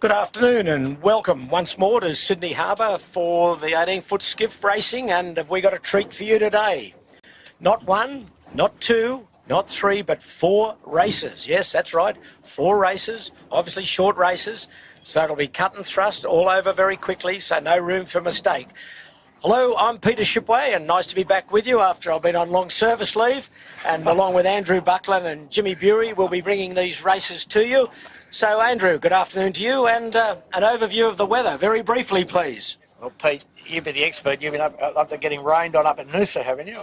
Good afternoon and welcome once more to Sydney Harbour for the 18-foot skiff racing, and have we got a treat for you today. Not one, not two, not three, but 4 races. Yes, that's right, 4 races, obviously short races, so it'll be cut and thrust all over very quickly, so no room for mistake. Hello, I'm Peter Shipway, and nice to be back with you after I've been on long service leave, and along with Andrew Buckland and Jimmy Bury, we'll be bringing these races to you. So, Andrew, good afternoon to you, and an overview of the weather, very briefly, please. Well, Pete, you've been the expert. You've been up there getting rained on up at Noosa, haven't you?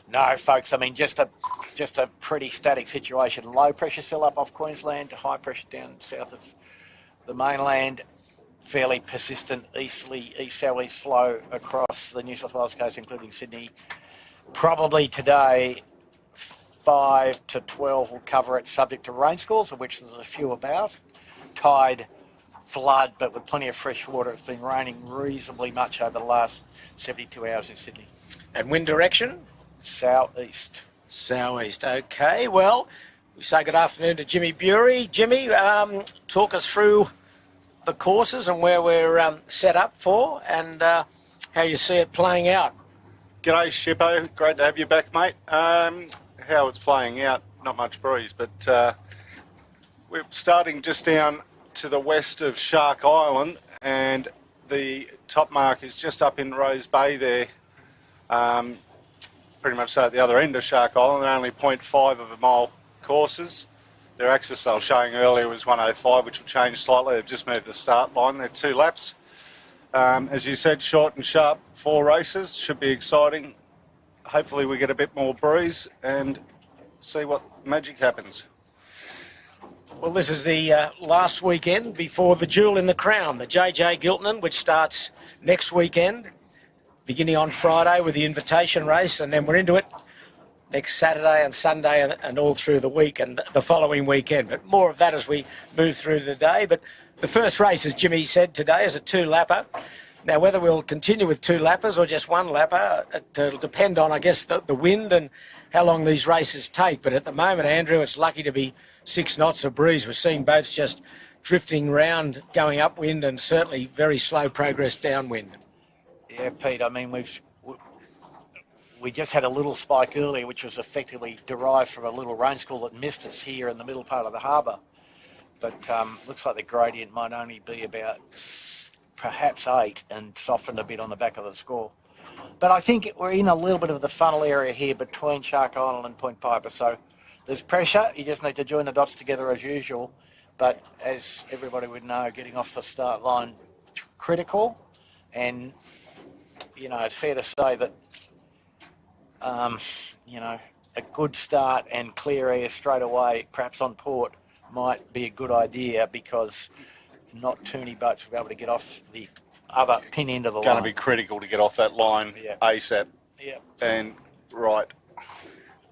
No, folks, I mean, just a pretty static situation. Low pressure still up off Queensland, high pressure down south of the mainland. Fairly persistent east-south-east flow across the New South Wales coast, including Sydney. Probably today, 5 to 12 will cover it, subject to rain squalls, of which there's a few about. Tide, flood, but with plenty of fresh water. It's been raining reasonably much over the last 72 hours in Sydney. And wind direction? Southeast. Southeast, okay. Well, we say good afternoon to Jimmy Bury. Jimmy, talk us through the courses and where we're set up for, and how you see it playing out. G'day, Shippo. Great to have you back, mate. How it's playing out, not much breeze, but we're starting just down to the west of Shark Island, and the top mark is just up in Rose Bay there, pretty much so at the other end of Shark Island. They're only 0.5 of a mile courses. Their access I was showing earlier was 105, which will change slightly. They've just moved the start line. They're 2 laps. As you said, short and sharp 4 races. Should be exciting. Hopefully we get a bit more breeze and see what magic happens. Well, this is the last weekend before the Jewel in the Crown, the JJ Giltinan, which starts next weekend, beginning on Friday with the invitation race, and then we're into it next Saturday and Sunday and all through the week and the following weekend. But more of that as we move through the day. But the first race, as Jimmy said today, is a 2-lapper. Now, whether we'll continue with 2 lappers or just 1 lapper, it'll depend on, I guess, the wind and how long these races take. But at the moment, Andrew, it's lucky to be 6 knots of breeze. We're seeing boats just drifting round, going upwind, and certainly very slow progress downwind. Yeah, Pete, I mean, we just had a little spike earlier, which was effectively derived from a little rain squall that missed us here in the middle part of the harbour. But looks like the gradient might only be about perhaps 8 and softened a bit on the back of the score. But I think we're in a little bit of the funnel area here between Shark Island and Point Piper. So there's pressure. You just need to join the dots together as usual. But as everybody would know, getting off the start line critical. And, you know, it's fair to say that you know, a good start and clear air straight away, perhaps on port, might be a good idea, because not too many boats will be able to get off the other pin end of the line. Going to be critical to get off that line ASAP. Yeah. And right.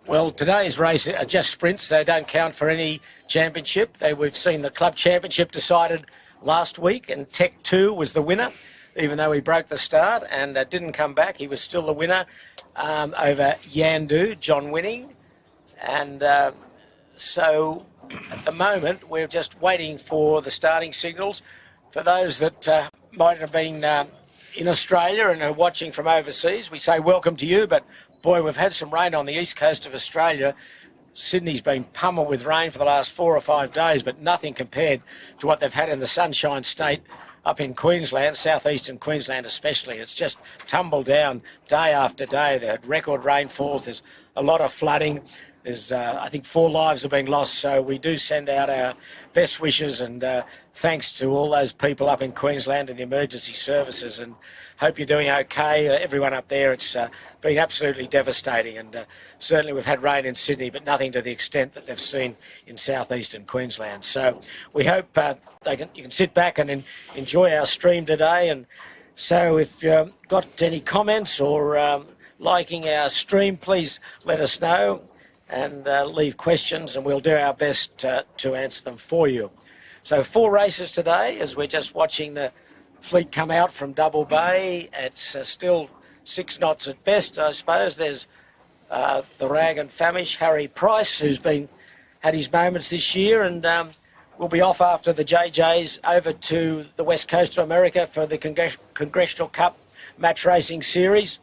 Well, today's race are just sprints. They don't count for any championship. We've seen the club championship decided last week, and Tech 2 was the winner, even though he broke the start and didn't come back. He was still the winner over Yandu, John Winning. And so at the moment, we're just waiting for the starting signals. For those that might have been in Australia and are watching from overseas, we say welcome to you. But, boy, we've had some rain on the east coast of Australia. Sydney's been pummeled with rain for the last 4 or 5 days, but nothing compared to what they've had in the Sunshine State up in Queensland, southeastern Queensland especially. It's just tumbled down day after day. They had record rainfalls. There's a lot of flooding. There's, I think, 4 lives have been lost. So we do send out our best wishes and thanks to all those people up in Queensland and the emergency services, and hope you're doing okay. Everyone up there, it's been absolutely devastating. And certainly we've had rain in Sydney, but nothing to the extent that they've seen in southeastern Queensland. So we hope you can sit back and enjoy our stream today. And so if you've got any comments or liking our stream, please let us know and leave questions, and we'll do our best to answer them for you. So 4 races today, as we're just watching the fleet come out from Double Bay. It's still 6 knots at best, I suppose. There's the Rag and Famish, Harry Price, who's had his moments this year, and will be off after the JJs over to the west coast of America for the Congressional Cup Match Racing Series.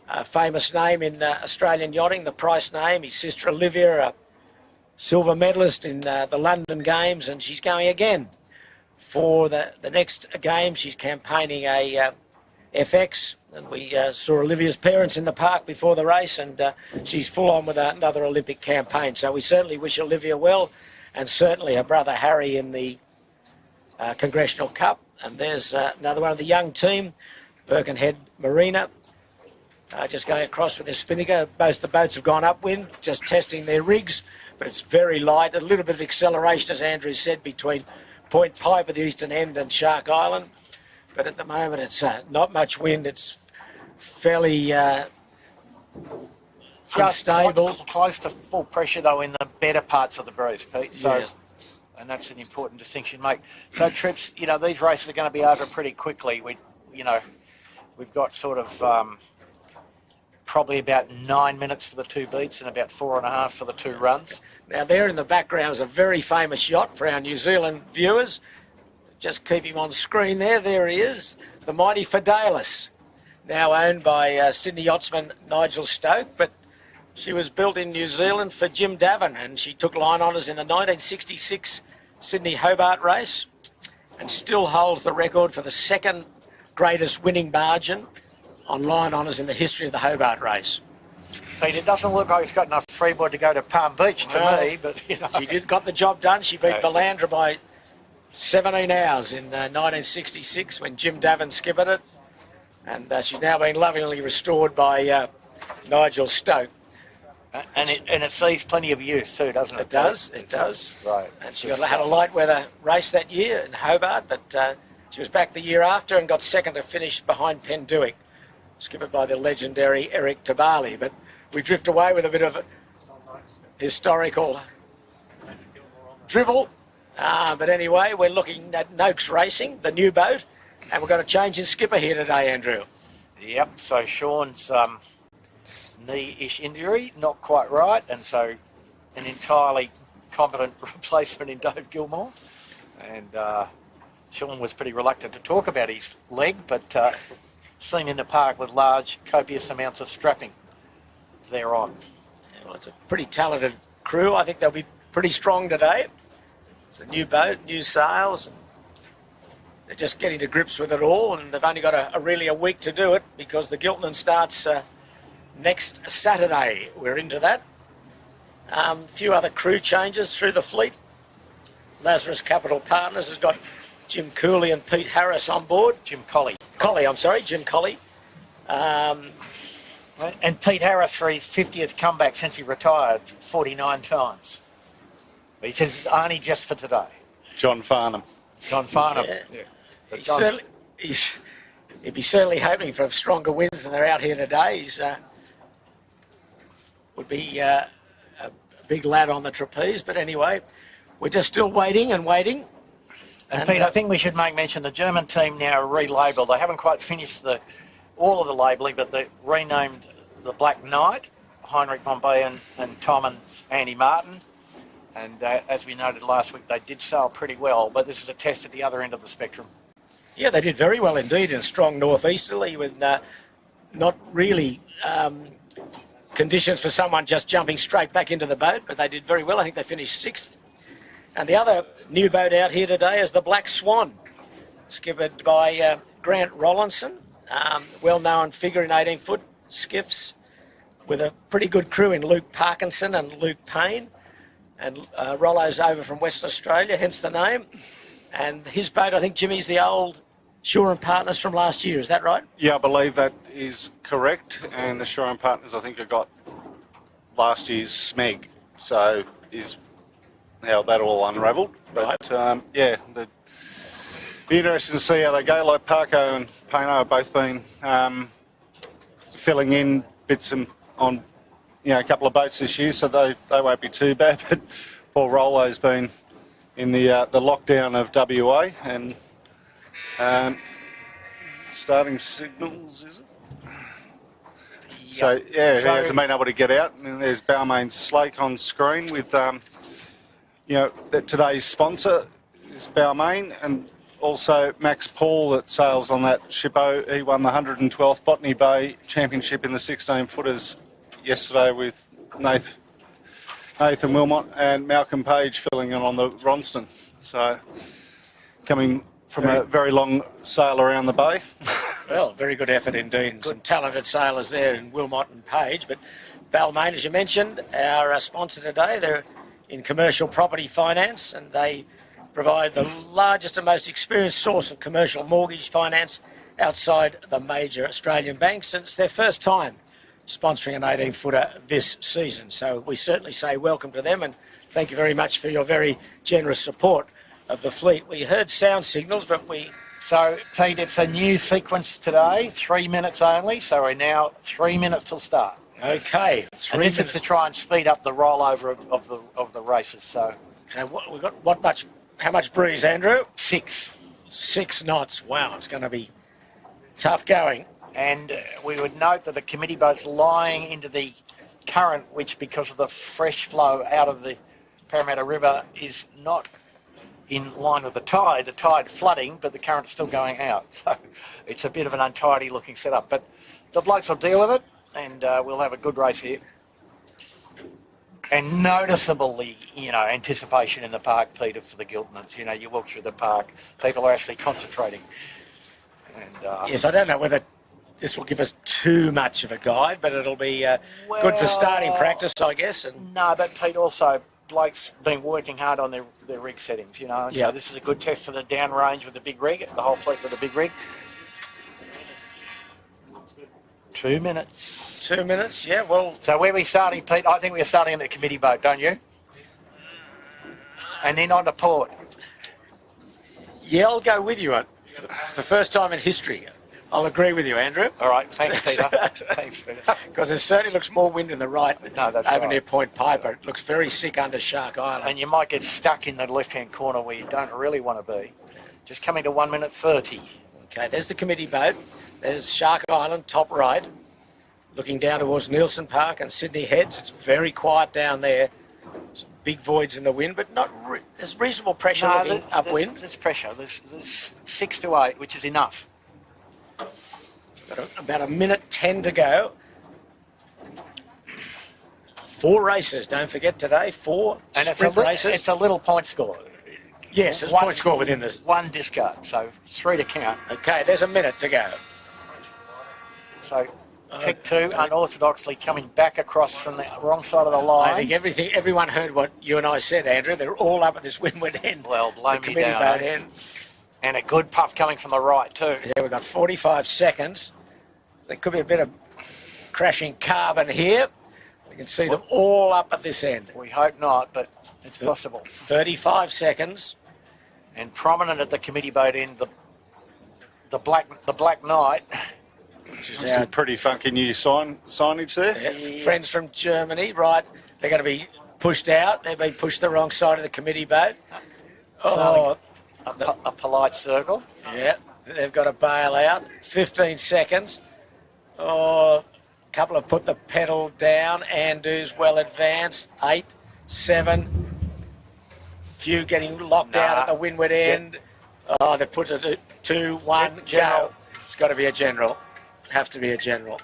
A famous name in Australian yachting, the Price name. His sister Olivia, a silver medalist in the London Games, and she's going again for the next game. She's campaigning a FX, and we saw Olivia's parents in the park before the race, and she's full on with another Olympic campaign. So we certainly wish Olivia well, and certainly her brother Harry in the Congressional Cup. And there's another one of the young team, Birkenhead Marina, just going across with their spinnaker. Both the boats have gone upwind, just testing their rigs, but it's very light. A little bit of acceleration, as Andrew said, between Point Pipe at the eastern end and Shark Island. But at the moment, it's not much wind. It's fairly unstable. Close to full pressure, though, in the better parts of the breeze, Pete. So, yes. And that's an important distinction to make. So, Trips, you know, these races are going to be over pretty quickly. We've got sort of probably about 9 minutes for the 2 beats and about 4.5 for the 2 runs. Now, there in the background is a very famous yacht for our New Zealand viewers. Just keep him on screen there. There he is, the mighty Fidelis, now owned by Sydney yachtsman Nigel Stoke, but she was built in New Zealand for Jim Davin, and she took line honours in the 1966 Sydney Hobart race and still holds the record for the second greatest winning margin on line honours in the history of the Hobart race. Pete, it doesn't look like it's got enough freeboard to go to Palm Beach to me, but you know. She got the job done. She beat Balandra by 17 hours in 1966 when Jim Davin skippered it, and she's now been lovingly restored by Nigel Stoke. And it sees plenty of use too, doesn't it? It does. Right. And she had a light weather race that year in Hobart, but she was back the year after and got second to finish behind Penduick, skippered by the legendary Eric Tabali. But we drift away with a bit of historical drivel. But anyway, we're looking at Noakes Racing, the new boat, and we've got a change in skipper here today, Andrew. Yep, so Sean's knee-ish injury, not quite right, and so an entirely competent replacement in Dave Gilmore. And Sean was pretty reluctant to talk about his leg, but seen in the park with large, copious amounts of strapping thereon. Yeah, well, it's a pretty talented crew. I think they'll be pretty strong today. It's a new boat, new sails, and they're just getting to grips with it all, and they've only got really a week to do it because the Giltinan starts next Saturday. We're into that. A few other crew changes through the fleet. Lazarus Capital Partners has got Jim Cooley and Pete Harris on board. Jim Colley. Jim Colley. And Pete Harris for his 50th comeback since he retired 49 times. He says it's only just for today. John Farnham. John Farnham. Yeah. He'd be certainly hoping for stronger winds than they're out here today. He's would be a big lad on the trapeze. But anyway, we're just still waiting and waiting. And Pete, I think we should make mention the German team now relabelled. They haven't quite finished all of the labelling, but they renamed the Black Knight, Heinrich von Beyen and Tom and Andy Martin. And as we noted last week, they did sail pretty well, but this is a test at the other end of the spectrum. Yeah, they did very well indeed in a strong northeasterly with not really conditions for someone just jumping straight back into the boat, but they did very well. I think they finished 6th. And the other new boat out here today is the Black Swan, skippered by Grant Rollinson, well-known figure in 18-foot skiffs, with a pretty good crew in Luke Parkinson and Luke Payne. And Rollo's over from Western Australia, hence the name. And his boat, I think, Jimmy's the old Shore and Partners from last year. Is that right? Yeah, I believe that is correct. And the Shore and Partners, I think, have got last year's SMEG. So is how that all unravelled. But, yeah, it'd be interesting to see how they go. Like Parko and Payno have both been filling in bits on a couple of boats this year, so they won't be too bad. But Paul Rollo's been in the lockdown of WA, and starting signals, is it? Yep. So, yeah, he hasn't been able to get out. And there's Balmain Slake on screen with, that today's sponsor is Balmain, and also Max Paul that sails on that shippo. He won the 112th Botany Bay Championship in the 16-footers yesterday with Nathan Wilmot and Malcolm Page filling in on the Ronston. So coming from a very long sail around the bay. Well, very good effort indeed. And some talented sailors there in Wilmot and Page. But Balmain, as you mentioned, our sponsor today, they're in commercial property finance, and they provide the largest and most experienced source of commercial mortgage finance outside the major Australian banks. And it's their first time sponsoring an 18-footer this season. So we certainly say welcome to them, and thank you very much for your very generous support of the fleet. We heard sound signals, but So, Pete, it's a new sequence today, 3 minutes only, so we're now 3 minutes till start. Okay. And this is to try and speed up the rollover of the races, so... How much breeze, Andrew? 6. 6 knots. Wow, it's going to be tough going. And we would note that the committee boat's lying into the current, which, because of the fresh flow out of the Parramatta River, is not in line with the tide flooding, but the current's still going out. So it's a bit of an untidy looking setup. But the blokes will deal with it, and we'll have a good race here. And noticeably, anticipation in the park, Peter, for the Giltons. You walk through the park, people are actually concentrating. And, yes, I don't know whether this will give us too much of a guide, but it'll be good for starting practice, I guess. And no, but Pete, also, blokes been working hard on their rig settings, and so this is a good test for the downrange with the big rig, the whole fleet with the big rig. 2 minutes. 2 minutes, yeah, well... So where are we starting, Pete? I think we're starting in the committee boat, don't you? And then on to port. Yeah, I'll go with you for the first time in history. I'll agree with you, Andrew. All right, thanks, Peter. Thanks, Peter. Because there certainly looks more wind in the right over near Point Piper. It looks very sick under Shark Island. And you might get stuck in the left-hand corner where you don't really want to be. Just coming to 1 minute 30. Okay, there's the committee boat. There's Shark Island, top right, looking down towards Nielsen Park and Sydney Heads. It's very quiet down there. Some big voids in the wind, but there's reasonable pressure looking upwind. There's pressure. There's 6 to 8, which is enough. Got about 1 minute 10 to go. 4 races, don't forget today. 4 sprint races. It's a little point score. Yes, there's point score within this. 1 discard, so 3 to count. Okay, there's a minute to go. So Tech 2 unorthodoxly coming back across from the wrong side of the line. I think everyone heard what you and I said, Andrew. They're all up at this windward end. Well, blow me down. Boat end. And a good puff coming from the right too. Yeah, we've got 45 seconds. There could be a bit of crashing carbon here. You can see them all up at this end. We hope not, but it's possible. 35 seconds. And prominent at the committee boat end, the Black Knight. Some pretty funky new signage there. Yeah. Friends from Germany, right? They're going to be pushed out. They've been pushed the wrong side of the committee boat. A polite circle. Yeah, they've got to bail out. 15 seconds. A couple have put the pedal down. Andu's well advanced. 8, 7. Few getting locked out at the windward end. They put it at 2, 1, go. It's got to be a general. Have to be a general.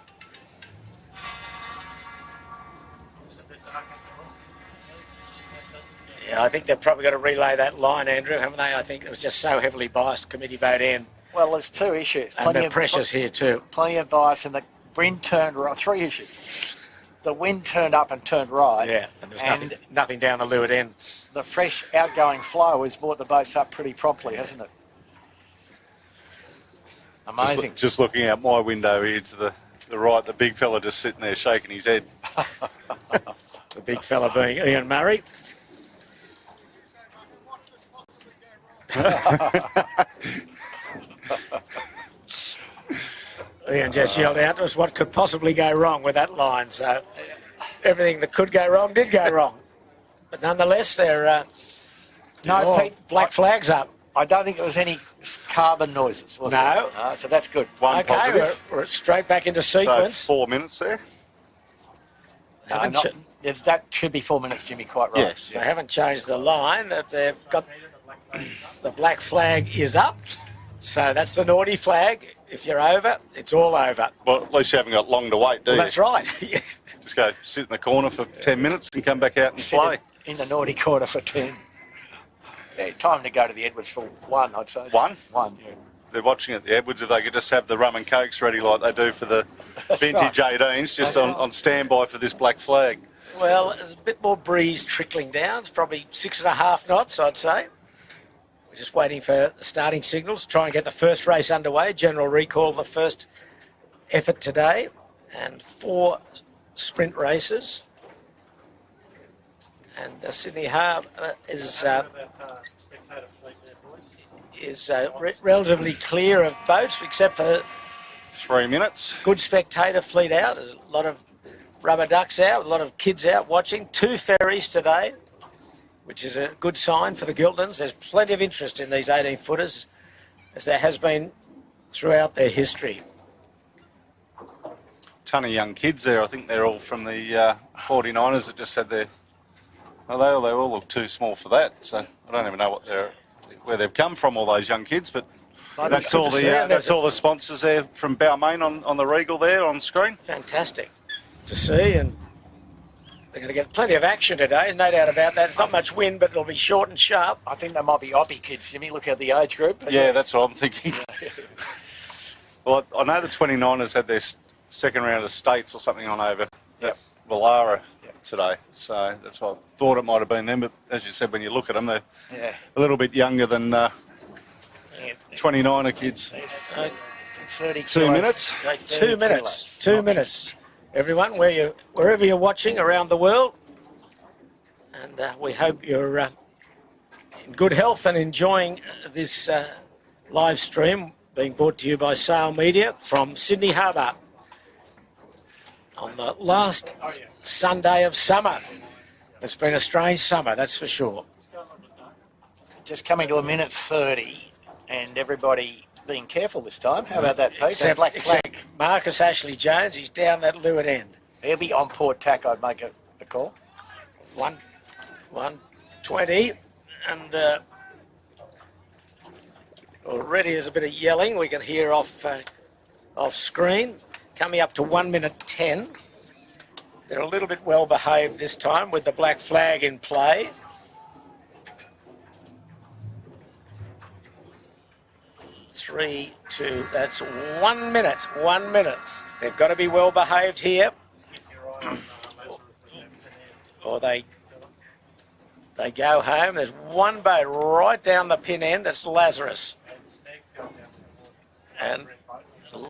Yeah, I think they've probably got to relay that line, Andrew, haven't they? I think it was just so heavily biased committee boat end. Well, there's 2 issues. And the pressure's here too. Plenty of bias, and the wind turned right. 3 issues. The wind turned up and turned right. Yeah, and there's nothing down the leeward end. The fresh outgoing flow has brought the boats up pretty promptly, hasn't it? Amazing. Just looking out my window here to the right, the big fella just sitting there shaking his head. The big fella being Ian Murray. Ian just yelled out to us what could possibly go wrong with that line. So everything that could go wrong did go wrong. But nonetheless, they're Pete, black flags up. I don't think there was any carbon noises, was there? No. So that's good. One positive. We're straight back into sequence. So 4 minutes there. Haven't not, that should be 4 minutes, Jimmy, quite right. Yes. They haven't changed the line. They've got the black flag is up. So that's the naughty flag. If you're over, it's all over. Well, at least you haven't got long to wait, do Well, you? that's right. Just go sit in the corner for 10 minutes and come back out and play. In the naughty corner for 10. Yeah, time to go to the Edwards for 1, I'd say. 1? 1, yeah. They're watching at the Edwards. If they could just have the rum and cokes ready like they do for the vintage 18s, just on standby for this black flag. Well, there's a bit more breeze trickling down. It's probably 6.5 knots, I'd say. We're just waiting for the starting signals to try and get the first race underway. General recall, the first effort today, and 4 sprint races. And Sydney Harbour is relatively clear of boats, except for 3 minutes. good spectator fleet out. There's a lot of rubber ducks out, a lot of kids out watching. 2 ferries today, which is a good sign for the Giltons. There's plenty of interest in these 18-footers, as there has been throughout their history. Ton of young kids there. I think they're all from the 49ers that just said they're... Well, they all look too small for that, so I don't even know where they've come from, all those young kids, but that's all the sponsors there from Balmain on the Regal there on screen. Fantastic to see, and they're going to get plenty of action today, no doubt about that. There's not much wind, but it'll be short and sharp. I think they might be Oppie kids, Jimmy. Look at the age group. Yeah, that's what I'm thinking. Well, I know the 29ers had their second round of states or something on over at Wallara today, so that's what I thought it might have been them, but as you said, when you look at them, they're a little bit younger than 29er kids. 30 2 minutes. 2 minutes. 2 minutes. Everyone, wherever you're watching around the world, and we hope you're in good health and enjoying this live stream being brought to you by Sail Media from Sydney Harbour on the last Sunday of summer. It's been a strange summer, that's for sure. Just coming to 1:30, and everybody being careful this time. How about that, Pete? Except Black flag. Marcus Ashley Jones, he's down that leeward end. He'll be on port tack, I'd make a call. 1:20, and already there's a bit of yelling we can hear off screen. Coming up to 1:10. They're a little bit well behaved this time with the black flag in play. Three, 2, that's 1 minute. 1 minute. They've got to be well behaved here. Or they go home. There's one boat right down the pin end. That's Lazarus. And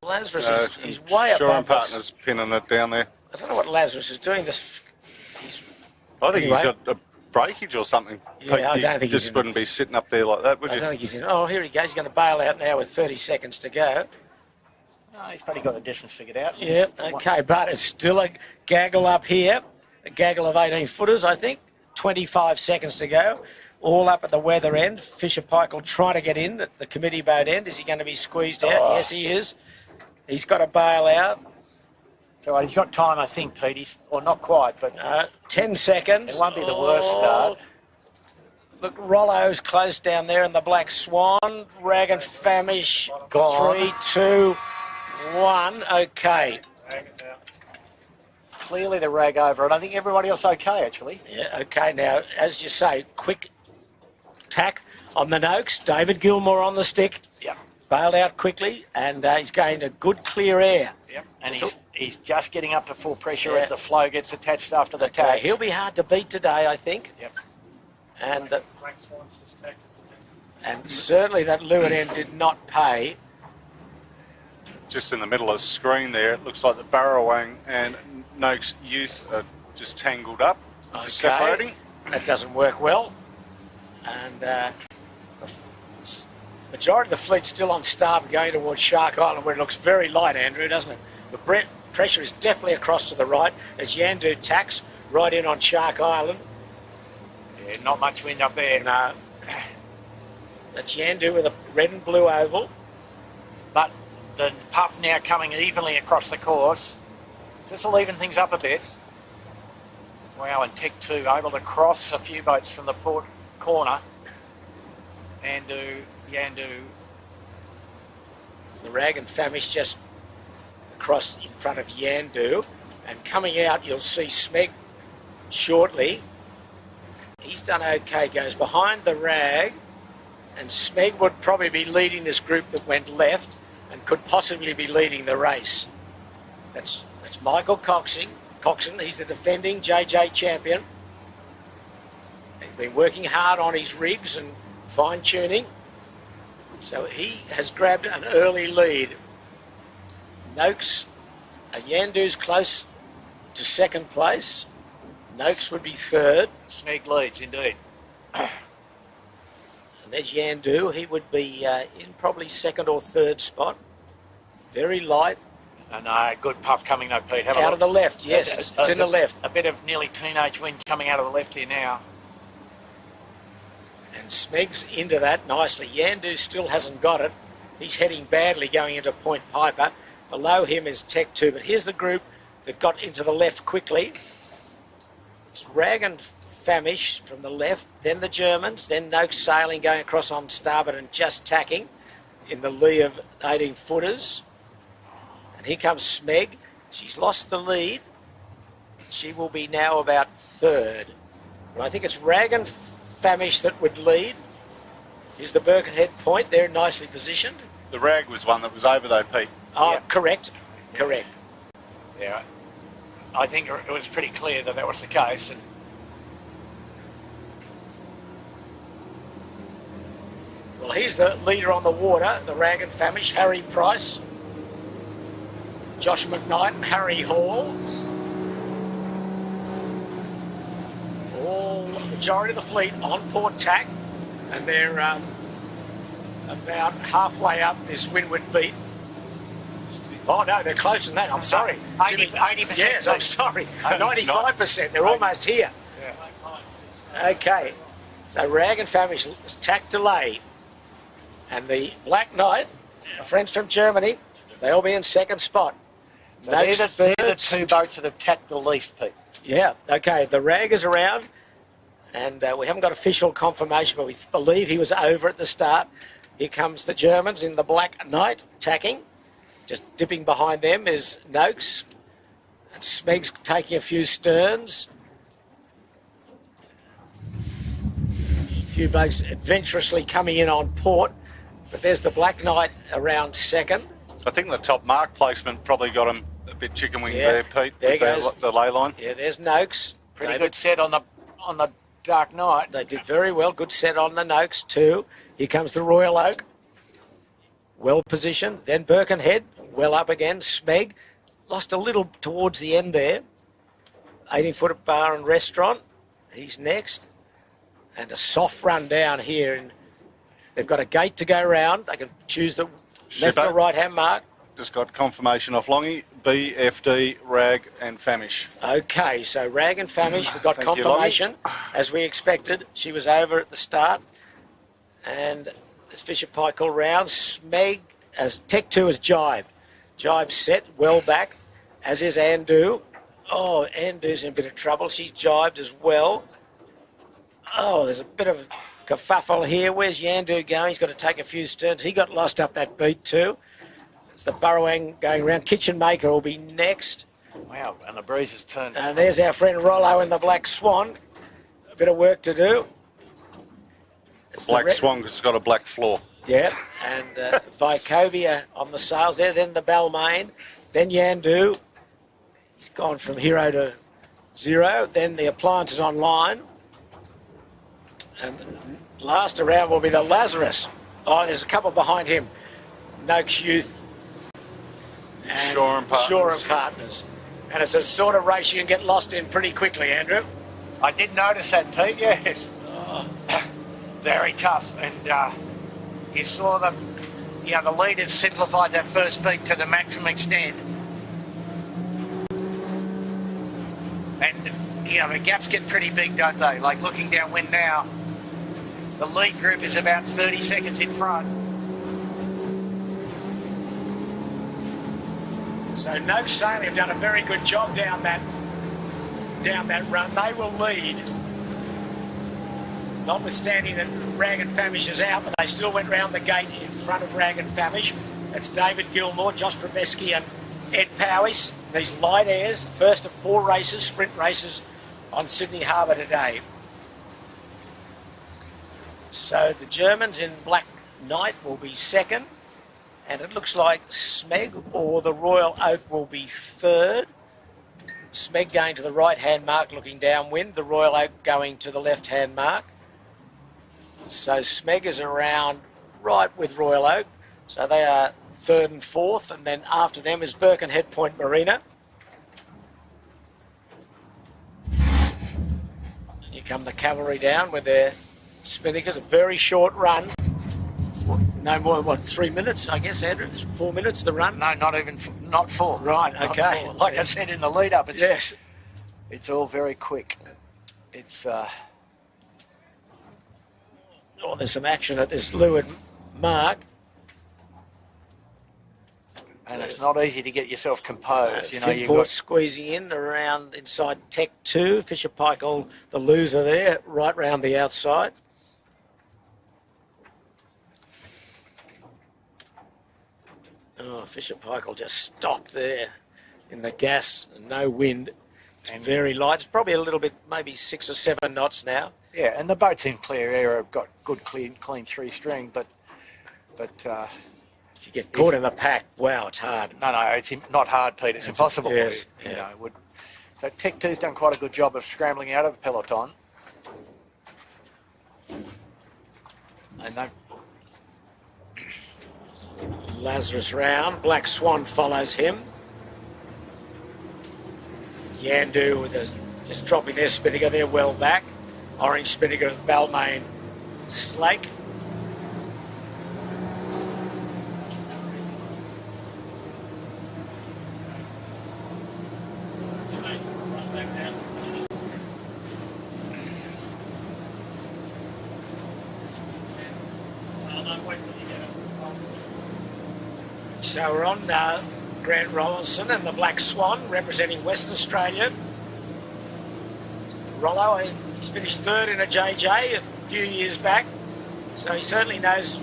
Lazarus is way Sure, above Partners us. pinning it down there. I don't know what Lazarus is doing. I think Anyway. he's got a breakage or something. Yeah, I don't think he's just in- wouldn't be sitting up there like that, would I you? don't think he's in. Oh, here he goes. He's going to bail out now with 30 seconds to go. No, he's probably got the distance figured out. Yeah, okay, but it's still a gaggle up here. A gaggle of 18-footers, I think. 25 seconds to go. All up at the weather end. Fisher Paykel trying to get in at the committee boat end. Is he going to be squeezed out? Oh. Yes, he is. He's got to bail out. So he's got time, I think, Pete. Or not quite, but 10 seconds. it won't be the worst start. Look, Rollo's close down there in the Black Swan. Rag and Famish. Gone. 3, 2, 1. Okay. Clearly the rag over, and I think everybody else okay, actually. Yeah, okay. Now, as you say, quick tack on the Noakes. David Gilmore on the stick. Yep. Bailed out quickly, and he's gained a good clear air. Yep. And he's just getting up to full pressure Yeah. as the flow gets attached after the Okay, tag. he'll be hard to beat today, I think. Yep. And certainly that leeward end did not pay. Just in the middle of the screen there, it looks like the Barrowang and Noakes Youth are just tangled up, just Okay. separating. That doesn't work well. And the majority of the fleet's still on starboard going towards Shark Island, where it looks very light, Andrew, doesn't it? The pressure is definitely across to the right as Yandu tacks right in on Shark Island. Yeah, not much wind up there. No. That's Yandu with a red and blue oval. But the puff now coming evenly across the course. So this will even things up a bit. Wow, and Tech 2 able to cross a few boats from the port corner. Yandu. The Rag and Famish just across in front of Yandu. And coming out, you'll see Smeg shortly. He's done okay, goes behind the Rag. And Smeg would probably be leading this group that went left and could possibly be leading the race. That's Michael Coxon. He's the defending JJ champion. He's been working hard on his rigs and fine-tuning. So he has grabbed an early lead. Noakes, Yandu's close to second place. Noakes would be third. Smeg leads, indeed. And there's Yandu. He would be in probably second or third spot. Very light. And a good puff coming though, Pete. Have a Out look. of the left, yes. It's in the left. A bit of nearly teenage wind coming out of the left here now. And Smeg's into that nicely. Yandu still hasn't got it. He's heading badly going into Point Piper. Below him is Tech 2. But here's the group that got into the left quickly. It's Rag and Famish from the left, then the Germans, then Noakes sailing going across on starboard and just tacking in the lee of 18-footers. And here comes Smeg. She's lost the lead. She will be now about third. But I think it's Rag and Famish that would lead. Here's the Birkenhead Point. They're nicely positioned. The Rag was one that was over though, Pete. Oh, Yeah. correct. Yeah. I think it was pretty clear that was the case. And Well, here's the leader on the water, the Rag and Famish, Harry Price, Josh McKnight and Harry Hall. All majority of the fleet on port tack, and they're about halfway up this windward beat. Oh no, they're closer than that. I'm sorry. 80%. Yes, I'm sorry. 95%. They're almost here. yeah. Okay, so Rag and Famish is tack delay. And the Black Knight, friends from Germany, they'll be in second spot. So they're Noakes the third. two boats that have tacked the least, Pete. Yeah, okay, the Rag is around, and we haven't got official confirmation, but we believe he was over at the start. Here comes the Germans in the Black Knight, tacking. Just dipping behind them is Noakes. And Smeg's taking a few sterns. A few blokes adventurously coming in on port. But there's the Black Knight around second. I think the top mark placement probably got him a bit chicken wing Yeah, there, Pete. there with goes. the ley line. Yeah, there's Noakes. Pretty David. good set on the Dark Knight. They did very well. Good set on the Noakes too. Here comes the Royal Oak. Well positioned. Then Birkenhead. Well up again. Smeg. Lost a little towards the end there. 18-foot bar and restaurant. He's next. And a soft run down here. And they've got a gate to go round. They can choose the left Shippo. or right hand mark. Just got confirmation off Longy, BFD, Rag and Famish. Okay, so Rag and Famish, we got Thank you, confirmation, as we expected. She was over at the start. And as Fisher Pike all round, Smeg, as Tech 2 is Jibe. Jibe set, well back, as is Andu. Oh, Andu's in a bit of trouble. She's jibed as well. Oh, there's a bit of kerfuffle here. Where's Yandu going? He's got to take a few sterns. He got lost up that beat too. It's the Burrowang going round. Kitchen Maker will be next. Wow, and the breeze has turned. And there's our friend Rollo in the Black Swan. A bit of work to do. It's the Black Swan because it's got a black floor. Yeah, and Vicovia on the sails there. Then the Balmain. Then Yandu. He's gone from hero to zero. Then the Appliances Online. And last around will be the Lazarus. Oh, there's a couple behind him. Noakes Youth. And Shore and Partners. Shore and Partners. And it's a sort of race you can get lost in pretty quickly, Andrew. I did notice that, Pete, yes. Very tough. And you saw them, the leaders simplified that first beat to the maximum extent. And, the gaps get pretty big, don't they? Like looking downwind now, the lead group is about 30 seconds in front. So Noakes Sailing have done a very good job down that down that run. They will lead. Notwithstanding that Rag and Famish is out, but they still went round the gate in front of Rag and Famish. That's David Gilmore, Josh Probeski and Ed Powis. These light airs, first of 4 races, sprint races on Sydney Harbour today. So the Germans in Black Knight will be second, and it looks like Smeg or the Royal Oak will be third. Smeg going to the right-hand mark looking downwind, the Royal Oak going to the left-hand mark. So Smeg is around right with Royal Oak, so they are third and fourth, and then after them is Birkenhead Point Marina. Here come the cavalry down with their Spinnakers, a very short run. No more than, what, 3 minutes, I guess, Andrew? 4 minutes, the run? No, not 4. Right, Not okay. 4. Like I said in the lead-up, Yes. It's all very quick. It's... Oh, there's some action at this leeward mark. And it's not easy to get yourself composed. You know, you've Finport got... squeezing in around inside Tech 2. Fisher Paykel, the loser there, right round the outside. Oh, Fisher Paykel just stopped there in the gas. No wind. And very light. It's probably a little bit, maybe 6 or 7 knots now. Yeah, and the boats in clear air have got good, clean 3-string, but if you get caught in the pack, wow, it's hard. No, it's not hard, Pete. It's impossible. Yes, You yeah. know, so Tech 2's done quite a good job of scrambling out of the peloton. And they... Lazarus round. Black Swan follows him. Yandu with just dropping their Spinnaker. They're well back. Orange Spinnaker with Balmain Slake. So we're on Grant Rollinson and the Black Swan representing Western Australia. Rollo, he's finished third in a JJ a few years back, so he certainly knows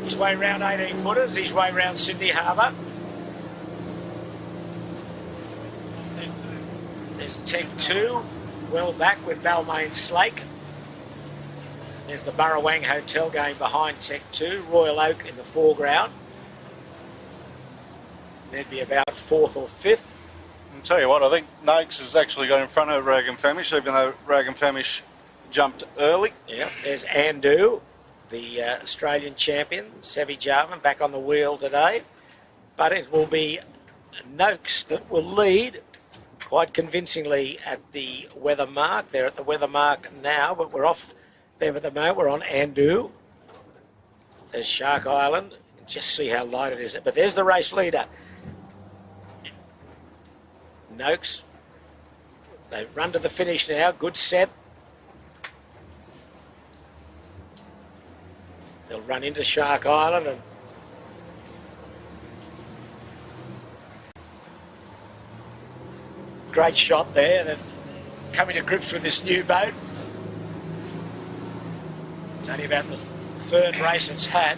his way around 18-footers, his way around Sydney Harbour. There's Tech 2, well back with Balmain Slake. There's the Burrawang Hotel going behind Tech 2, Royal Oak in the foreground. They'd be about 4th or 5th. I'll tell you what, I think Noakes has actually got in front of Rag and Famish, even though Rag and Famish jumped early. Yeah, there's Andu, the Australian champion, Sevi Jarman, back on the wheel today. But it will be Noakes that will lead quite convincingly at the weather mark. They're at the weather mark now, but we're off them at the moment. We're on Andu. There's Shark Island. Just see how light it is. But there's the race leader. Noakes, they run to the finish now. Good set. They'll run into Shark Island and great shot there. They're coming to grips with this new boat. It's only about the third race it's had.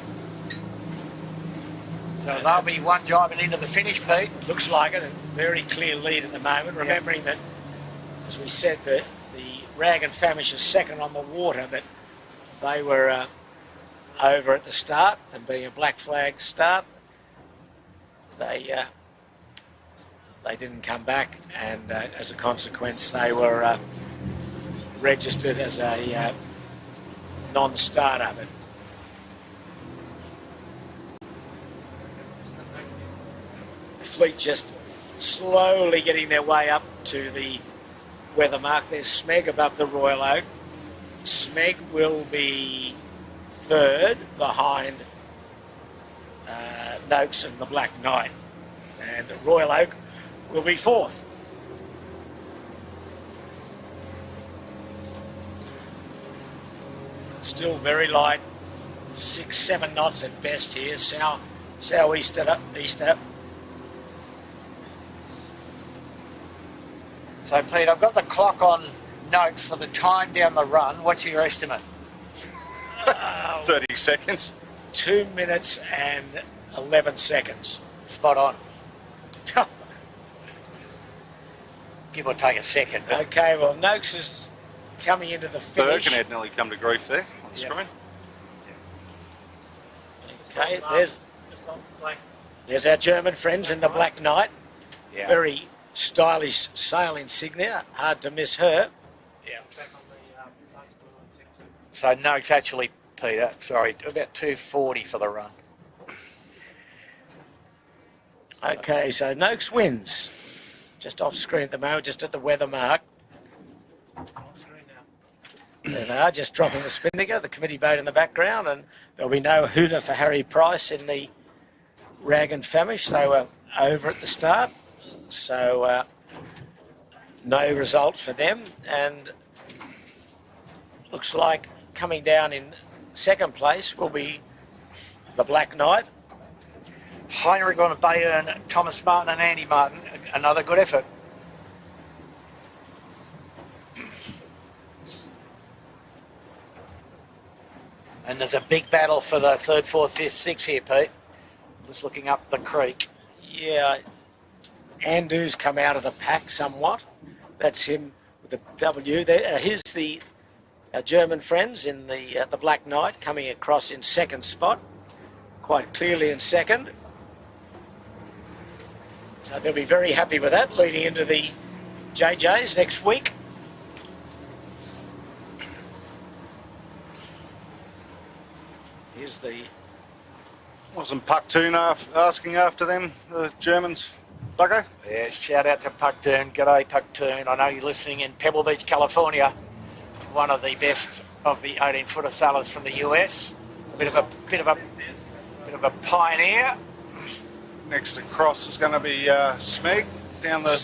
So they'll be one driving into the finish, Pete. Looks like it. A very clear lead at the moment. Remembering that, as we said, the Rag and Famish is second on the water, but they were over at the start, and being a black flag start, they didn't come back, and as a consequence, they were registered as a non-starter. But fleet just slowly getting their way up to the weather mark. There's Smeg above the Royal Oak. Smeg will be third behind Noakes and the Black Knight. And Royal Oak will be fourth. Still very light, 6-7 knots at best here. Southeaster. So, Pete, I've got the clock on Noakes for the time down the run. What's your estimate? 30 seconds. 2 minutes and 11 seconds. Spot on. Give or take a second. Okay, well, Noakes is coming into the finish. Birkenhead nearly come to grief there on the Yep. screen. Okay, there's our German friends in the Black Knight. Yeah. Very stylish sail insignia. Hard to miss her. Yeah. So Noakes actually, Peter, sorry, about 240 for the run. Okay, so Noakes wins. Just off screen at the moment, just at the weather mark. There they are, just dropping the spinnaker, the committee boat in the background, and there'll be no hooter for Harry Price in the Rag and Famish. They were over at the start, so no result for them. And looks like coming down in second place will be the Black Knight. Heinrich on Bayern, Thomas Martin and Andy Martin. Another good effort. And there's a big battle for the third, fourth, fifth, sixth here, Pete. Just looking up the creek. Yeah, Andu's come out of the pack somewhat. That's him with the W. Here's the German friends in the Black Knight coming across in second spot, quite clearly in second. So they'll be very happy with that leading into the JJs next week. Here's the... Wasn't Pucktoon asking after them, the Germans, Bucko? Yeah, shout out to Pucktoon. G'day, Pucktoon. I know you're listening in Pebble Beach, California. One of the best of the 18-footer sailors from the US. A bit of a pioneer. Next across is going to be Smeg down the 10.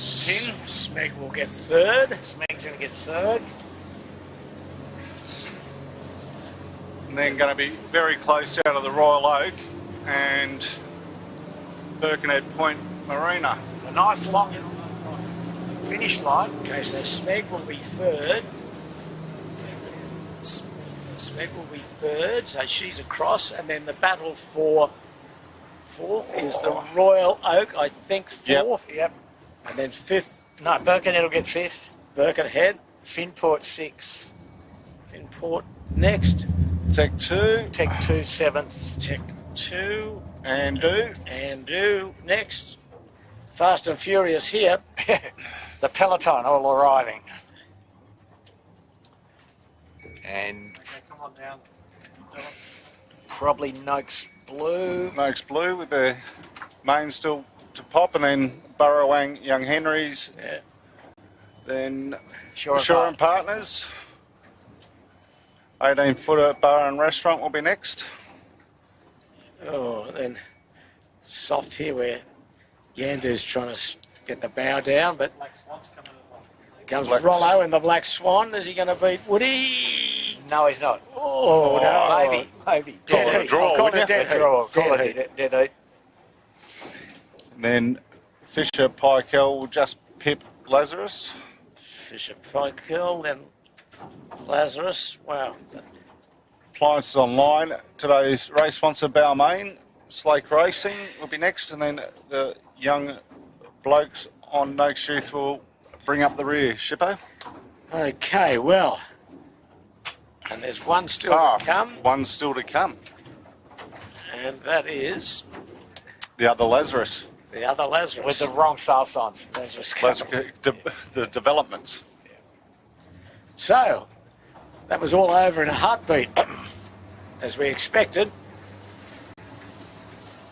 Smeg will get third. Smeg's going to get third. And then going to be very close out of the Royal Oak and Birkenhead Point Marina. A nice long finish line. Okay, so Smeg will be third. Smeg will be third, so she's across, and then the battle for fourth is the Royal Oak, I think fourth. Yep. And then fifth, No, Birkenhead will get fifth. Birkenhead. Finport sixth. Finport next. Tech 2. Tech 2 seventh. Tech 2. Andu. Next. Fast and Furious here. The peloton all arriving. And Come on down. probably Noakes Blue. Noakes Blue with their main still to pop, and then Burrowang Young Henrys. Yeah. Then Shore Shore and Partners. 18-footer bar and restaurant will be next. Oh, then soft here where Yandu's trying to get the bow down, but Black Swan's coming along. comes Black- Rollo in the Black Swan. Is he going to beat Woody? No, he's not. Oh, no. Maybe. Call it a Dead heat. draw, I'll call it a wouldn't you? dead draw. Call Dead it a dead heat. And then Fisher Pykel will just pip Lazarus. Fisher Pykel, then Lazarus. Wow. Appliances online. Today's race sponsor Balmain. Slake Racing will be next, and then the young blokes on Noakes Youth will bring up the rear. Shippo? Okay, well. And there's one still to come, one still to come. and that is The other Lazarus. the other Lazarus. With the wrong sail signs. Lazarus The developments. So, that was all over in a heartbeat, as we expected.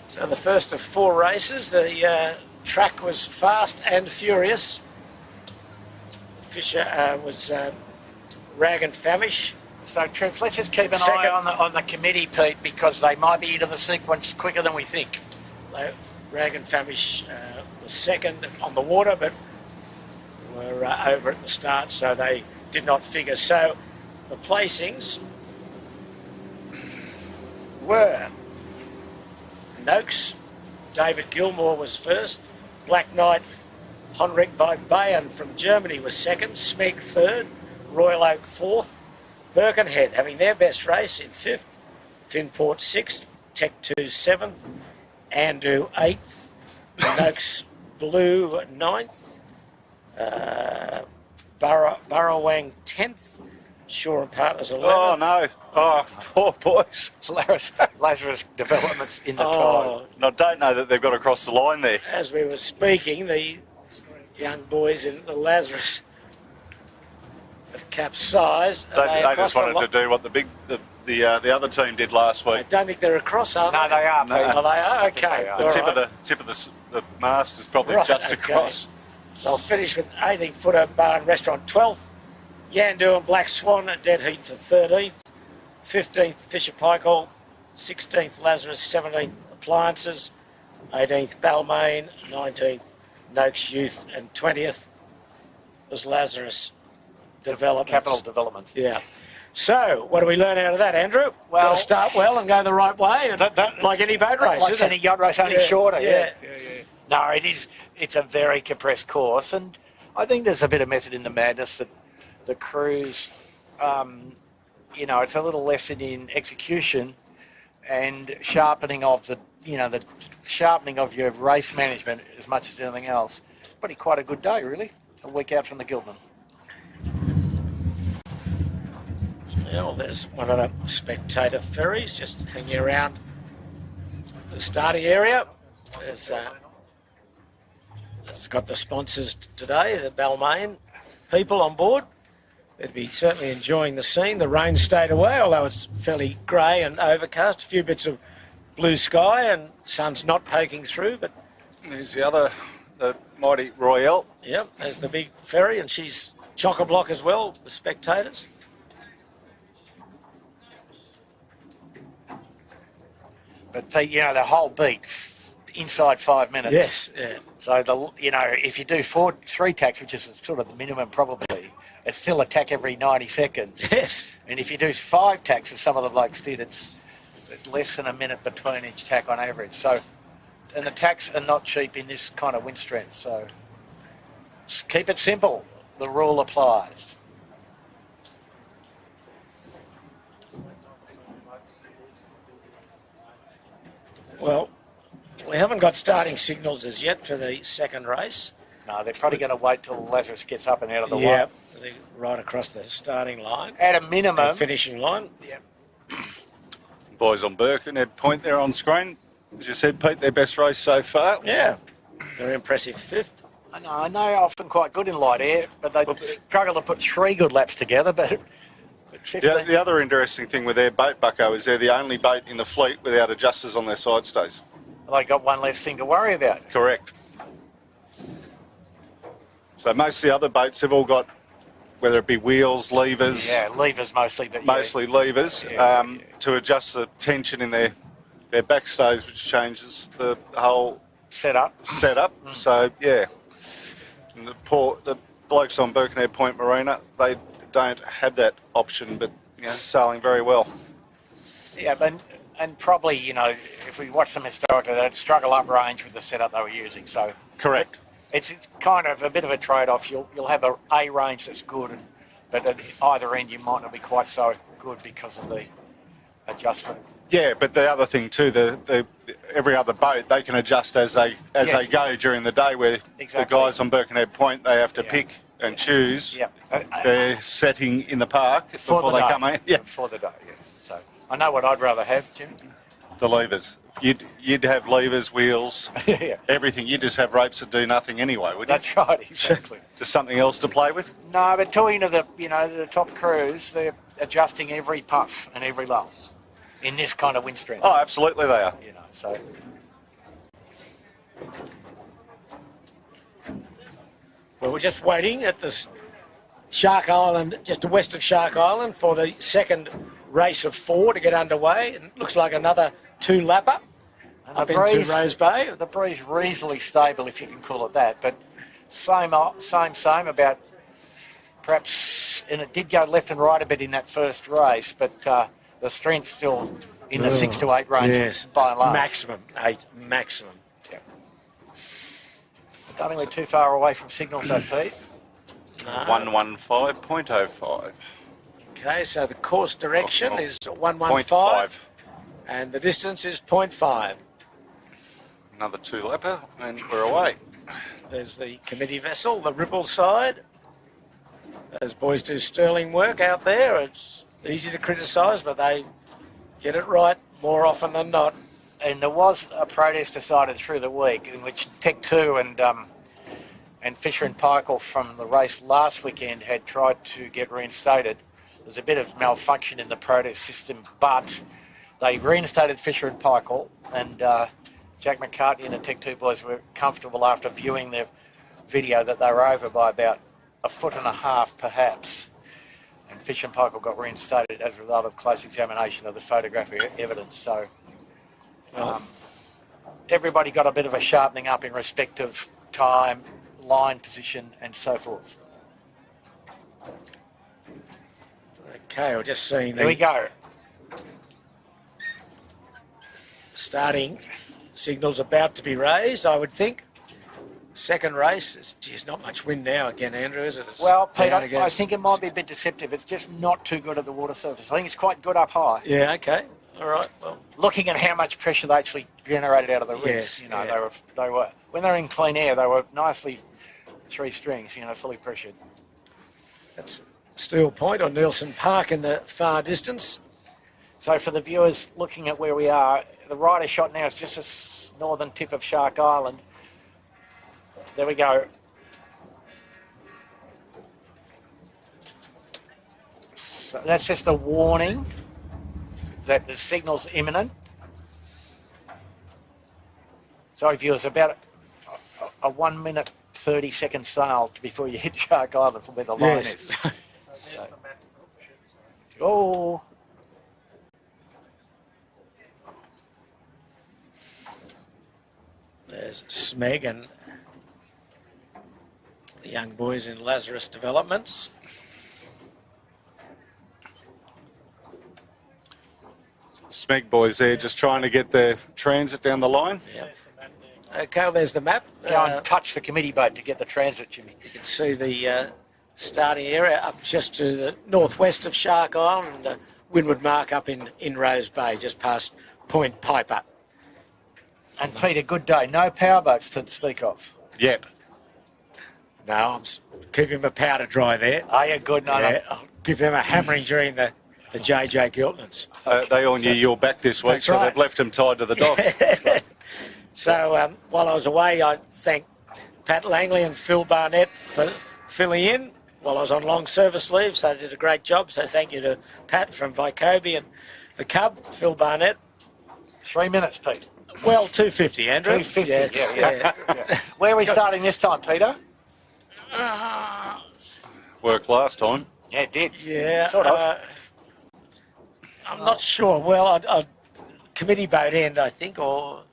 So the first of 4 races, the track was fast and furious. Fisher was Rag and Famish. So, Trips, let's just keep an eye on the committee, Pete, because they might be into the sequence quicker than we think. Rag and Famish was second on the water, but were over at the start, so they did not figure. So the placings were Noakes, David Gilmore was first, Black Knight Henrik van Bayen from Germany was second, Smeg third, Royal Oak fourth, Birkenhead having their best race in fifth, Finport sixth, Tech 2 seventh, Andu eighth, Noakes Blue ninth, Burrowang 10th, Shaw and Partners 11th. Oh, no. Oh, poor boys. Lazarus Developments in the Oh, And I don't know that they've got across the line there. as we were speaking, the young boys in the Lazarus have capsized. Are They across just the wanted to do what the other team did last I week. don't think they're across, are No, they are. No. Oh, they are? Okay. They are. All The right. tip of the mast is probably Right, just okay. across. So I'll finish with 18-footer Bar and Restaurant 12th, Yandu and Black Swan at dead heat for 13th, 15th Fisher Paykel, 16th Lazarus, 17th Appliances, 18th Balmain, 19th Noakes Youth, and 20th was Lazarus Developments. Capital Developments. Yeah. So, what do we learn out of that, Andrew? Well- Got to start well and go the right way, and like any boat race, Like isn't any it? yacht race, only Yeah, shorter. yeah. No, it's a very compressed course, and I think there's a bit of method in the madness that the crews, it's a little lesson in execution and sharpening of the sharpening of your race management as much as anything else. Pretty quite a good day, really. A week out from the Gilman. Yeah, well, there's one of the spectator ferries just hanging around the starting area. It's got the sponsors today, the Balmain people on board. They'd be certainly enjoying the scene. The rain stayed away, although it's fairly grey and overcast. A few bits of blue sky and sun's not poking through, but There's the mighty Royale. yeah, there's the big ferry, and she's chock-a-block as well with spectators. But Pete, the whole beat inside 5 minutes. Yes, yeah. So if you do three tacks, which is sort of the minimum probably, it's still a tack every 90 seconds. Yes. And if you do 5 tacks, as some of the blokes did, it's less than a minute between each tack on average. So, and the tacks are not cheap in this kind of wind strength. So, just keep it simple. The rule applies. Well, we haven't got starting signals as yet for the second race. No, they're probably going to wait till Lazarus gets up and out of the way. Yeah, they're right across the starting line At a minimum, and finishing line. yeah, Boys on Birkenhead Point there on screen. As you said, Pete, their best race so far. Yeah, very impressive fifth. I know often quite good in light air, but they struggle to put 3 good laps together. But 15, The other interesting thing with their boat, Bucko, is they're the only boat in the fleet without adjusters on their side stays. they got one less thing to worry about. Correct. So most of the other boats have all got, whether it be wheels, levers, Yeah, levers mostly, but mostly levers, to adjust the tension in their backstays, which changes the whole set up. setup. So yeah, and the blokes on Birkenhead Point Marina, they don't have that option, but sailing very well. Yeah, and probably if we watch them historically, they'd struggle up range with the setup they were using. So Correct. it's kind of a bit of a trade-off. You'll have a range that's good, but at either end you might not be quite so good because of the adjustment. Yeah, but the other thing too, the every other boat they can adjust as they go during the day. Where Exactly. the guys on Birkenhead Point, they have to pick and choose Yeah, their setting in the park for before the they day. come in. Yeah, For the day. Yeah. So I know what I'd rather have, Jim. the levers. You'd have levers, wheels, Yeah. everything. You'd just have ropes that do nothing anyway, wouldn't you? That's right, exactly. Just something else to play with. No, but talking to the top crews, they're adjusting every puff and every lull in this kind of wind strength. Oh, absolutely they are. So Well, we're just waiting at this Shark Island, just west of Shark Island, for the second race of 4 to get underway. And it looks like another 2-lapper and up the into breeze, Rose Bay. the breeze reasonably stable, if you can call it that. But same about perhaps, and it did go left and right a bit in that first race, but the strength still in the 6 to 8 range Yes, by and large. maximum 8, maximum. Yeah. I don't think we're too far away from signals, though, Pete. 115.05. Okay, so the course direction is 115, 0.5. and the distance is 0.5. Another 2-lapper, and we're away. There's the committee vessel, the Ripple side. Those boys do sterling work out there. It's easy to criticise, but they get it right more often than not. And there was a protest decided through the week in which Tech 2 and Fisher and Paykel from the race last weekend had tried to get reinstated. There's a bit of malfunction in the protest system, but they reinstated Fisher and Paykel, and Jack McCartney and the Tech 2 boys were comfortable after viewing the video that they were over by about 1.5 foot perhaps. And Fisher and Paykel got reinstated as a result of close examination of the photographic evidence. So everybody got a bit of a sharpening up in respect of time, line position and so forth. Okay, we're just seeing Here we the go. starting signals about to be raised, I would think. Second race, geez, not much wind now again, Andrew, is it? It's Well, Pete, down I against- think it might be a bit deceptive. It's just not too good at the water surface. I think it's quite good up high. Yeah, okay. All right, well, Looking at how much pressure they actually generated out of the Yes, ribs, yeah. they were when they were in clean air, they were nicely 3 strings, fully pressured. that's Steel Point or Nielsen Park in the far distance. So for the viewers looking at where we are, the rider shot now is just the northern tip of Shark Island. There we go. So that's just a warning that the signal's imminent. Sorry viewers, about a 1 minute 30-second sail before you hit Shark Island from where the line Yes. is. Oh. There's Smeg and the young boys in Lazarus Developments. Smeg boys there just trying to get their transit down the line. Yep. Okay, well, there's the map. Go and touch the committee boat to get the transit, Jimmy. You can see the starting area up just to the northwest of Shark Island and the windward mark up in Rose Bay, just past Point Piper. And Pete, a good day. No power boats to speak of. Yet. No, I'm keeping my powder dry there. Are you good? No, Yeah, I'll give them a hammering during the JJ Giltons. They all knew you're back this week, That's so right. they've left him tied to the dock. So while I was away, I thank Pat Langley and Phil Barnett for filling in while I was on long service leave. So they did a great job. So thank you to Pat from Vycobie and the Cub, Phil Barnett. 3 minutes, Pete. Well, 250, Andrew. 250, Yeah. Where are we starting this time, Peter? Worked last time. Yeah, it did. Yeah. Sort of. I'm not sure. Well, I'd committee boat end, I think, or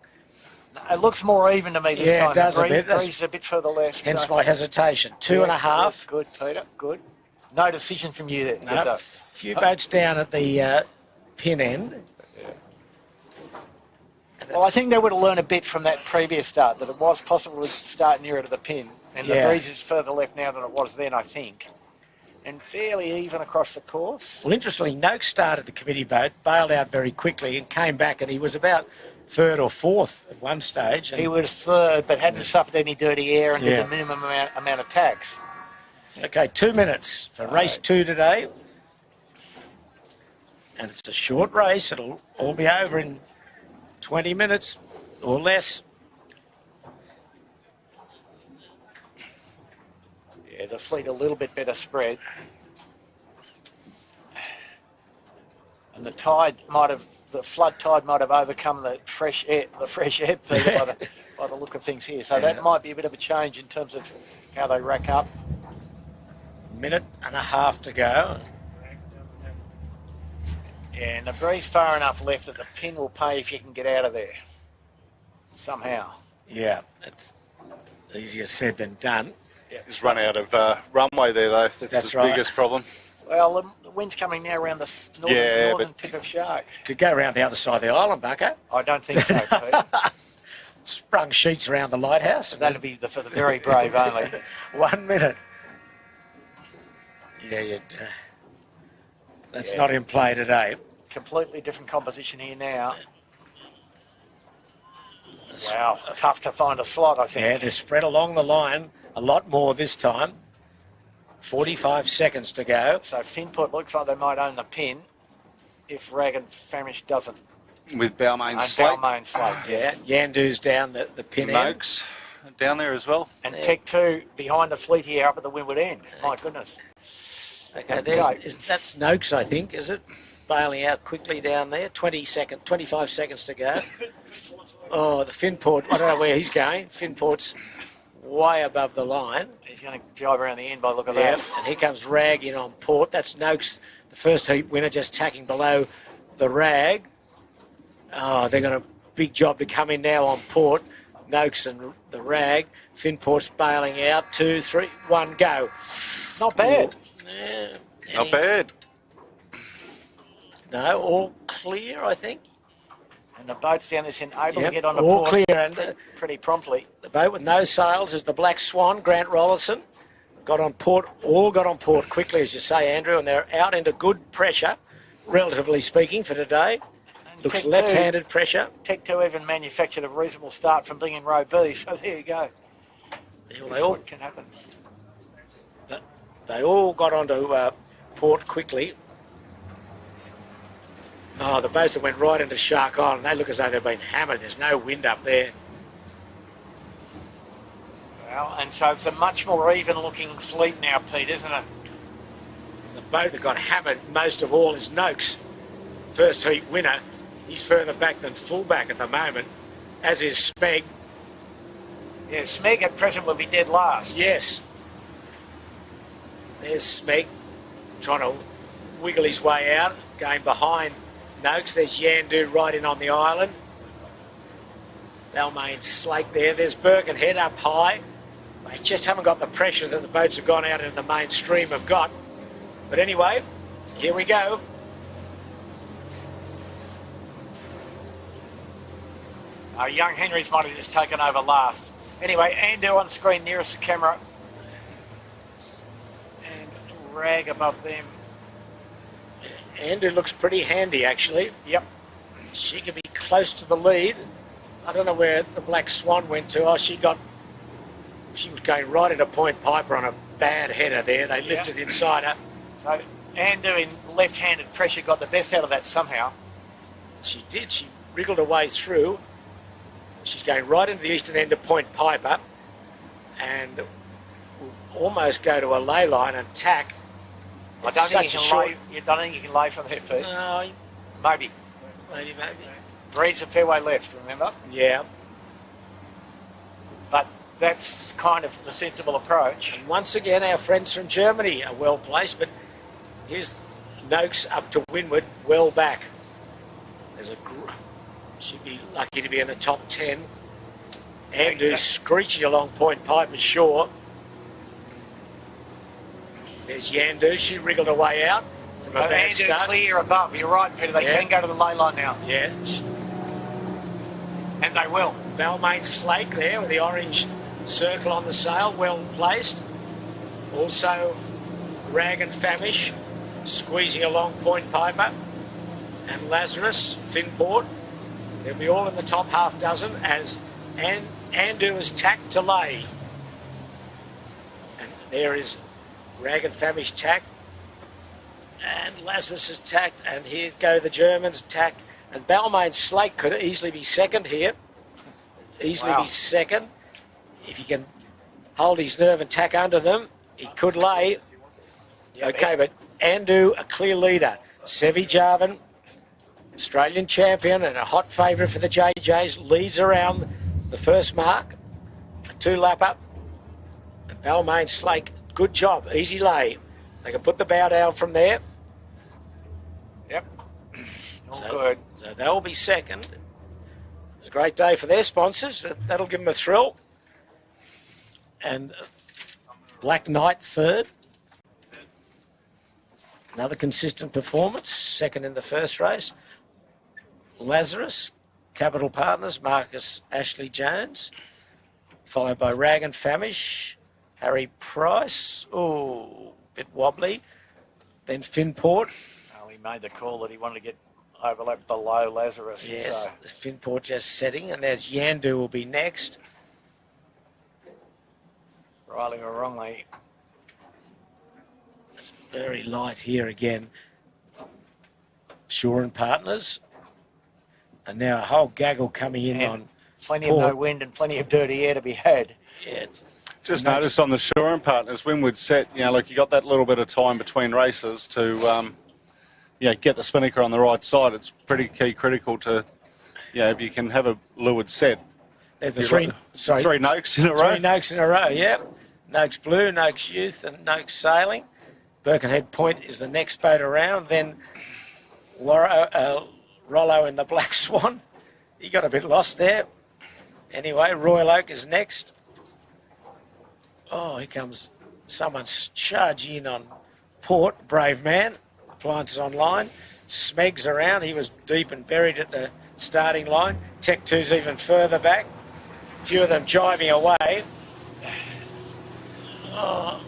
It looks more even to me this Yeah, time. it does a Bree- bit. That's- Bree's a bit further left. hence so- my hesitation. Two Yeah, and a half. Good, Peter. Good. No decision from you there. Good No, though. a few boats down at the pin end. Well, I think they would have learned a bit from that previous start, that it was possible to start nearer to the pin. And the Yeah. breeze is further left now than it was then, I think. And fairly even across the course. Well, interestingly, Noakes started the committee boat, bailed out very quickly and came back, and he was about third or fourth at one stage. And, He was third, but hadn't suffered any dirty air and Yeah. did the minimum amount of tax. okay, 2 minutes for race 2 today. And it's a short race. It'll all be over in 20 minutes or less. Yeah, the fleet a little bit better spread. And the flood tide might have overcome the fresh air, Peter, by the look of things here. So Yeah. that might be a bit of a change in terms of how they rack up. Minute and a half to go. And the breeze far enough left that the pin will pay if you can get out of there somehow. Yeah, it's easier said than done. He's run out of runway there, though. That's the right. biggest problem. Well, the wind's coming now around the northern but- tip of Shark. Could go around the other side of the island, Bucko. I don't think so, Pete. sprung sheets around the lighthouse. And That'll be for the very brave only. 1 minute. Yeah, that's not in play today. Completely different composition here now. Wow, tough to find a slot, I think. Yeah, they're spread along the line a lot more this time. 45 seconds to go. So Finport looks like they might own the pin if Rag and Famish doesn't. With Balmain And Slate. Balmain Slate, Yeah, yes. Yandu's down the pin end. Noakes down there as well. And Tech 2 behind the fleet here up at the windward end. My goodness. Okay, Okay. that's Noakes, I think, is it? Bailing out quickly down there. 25 seconds to go. Oh, the Finport, I don't know where he's going. Finport's way above the line. He's going to drive around the end by the look of Yeah, that. and here comes Rag in on Port. That's Noakes, the first heat winner, just tacking below the Rag. Oh, they've got a big job to come in now on Port. Noakes and the Rag. Finport's bailing out. 2, 3, 1, go. Not bad. Yeah, Not bad. No, all clear, I think. And the boats down this end able to Yep, get on the all port clear. And pretty promptly. the boat with no sails is the Black Swan, Grant Rollinson. All got on port quickly, as you say, Andrew, and they're out into good pressure, relatively speaking, for today. And Looks Tech 2 left-handed pressure. Tech 2 even manufactured a reasonable start from being in row B, so there you go. They all, What can happen. they all got onto port quickly. Oh, the boats that went right into Shark Island, they look as though they've been hammered. There's no wind up there. Well, and so it's a much more even-looking fleet now, Pete, isn't it? The boat that got hammered most of all is Noakes, first heat winner. He's further back than fullback at the moment, as is Smeg. Yeah, Smeg at present will be dead last. Yes. There's Smeg trying to wiggle his way out, going behind Noakes. There's Yandu right in on the island. Balmain Slate there. There's Birkenhead up high. They just haven't got the pressure that the boats have gone out into the mainstream have got. But anyway, here we go. Young Henry's might have just taken over last. Anyway, Andu on screen nearest the camera. And Rag above them. Andu looks pretty handy, actually. Yep. She could be close to the lead. I don't know where the Black Swan went to. Oh, she was going right into Point Piper on a bad header there. They lifted inside her. So Andu in left-handed pressure got the best out of that somehow. She did. She wriggled her way through. She's going right into the eastern end of Point Piper and will almost go to a lay line and tack. I don't think you can lay from there, Pete. No, Maybe. maybe. Breeze a fairway left, remember? Yeah. But that's kind of the sensible approach. And once again, our friends from Germany are well placed, but here's Noakes up to windward, well back. She'd be lucky to be in the top 10. Andu screeching along Point Piper shore. There's Yandu. She wriggled her way out from a bad Andu start. clear above. You're right, Peter. They can go to the lay line now. Yeah. And they will. Balmain Slate there with the orange circle on the sail, well placed. Also, Rag and Famish squeezing along Point Piper. And Lazarus, Finport. They'll be all in the top half dozen as Andu is tacked to lay. And there is Rag and Famish tack. And Lazarus is tacked. And here go the Germans tack. And Balmain Slate could easily be second here. Easily be second. If he can hold his nerve and tack under them, he could lay. Okay, but Andu, a clear leader. Sevi Jarvan, Australian champion and a hot favourite for the JJs, leads around the first mark. A 2-lapper. And Balmain Slate, good job, easy lay. They can put the bow down from there. Yep. All good. So they'll be second. A great day for their sponsors. That'll give them a thrill. And Black Knight third. Another consistent performance. Second in the first race. Lazarus Capital Partners, Marcus Ashley Jones, followed by Rag and Famish, Harry Price, bit wobbly, then Finport. Well, he made the call that he wanted to get overlapped below Lazarus. Yes, So Finport just setting, and there's Yandu will be next. rightly or wrongly, It's very light here again. Shore and Partners. And now a whole gaggle coming in And on plenty Port. of no wind and plenty of dirty air to be had. Yeah, Just Nice. noticed on the Shore and Partners, Windward set, you got that little bit of time between races to, get the spinnaker on the right side. It's pretty key critical to, if you can have a leeward set. the Three Noakes in a row. Three Noakes in a row, yep. Noakes Blue, Noakes Youth, and Noakes Sailing. Birkenhead Point is the next boat around. Then Rollo in the Black Swan. He got a bit lost there. Anyway, Royal Oak is next. Oh, here comes someone charging in on Port. Brave man. Appliances online. Smeg's around. He was deep and buried at the starting line. Tech 2's even further back. A few of them jibing away. Oh.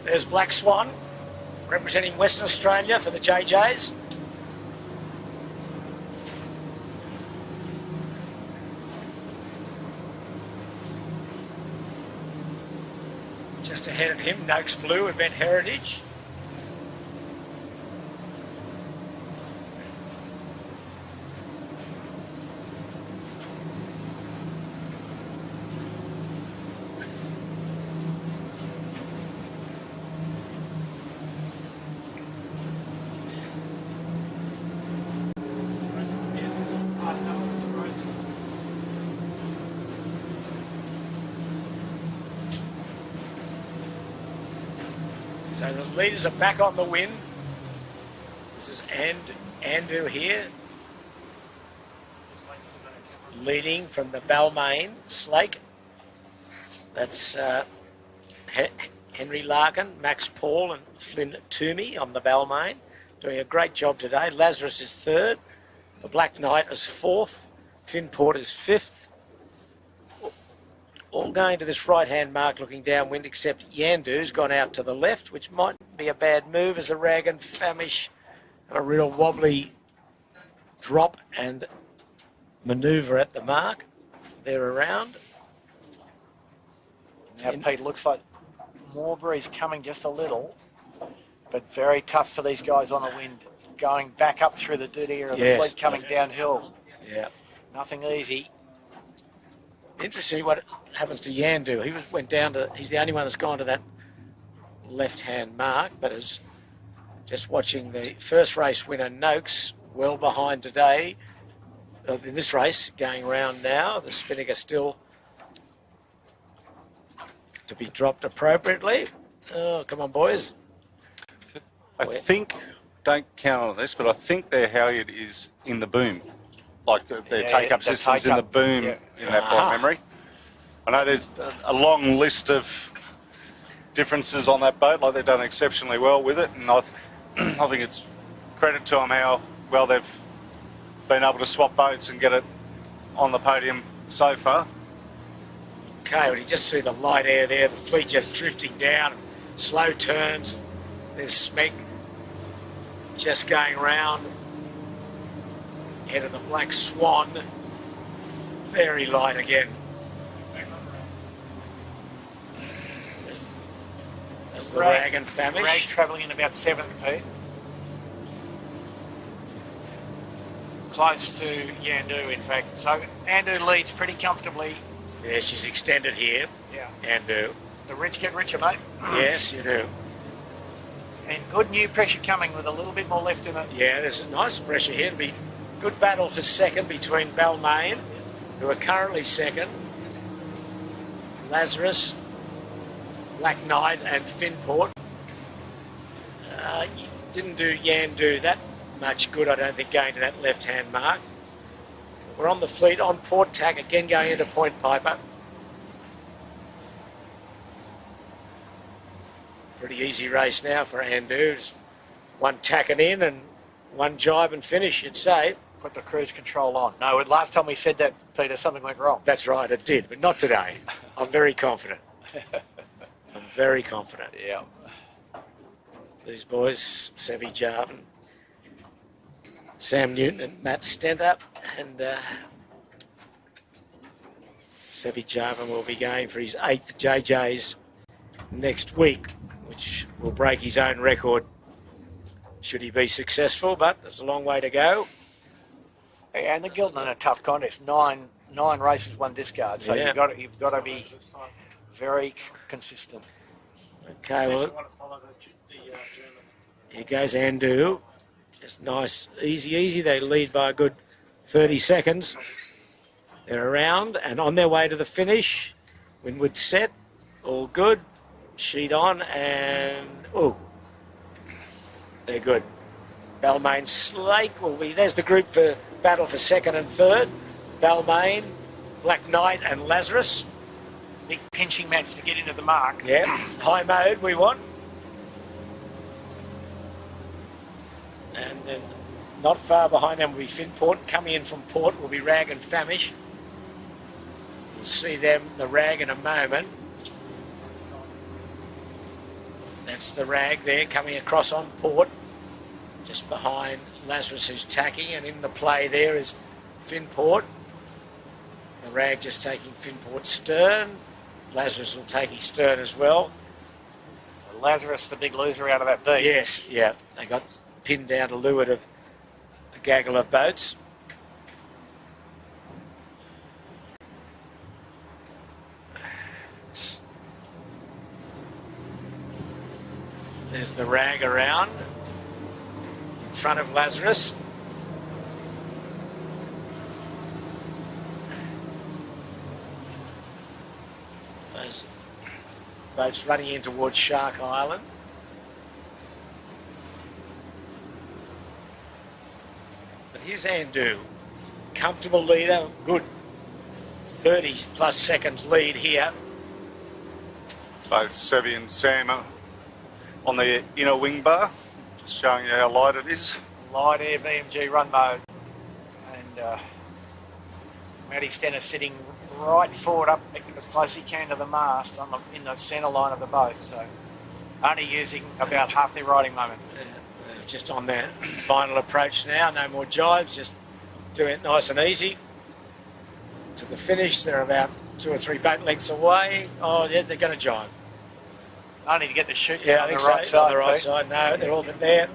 There's Black Swan, representing Western Australia for the JJs. Just ahead of him, Noakes Blue, Event Heritage. So the leaders are back on the win. This is Andu here, leading from the Balmain Slake. That's Henry Larkin, Max Paul and Flynn Toomey on the Balmain, doing a great job today. Lazarus is third, the Black Knight is fourth, Finport is fifth. All going to this right-hand mark looking downwind, except Yandu's gone out to the left, which might be a bad move as a Rag and Famish and a real wobbly drop and manoeuvre at the mark. They're around. Now, Pete, looks like Morbury's coming just a little, but very tough for these guys on the wind, going back up through the dirty area of the fleet coming downhill. Yeah. Nothing easy. Interesting what happens to Yandu. He's the only one that's gone to that left-hand mark, but is just watching the first race winner, Noakes, well behind today. In this race, going round now, the spinnaker still to be dropped appropriately. Oh, come on, boys. I think, don't count on this, but I think their halyard is in the boom. Like their take-up the system's in the take-up, boom in that by memory. I know there's a long list of differences on that boat, like they've done exceptionally well with it, and I think it's credit to them how well they've been able to swap boats and get it on the podium so far. Okay, well, you just see the light air there, the fleet just drifting down, slow turns. There's Smeg just going round. Head of the Black Swan. Very light again. There's the Rag and Rag Famish. travelling in about 7th, Pete. Close to Yandu, in fact. So Yandu leads pretty comfortably. Yeah, she's extended here. Yeah. Yandu. The rich get richer, mate. Yes, you do. And good new pressure coming with a little bit more left in it. Yeah, there's a nice pressure here. It'll be good battle for second between Balmain, who are currently second, Lazarus, Black Knight and Finport. Didn't do Yandu that much good, I don't think, going to that left-hand mark. We're on the fleet, on port tack, again going into Point Piper. Pretty easy race now for Andu. Just one tacking in and one jibe and finish, you'd say. Put the cruise control on. No, last time we said that, Peter, something went wrong. That's right, it did, but not today. I'm very confident. I'm very confident. Yeah. These boys, Sevi Jarvan, Sam Newton and Matt Stenter, and Sevi Jarvan will be going for his 8th JJs next week, which will break his own record should he be successful, but there's a long way to go. Yeah, and the Gilton in a tough contest. Nine races, one discard. So Yeah. you've got to be very consistent. Okay, well, here goes Andu. Just nice, easy. They lead by a good 30 seconds. They're around and on their way to the finish. Windward set, all good. Sheet on and, oh, they're good. Balmain Slake will be, there's the group for battle for 2nd and 3rd. Balmain, Black Knight and Lazarus. Big pinching match to get into the mark. Yeah, high mode we want. And then not far behind them will be Finport. Coming in from Port will be Rag and Famish. We'll see them, the Rag, in a moment. That's the Rag there coming across on Port. Just behind Lazarus, who's tacking, and in the play there is Finport. The Rag just taking Finport's stern. Lazarus will take his stern as well. Lazarus, the big loser out of that beat. Yes, yeah. They got pinned down to leeward of a gaggle of boats. There's the Rag around in front of Lazarus. Those boats running in towards Shark Island. But here's Andu, comfortable leader, good 30 plus seconds lead here. Both Sevi and Sam are on the inner wing bar, just showing you how light it is. Light air VMG run mode. And Matty Stenner sitting right forward up as close as he can to the mast in the centre line of the boat. So only using about half their riding moment. Just on their final approach now, no more jibes, just doing it nice and easy. To the finish, they're about 2 or 3 boat lengths away. Oh, yeah, they're going to jibe. Only to get the shoot Yeah, down I think the right so. side. On the right Pete. side, no, they're all but there.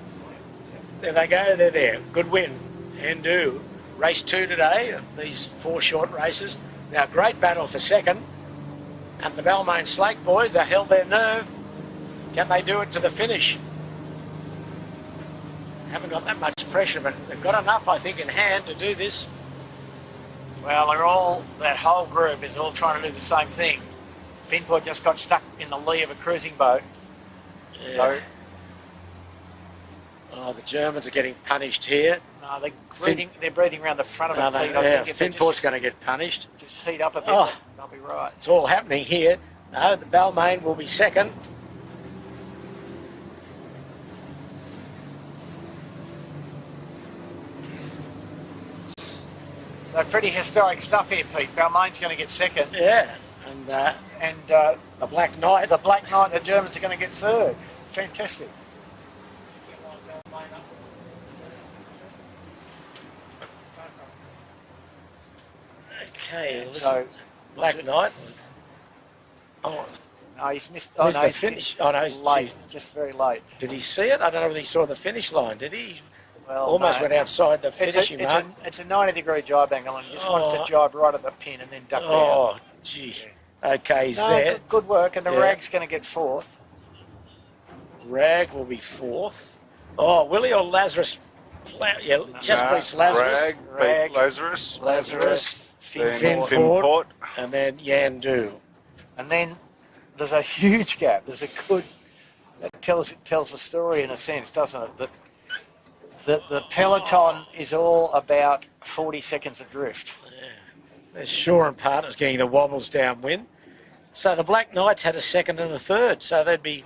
There they go, they're there. Good win. Andu, race 2 today of these 4 short races. Now, great battle for 2nd. And the Balmain Slake boys, they held their nerve. Can they do it to the finish? Haven't got that much pressure, but they've got enough, I think, in hand to do this. Well, that whole group is all trying to do the same thing. Finport just got stuck in the lee of a cruising boat. Yeah. So, Oh, the Germans are getting punished here. no, they're breathing around the front of No, the fleet. no, I yeah, think if they Finport's going to get punished. just heat up a bit, Oh. they'll be right. It's all happening here. No, the Balmain will be 2nd. So pretty historic stuff here, Pete. Balmain's going to get 2nd. Yeah, and the Black Knight. The Black Knight, the Germans are going to get 3rd. Fantastic. Okay, listen, So, Black Knight. Oh, no, he's missed. missed no, the he's finish. Oh no, late, just very late. did he see it? I don't know whether he saw the finish line. Did he? Well, Almost no. went outside the finishing mark. It's a 90-degree jibe angle, and he just wants to Oh. jibe right at the pin and then duck down. Oh, gee. Okay, he's No, there. good work, and the Yeah. Rag's going to get 4th. Rag will be 4th. Oh, Willie or Lazarus? Yeah, just Nah, beats Lazarus. Rag, Rag. beat Lazarus. Lazarus, Then Finport. Finport. Finport. And then Yandu. And then there's a huge gap. There's a good. That tells the story in a sense, doesn't it? That the peloton is all about 40 seconds adrift. There's Shaw and Partners getting the wobbles downwind. So the Black Knights had a 2nd and a 3rd. So they'd be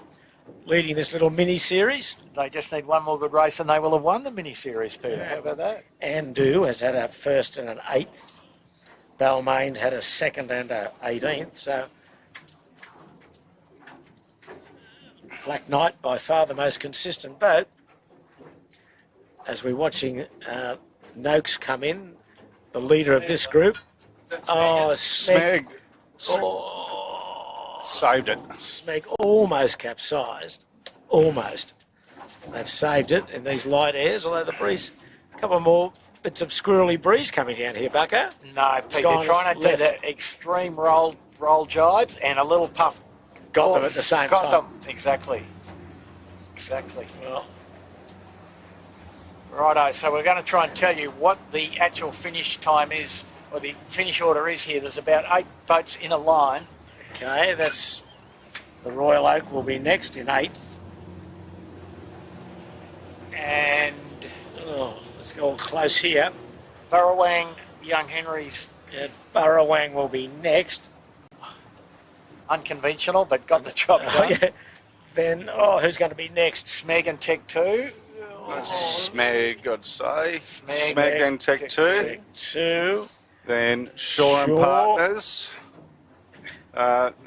leading this little mini-series. They just need one more good race and they will have won the mini-series, Peter. How about that? Andu has had a first and an 8th. Balmain had a 2nd and a 18th. So Black Knight, by far the most consistent boat. As we're watching Noakes come in, the leader of this group. Oh, Smeg. Smeg saved it. Smeg almost capsized. Almost. They've saved it in these light airs, although the breeze, a couple more bits of squirrely breeze coming down here, Bucko. No, Pete, they're trying to do the extreme roll jibes and a little puff. Got them at the same time. Got them, exactly. Exactly. Well, Righto, so we're going to try and tell you what the actual finish time is, or the finish order is here. There's about 8 boats in a line. okay, that's the Royal Oak will be next in 8th. And Let's go close here. Burrawang, Young Henry's Burrawang will be next. unconventional, but got the job done. Yeah. Then, who's going to be next? Smeg and Tech 2. Smeg, I'd say. Smeg, Smeg and Tech 2. Tech 2. Then Shaw and Shaw. Partners.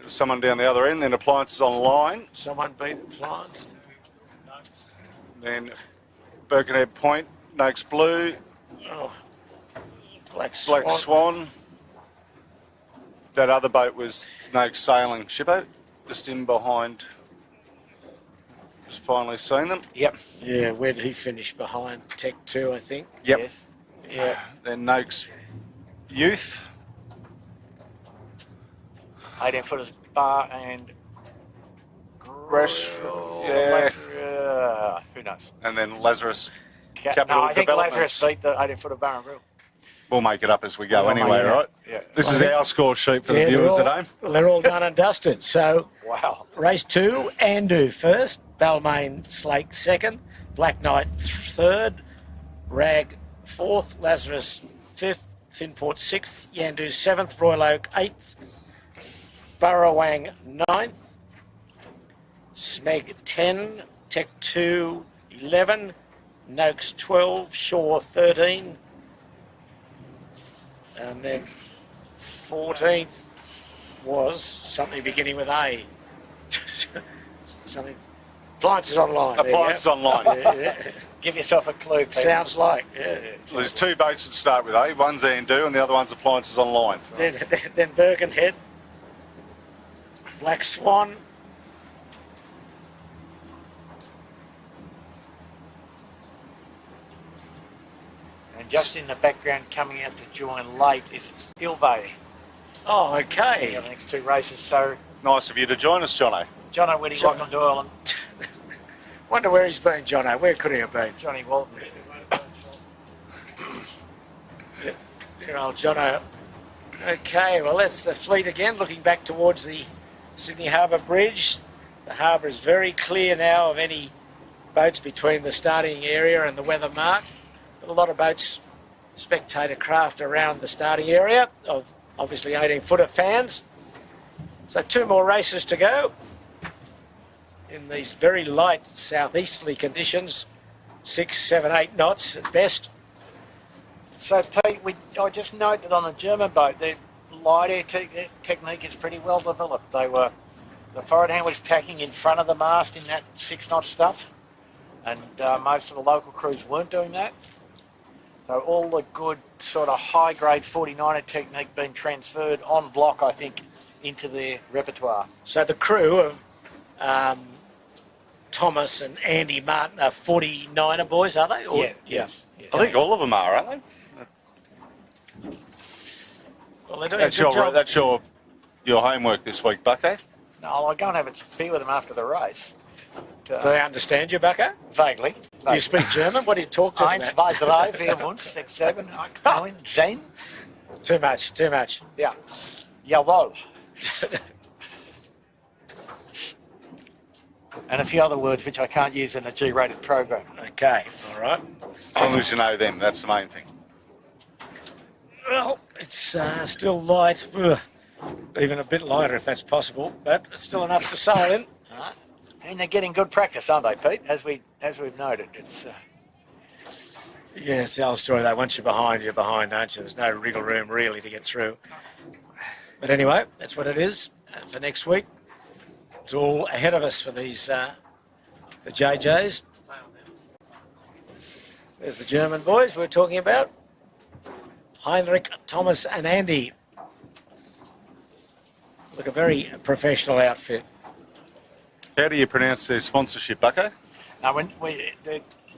Someone down the other end. Then Appliances Online. Someone beat the Plants. Then Birkenhead Point, Noakes Blue, Oh, Black Swan. Black Swan. That other boat was Noakes Sailing Shippo, just in behind. Just finally seen them. Yep. Yeah, where did he finish? Behind Tech 2, I think. Yep. Yes. Yeah. Then Noakes Youth. 18 footers bar and Fresh, yeah. Who knows? And then Lazarus No, Capital I think Developments. Lazarus beat the 18 footer bar and grill. We'll make it up as we go We'll anyway, make it right? up. Yeah. This is our score sheet for the viewers at home. They're all done and dusted. So, Wow. race 2, Andu first, Balmain Slake second, Black Knight third, Rag fourth, Lazarus fifth, Finport sixth, Yandu seventh, Royal Oak eighth, Burrawang ninth, Smeg 10, Tech 2 11, Noakes 12, Shaw 13, and then 14th was something beginning with A. Something. Appliances Online. there you go. Appliances Online. Yeah. Give yourself a clue, Peter. Sounds like. Yeah. So there's 2 boats that start with A. One's Andu and the other one's Appliances Online. Then Birkenhead, Black Swan, And just in the background, coming out to join late, is Ilve. oh, The okay. next 2 races. So, Nice of you to join us, Jono. Jono Whitty, John- welcome to Ireland. Wonder where he's been, Jono. Where could he have been? Johnny Walton. Dear old Jono. Okay, well, that's the fleet again, looking back towards the Sydney Harbour Bridge. The harbour is very clear now of any boats between the starting area and the weather mark. A lot of boats, spectator craft around the starting area of obviously 18-footer fans. So 2 more races to go in these very light southeasterly conditions, 6, 7, 8 knots at best. So, Pete, I just note that on the German boat, the light air technique is pretty well developed. The forward hand was tacking in front of the mast in that 6-knot stuff, and most of the local crews weren't doing that. So all the good sort of high-grade 49er technique being transferred on block, I think, into their repertoire. So the crew of Thomas and Andy Martin are 49er boys, are they? Or, Yes. I think all of them are, aren't they? Well, they're doing a good job. That's your homework this week, Bucko. No, I'll go and have a beer with them after the race. Do they understand you, Bucko? Vaguely. Do you speak German? What do you talk to them 1, about? 2, 3, 4, 5, 6, 7, 8, 9, 10. Too much, too much. Yeah. Jawohl. And a few other words which I can't use in a G-rated program. Okay, all right. As long as you know them, that's the main thing. Well, it's still light. Ugh. Even a bit lighter if that's possible, but it's still enough to sail in. And they're getting good practice, aren't they, Pete? As we've noted, it's. Yeah, it's the old story though. Once you're behind, aren't you? There's no wriggle room really to get through. But anyway, that's what it is for next week. It's all ahead of us for these the JJs. There's the German boys we're talking about. Heinrich, Thomas and Andy. Look, a very professional outfit. How do you pronounce their sponsorship, Bucko? Now,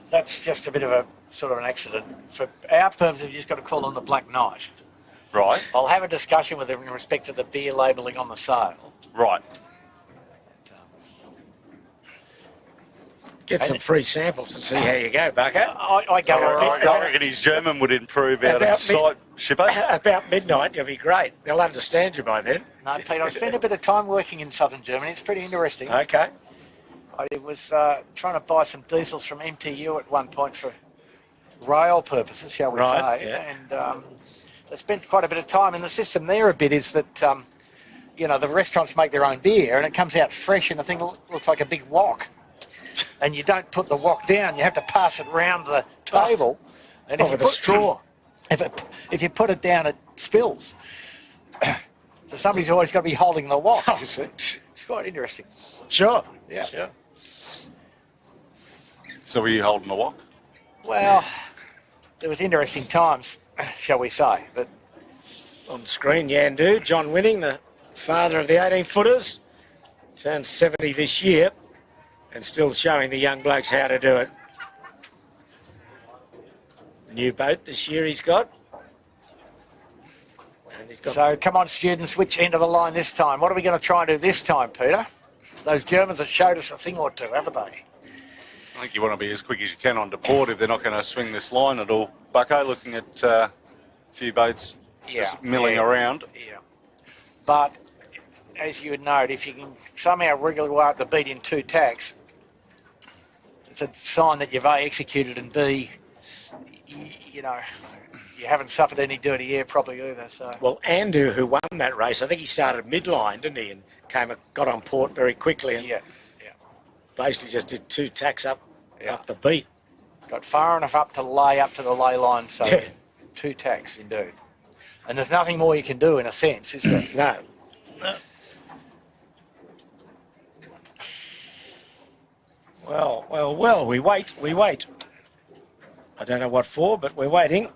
that's just a bit of a sort of an accident. For our purposes, you've just got to call them the Black Knight. Right. I'll have a discussion with them in respect to the beer labelling on the sale. Right. Get some free samples and see how you go, Bucko. I go all right. I reckon his German would improve out of sight, Shipper. About midnight, you'll be great. They'll understand you by then. No, Pete, I spent a bit of time working in southern Germany. It's pretty interesting. Okay. I was trying to buy some diesels from MTU at one point for rail purposes, shall we Right, say. yeah. And I spent quite a bit of time. And the system there a bit is that, the restaurants make their own beer and it comes out fresh and the thing looks like a big wok. And you don't put the wok down, you have to pass it round the table. And with a straw. If you put it down, it spills. So somebody's always got to be holding the wok. You see. It's quite interesting. Sure. Yeah. Sure. So were you holding the wok? Well, there was interesting times, shall we say. But On screen, Yandu, John Winning, the father of the 18-footers, turned 70 this year and still showing the young blokes how to do it. New boat this year he's got. And he's got so come on, students, which end of the line this time? What are we going to try and do this time, Peter? Those Germans have showed us a thing or two, haven't they? I think you want to be as quick as you can on deport if they're not going to swing this line at all. Bucko, looking at a few boats just milling around. Yeah. But as you would note, if you can somehow wriggle your way up the beat in two tacks, it's a sign that you've A, executed, and B, you haven't suffered any dirty air probably either. So Well, Andu, who won that race, I think he started midline, didn't he? And got on port very quickly and basically just did two tacks up the beat. Got far enough up to the lay line, so two tacks indeed. And there's nothing more you can do in a sense, is there? No. Well, we wait. I don't know what for, but we're waiting.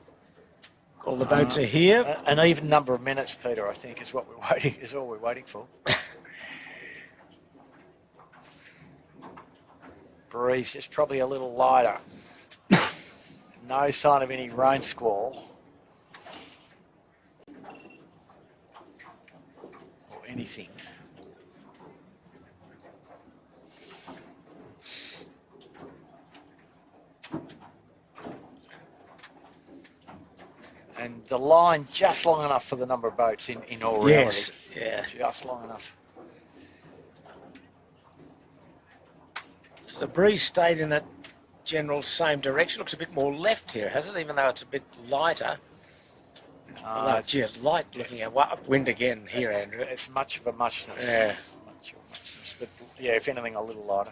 All the boats are here. An even number of minutes, Peter, I think, is all we're waiting for. Breeze just probably a little lighter. No sign of any rain squall. Or anything. And the line just long enough for the number of boats in all reality. Yes, yeah. Just long enough. The breeze stayed in that general same direction. Looks a bit more left here, hasn't it? Even though it's a bit lighter. Gee, it's light looking at upwind again here, Andrew. It's much of a muchness. Yeah. Much of a muchness. But yeah, if anything, a little lighter.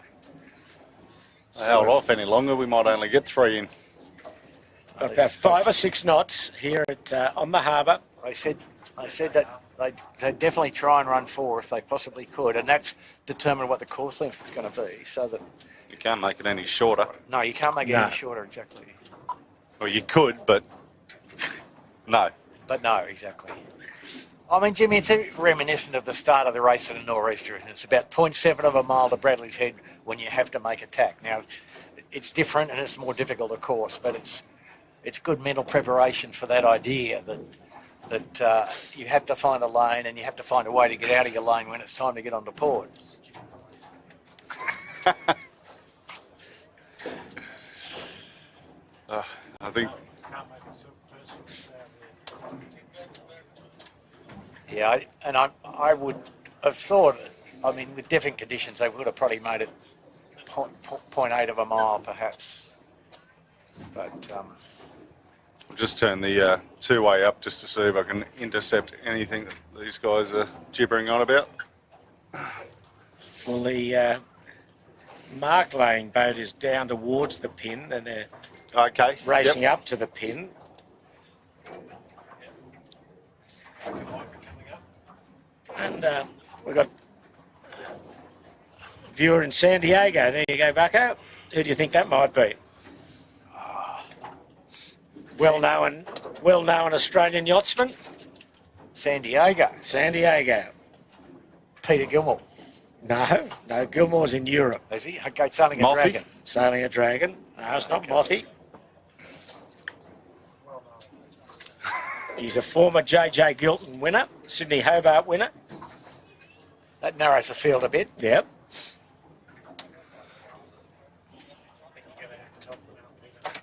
Held off any longer, we might only get 3 in. Got about 5 or 6 knots here at on the harbour. I said that they'd definitely try and run 4 if they possibly could, and that's determine what the course length is going to be, so that... You can't make it any shorter. No, you can't make it any shorter, exactly. Well, you could, but no. But no, exactly. I mean, Jimmy, it's reminiscent of the start of the race at a nor'easter, and it's about 0.7 of a mile to Bradley's Head when you have to make a tack. Now, it's different and it's more difficult, of course, but it's good mental preparation for that idea that you have to find a lane and you have to find a way to get out of your lane when it's time to get onto port. I think... Yeah, I would have thought, I mean, with different conditions, they would have probably made it 0.8 of a mile, perhaps. But... I'll just turn the two-way up just to see if I can intercept anything that these guys are gibbering on about. Well, the Mark Lane boat is down towards the pin and they're Okay. racing Yep. up to the pin. And we've got a viewer in San Diego. There you go, Bucko. Who do you think that might be? Well-known Australian yachtsman, San Diego. San Diego. Peter Gilmore. No, Gilmore's in Europe, Is he? Okay, sailing a Moffy? dragon. sailing a dragon. No, it's not Mothy. He's a former JJ Gilton winner, Sydney Hobart winner. That narrows the field a bit. Yep.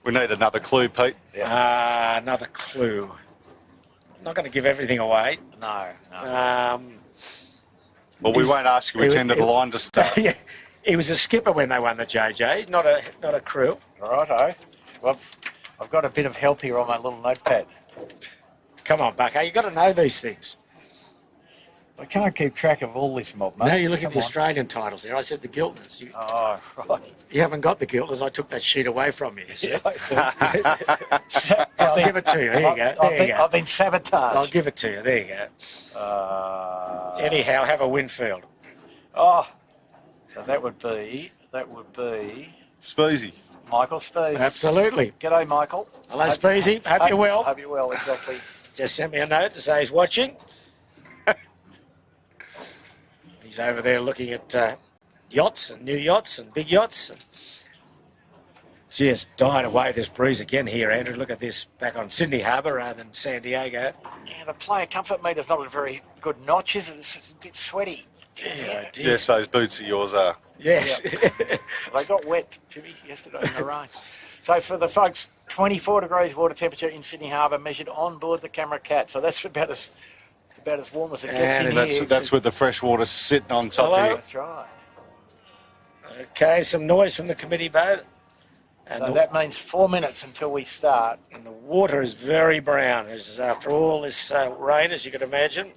We need another clue, Pete. Another clue. Not going to give everything away. No. Well, we He's- won't ask you which he- end of the line to start. He was a skipper when they won the JJ, not a crew. Righto. Well, I've got a bit of help here on my little notepad. Come on, Bucko, you got to know these things. I can't keep track of all this mob, mate. Now you look at Come the on. Australian titles there. I said the Giltners. Oh, right. You haven't got the Giltners. I took that sheet away from you. see? I'll I'll give it to you. There you go. There you go. I've been sabotaged. I'll give it to you. There you go. Anyhow, have a Winfield. So that would be Speezy. Michael Spees. Absolutely. G'day, Michael. Hello, Speezy. Hope you're well. Hope you're well, exactly. Just sent me a note to say he's watching. He's over there looking at yachts and new yachts and big yachts. Just died away this breeze again here, Andrew. Look at this back on Sydney Harbour rather than San Diego. Yeah, the player comfort meter's not a very good notch, is it? It's a bit sweaty. Dear, oh dear. Yes, those boots of yours are. Yes. They got wet, Jimmy, yesterday in the rain. So for the folks, 24 degrees water temperature in Sydney Harbour measured on board the Camera Cat. So that's about as warm as it gets And in That's here. that's with the fresh water sitting on top Hello? here. That's right. Okay, some noise from the committee boat. And, So that means 4 minutes until we start. and the water is very brown. This is after all this rain, as you can imagine.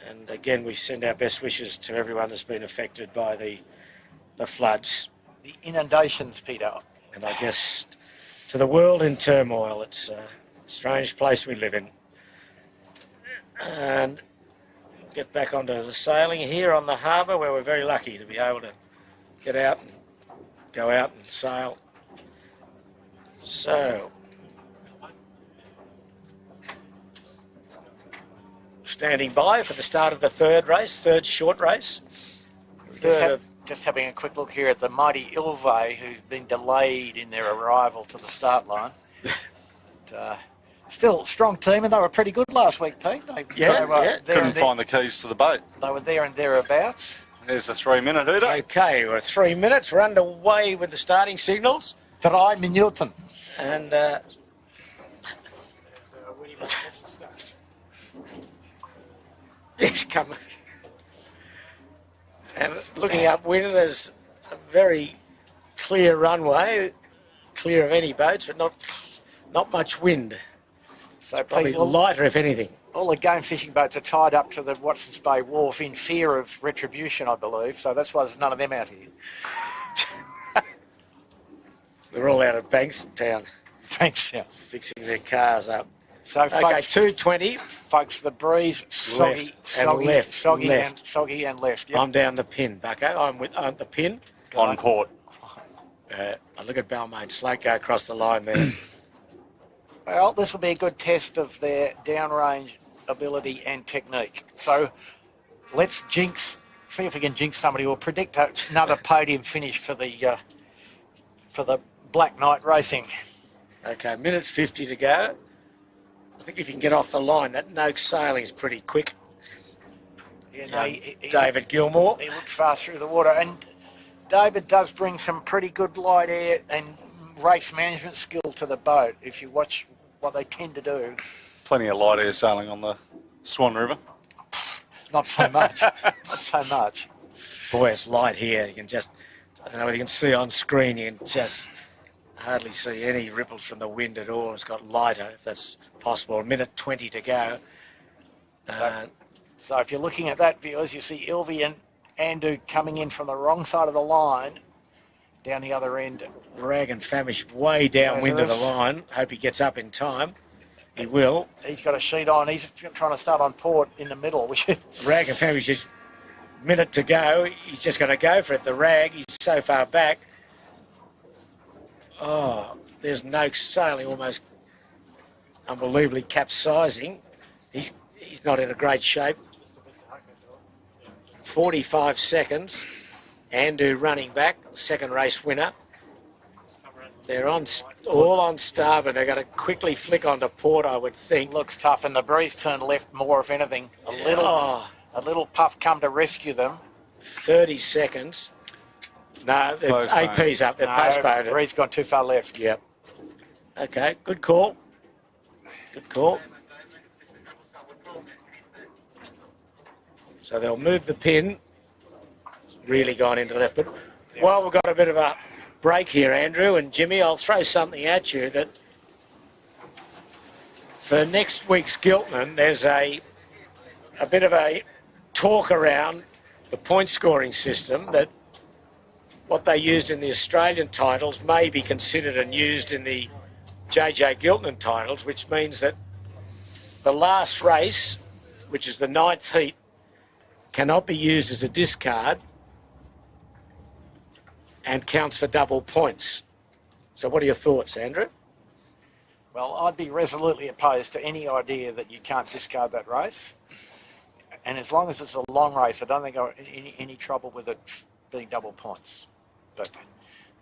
And again, we send our best wishes to everyone that's been affected by the floods. The inundations, Peter. And I guess to the world in turmoil, it's a strange place we live in. And get back onto the sailing here on the harbour, where we're very lucky to be able to get out and go out and sail. So, standing by for the start of the third short race. Just having a quick look here at the mighty Ilve, who's been delayed in their arrival to the start line. But, still, strong team, and they were pretty good last week, Pete. They Yeah, were yeah. there Couldn't and there- find the keys to the boat. They were there and thereabouts. There's a 3-minute hooter. Okay, we're 3 minutes. We're underway with the starting signals. 3 minuten. And he's coming. And looking upwind, there's a very clear runway, clear of any boats, but not much wind. So Probably people, lighter, if anything. all the game fishing boats are tied up to the Watson's Bay Wharf in fear of retribution, I believe. So that's why there's none of them out here. They're all out of Bankstown Thanks, yeah. fixing their cars up. So Okay, folks, 2:20. folks, the breeze soggy, Left and left. soggy and left. Yep. I'm down the pin, Bucko. I'm at the pin. On port. I look at Balmain Slate go across the line there. Well, this will be a good test of their downrange ability and technique. So let's see if we can jinx somebody. We'll predict another podium finish for the Black Knight Racing. Okay, minute 50 to go. I think if you can get off the line, that Noakes sailing is pretty quick. Yeah, no, David Gilmore. he looked fast through the water, and David does bring some pretty good light air and race management skill to the boat. If you watch what they tend to do, Plenty of light air sailing on the Swan River. not so much, not so much. Boy, it's light here. You can just, I don't know whether you can see on screen, you can just hardly see any ripples from the wind at all. It's got lighter, if that's possible. A minute 20 to go. So if you're looking at that, viewers, you see Ilvi and Andu coming in from the wrong side of the line, down the other end. Rag and Famish way downwind of the Lazarus. line. Hope he gets up in time. He will. He's got a sheet on. He's trying to start on port in the middle, which is... Rag and Famish just minute to go. He's just going to go for it. The Rag, he's so far back. Oh, there's Noakes sailing almost unbelievably capsizing. He's not in a great shape. 45 seconds. Andu running back, second race winner. They're all on starboard. They're going to quickly flick onto port, I would think. Looks tough, and the breeze turned left more, if anything. A little puff come to rescue them. 30 seconds. No, the Postponed. AP's up. They're postponed. The breeze gone too far left. Yep. Okay, good call. Good call. So they'll move the pin. Really gone into the left. But while we've got a bit of a break here, Andrew and Jimmy, I'll throw something at you that for next week's Giltman, there's a bit of a talk around the point scoring system that what they used in the Australian titles may be considered and used in the JJ Giltman titles, which means that the last race, which is the 9th heat, cannot be used as a discard and counts for double points. So what are your thoughts, Andrew? Well, I'd be resolutely opposed to any idea that you can't discard that race. And as long as it's a long race, I don't think I've any trouble with it being double points. But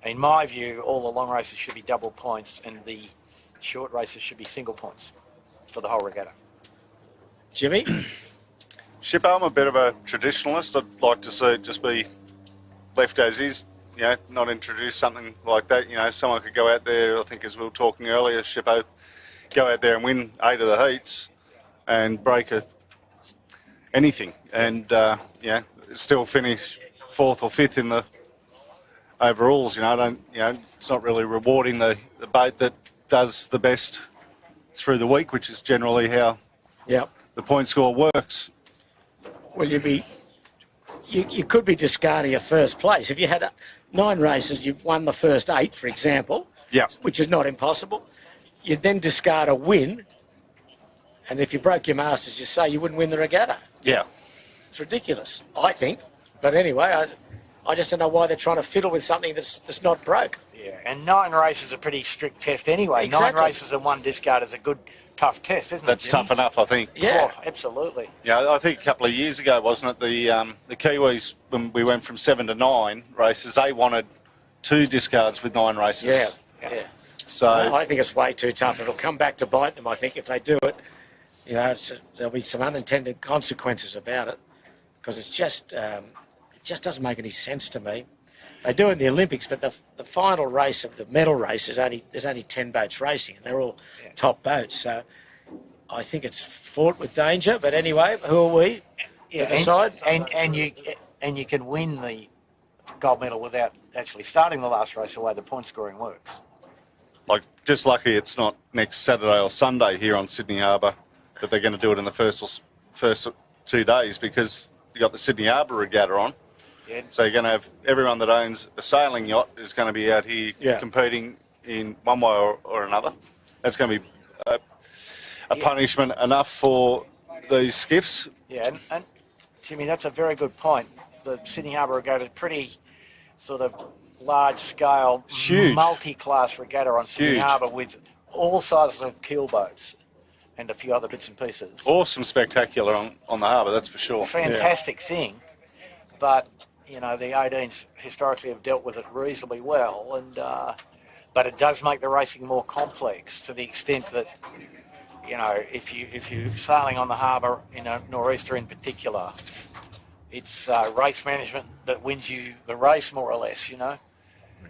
in my view, all the long races should be double points and the short races should be single points for the whole regatta. Jimmy? Shippo, I'm a bit of a traditionalist. I'd like to see it just be left as is, you know, not introduce something like that. You know, someone could go out there, I think as we were talking earlier, Shippo, go out there and win 8 of the heats and break anything and, still finish 4th or 5th in the overalls. It's not really rewarding the boat that does the best through the week, which is generally how the point score works. Well, you could be discarding a first place. If you had 9 races, you've won the first 8, for example, which is not impossible. You'd then discard a win, and if you broke your mast, as you say, you wouldn't win the regatta. Yeah. It's ridiculous, I think. But anyway, I just don't know why they're trying to fiddle with something that's not broke. Yeah, and 9 races is a pretty strict test anyway. Exactly. 9 races and 1 discard is a good, tough test, isn't it? That's tough enough, I think. Yeah. Oh, absolutely. Yeah, I think a couple of years ago, wasn't it, the Kiwis, when we went from 7 to 9 races, they wanted 2 discards with 9 races. Yeah. So I think it's way too tough. It'll come back to bite them, I think, if they do it. You know, there'll be some unintended consequences about it because it just doesn't make any sense to me. They do in the Olympics, but the final race of the medal race there's only 10 boats racing, and they're all top boats. So I think it's fraught with danger. But anyway, who are we to decide? And you can win the gold medal without actually starting the last race the way the point scoring works. like, just lucky it's not next Saturday or Sunday here on Sydney Harbour that they're going to do it in the first 2 days, because you got the Sydney Harbour Regatta on. Yeah. So you're going to have everyone that owns a sailing yacht is going to be out here competing in one way or another. That's going to be a punishment enough for these skiffs. Yeah, and Jimmy, that's a very good point. The Sydney Harbour Regatta is pretty sort of large-scale, Huge. multi-class regatta on Sydney Huge. Harbour with all sizes of keel boats and a few other bits and pieces. Awesome spectacular on the harbour, that's for sure. Fantastic thing, but you know the 18s historically have dealt with it reasonably well, and but it does make the racing more complex to the extent that you know if you're sailing on the harbour in a nor'easter in particular, it's race management that wins you the race more or less. You know.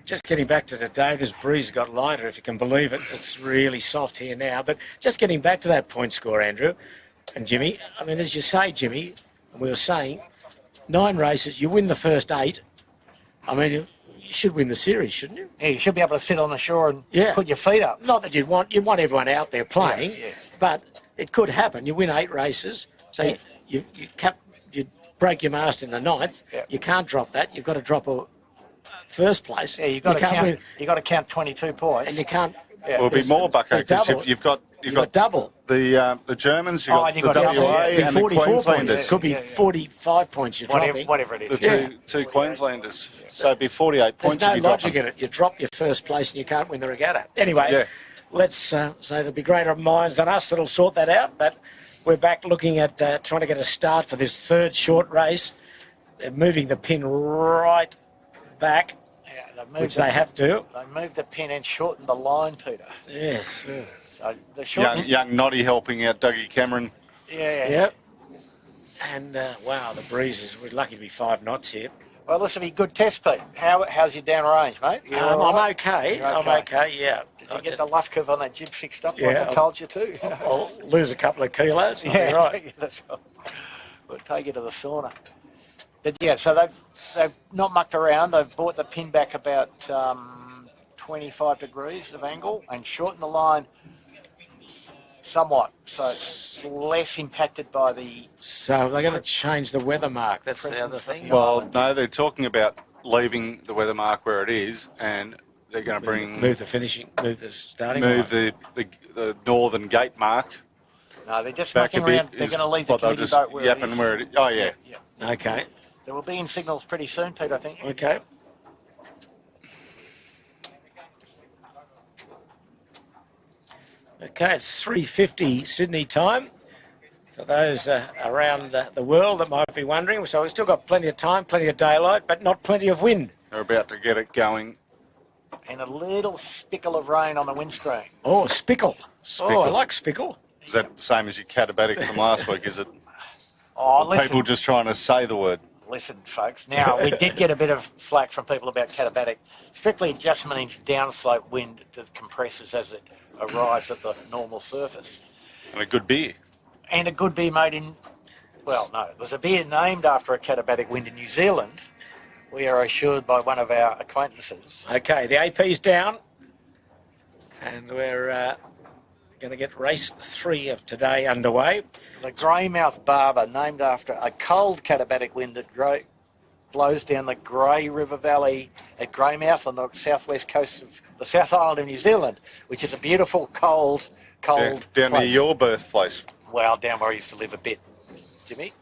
Just getting back to today, this breeze got lighter, if you can believe it. It's really soft here now. But just getting back to that point score, Andrew and Jimmy, I mean, as you say, Jimmy, and we were saying, 9 races, you win the first 8. I mean, you should win the series, shouldn't you? Yeah, you should be able to sit on the shore and put your feet up. Not that you want everyone out there playing, Yeah. but it could happen. You win 8 races, so you break your mast in the 9th. Yeah. You can't drop that. You've got to drop first place. Yeah, you've got to can't count. win, You've got to count 22 points. and you can't. Yeah. Will be more, Bucko, because double. you've got double. the Germans, you've got and you've the got WA, double, It'd be and the 44 points. Queenslanders. It could be 45 points you're dropping. Whatever it is. The two Queenslanders. So it'd be 48 There's points. no if you logic drop in it. You drop your first place and you can't win the regatta. Anyway, Yeah. let's say there'll be greater minds than us that'll sort that out. But we're back looking at trying to get a start for this third short race. They're moving the pin right back, Yeah, which they have to. They moved the pin and shortened the line, Peter. Yes. So the short. young Noddy helping out Dougie Cameron. Yeah. Yep. And wow, the breeze is. We're lucky to be 5 knots here. Well, this will be good test, Pete. How's your downrange, mate? You all I'm right? okay. You're I'm okay. Yeah. Did you get the luff curve on that jib fixed up Yeah, like I told you to? I'll lose a couple of kilos. I'll be right. That's right. We'll take you to the sauna. But yeah, so they've not mucked around. They've brought the pin back about 25 degrees of angle and shortened the line somewhat, so it's less impacted by the. So they're going to change the weather mark. That's the other Presence of thing. the Well, no, they're talking about leaving the weather mark where it is, and they're going to bring Move the starting move line. the northern gate mark No, they're just back mucking a bit. around. They're going to leave the they'll committee just boat where it yapping is. where it is. Oh yeah. Yeah. Okay. There will be in signals pretty soon, Pete, I think. Okay. Okay, it's 3:50 Sydney time. For those around the world that might be wondering, so we've still got plenty of time, plenty of daylight, but not plenty of wind. They're about to get it going. And a little spickle of rain on the windscreen. Oh, spickle. Spickle. Oh, I like spickle. Is that the same as your catabatic from last week? Is it? Oh, listen. People just trying to say the word. Listen, folks. Now, we did get a bit of flack from people about catabatic. Strictly just means downslope wind that compresses as it arrives at the normal surface. And a good beer. And a good beer made in, well, no, there's a beer named after a catabatic wind in New Zealand. We are assured by one of our acquaintances. Okay, the AP's down, and we're going to get race 3 of today underway. The Greymouth Barber, named after a cold catabatic wind that blows down the Grey River Valley at Greymouth on the southwest coast of the South Island of New Zealand, which is a beautiful, cold Down near place. your birthplace. Well, down where I used to live a bit, Jimmy.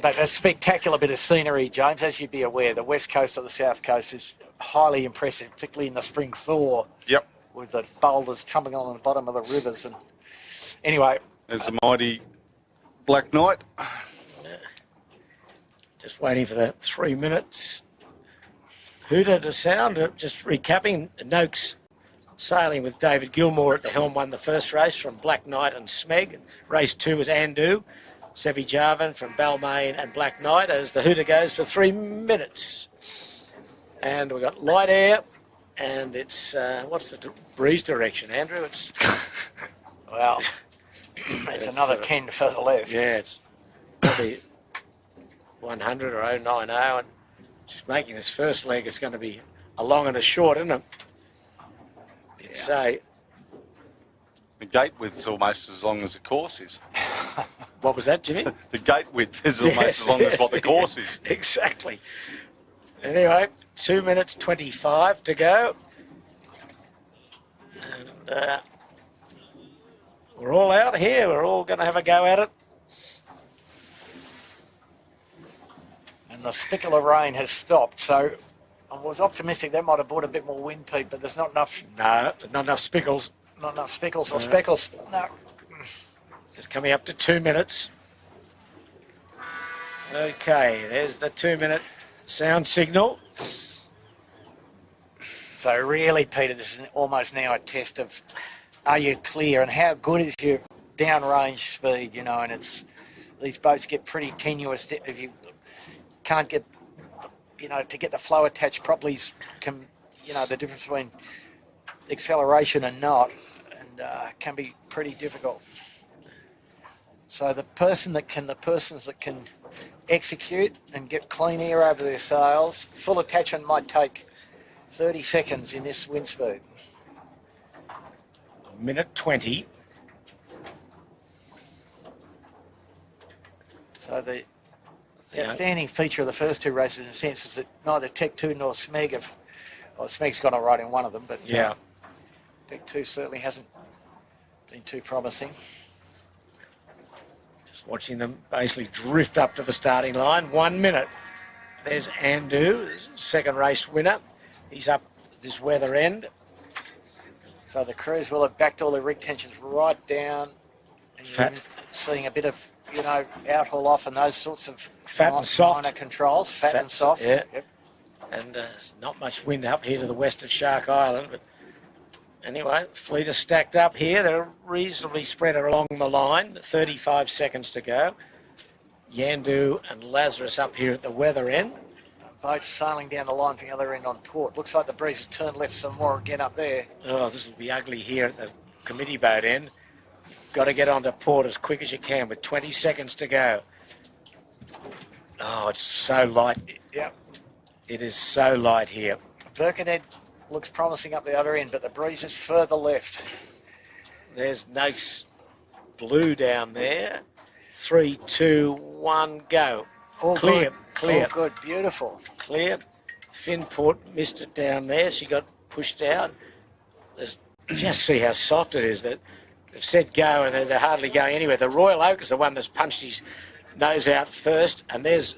But a spectacular bit of scenery, James. As you'd be aware, the west coast of the south coast is highly impressive, particularly in the spring thaw. Yep. With the boulders tumbling on the bottom of the rivers. And anyway, There's the mighty Black Knight. Just waiting for the 3 minutes. Hooter to sound. Just recapping, Noakes sailing with David Gilmore at the helm won the first race from Black Knight and Smeg. Race 2 was Andu. Sevi Jarvan from Balmain and Black Knight as the Hooter goes for 3 minutes. And we've got light air, and it's, what's the breeze direction, Andrew? It's well, it's another 10 further left. Yeah, it's probably 100 or 090, and just making this first leg, it's going to be a long and a short, isn't it? It's a... The gate width's almost as long as the course is. What was that, Jimmy? The gate width is almost as long as what the course is. Exactly. Anyway, 2 minutes 25 to go. And we're all out here. We're all going to have a go at it. And the spickle of rain has stopped, so I was optimistic that might have brought a bit more wind, Pete, but there's not enough No, there's not enough spickles. spickles or speckles. No. It's coming up to 2 minutes. Okay, there's the 2 minute sound signal. So really, Peter, this is almost now a test of are you clear and how good is your downrange speed, you know, and it's these boats get pretty tenuous if you can't get, you know, to get the flow attached properly, the difference between acceleration and not, and can be pretty difficult. So the persons that can execute and get clean air over their sails, full attachment might take 30 seconds in this wind speed. Minute 20. So the The outstanding feature of the first two races, in a sense, is that neither Tech 2 nor Smeg have... Well, Smeg's got all right in one of them, but Tech 2 certainly hasn't been too promising. Just watching them basically drift up to the starting line. 1 minute. There's Andu, second race winner. He's up this weather end. So the crews will have backed all their rig tensions right down. And Fat. you're seeing a bit of, out-haul off and those sorts of Fat and soft. minor controls. Fat and soft. Yeah. Yep. And there's not much wind up here to the west of Shark Island. But anyway, the fleet are stacked up here. They're reasonably spread along the line. 35 seconds to go. Yandu and Lazarus up here at the weather end. Boats sailing down the line from the other end on port. Looks like the breeze has turned left some more again up there. Oh, this will be ugly here at the committee boat end. Got to get onto port as quick as you can with 20 seconds to go. Oh, it's so light. Yep. It is so light here. Birkenhead looks promising up the other end, but the breeze is further left. There's Noakes Blue down there. 3, 2, 1, go. All Clear, good. clear. All good, beautiful. Clear. Finport missed it down there. She got pushed out. Just see how soft it is. That they've said go and they're hardly going anywhere. The Royal Oak is the one that's punched his nose out first. And there's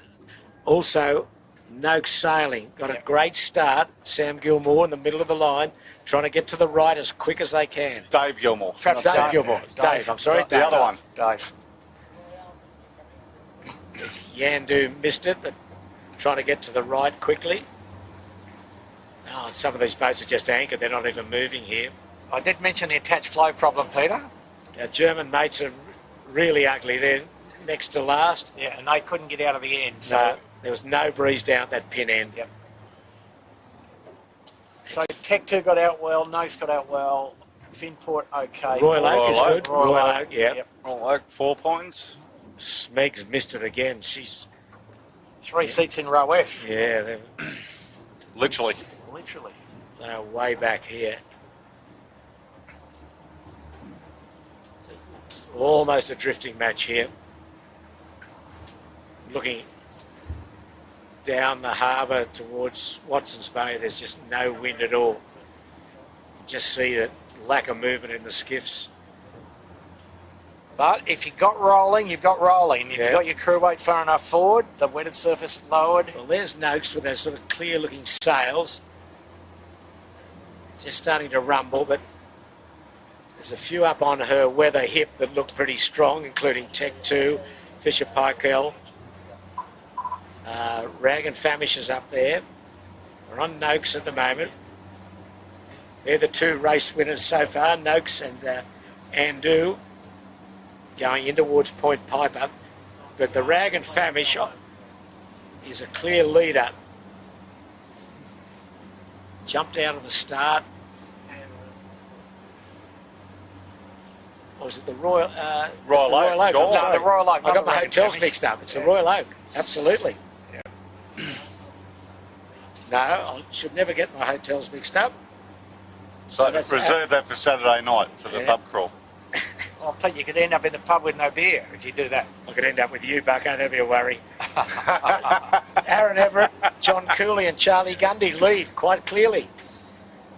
also Noakes Sailing. Got a great start. Sam Gilmore in the middle of the line, trying to get to the right as quick as they can. Dave Gilmore. Perhaps Dave Gilmore. Dave, I'm sorry. The other one. Dave. Yandu missed it, but trying to get to the right quickly. Oh, some of these boats are just anchored. They're not even moving here. I did mention the attached flow problem, Peter. Our German mates are really ugly. They're next to last. Yeah, and they couldn't get out of the end. So, So there was no breeze down at that pin end. Yep. So Tech 2 got out well, Noakes got out well, Finport okay. Royal Oak is Royal good. Oak. Royal Oak, yeah. Yep. All like 4 points. Smeg's missed it again. She's, 3 seats in row F. yeah, Literally. Literally. they're way back here. It's almost a drifting match here. Looking down the harbour towards Watson's Bay, there's just no wind at all. Just see that lack of movement in the skiffs. But if you've got rolling, you've got rolling. If Yeah. you've got your crew weight far enough forward, the wetted surface lowered. Well, there's Noakes with those sort of clear-looking sails. Just starting to rumble, but there's a few up on her weather hip that look pretty strong, including Tech 2, Fisher Paykel. Rag and Famish is up there. We're on Noakes at the moment. They're the 2 race winners so far, Noakes and Andu, going in towards Point Piper. But the Rag and Famish is a clear leader. Jumped out of the start. Or was it the Royal Royal the Oak, I'm gone. sorry. No, the Royal Oak, I not got the my Rag and hotels Famish. mixed up. It's the Yeah. Royal Oak. Absolutely. No, I should never get my hotels mixed up. So That's reserve that for Saturday night for the Yeah. pub crawl. Oh, Pete, you could end up in the pub with no beer if you do that. I could end up with you, Bucko. That'd be a worry. Aaron Everett, John Cooley and Charlie Gundy lead quite clearly.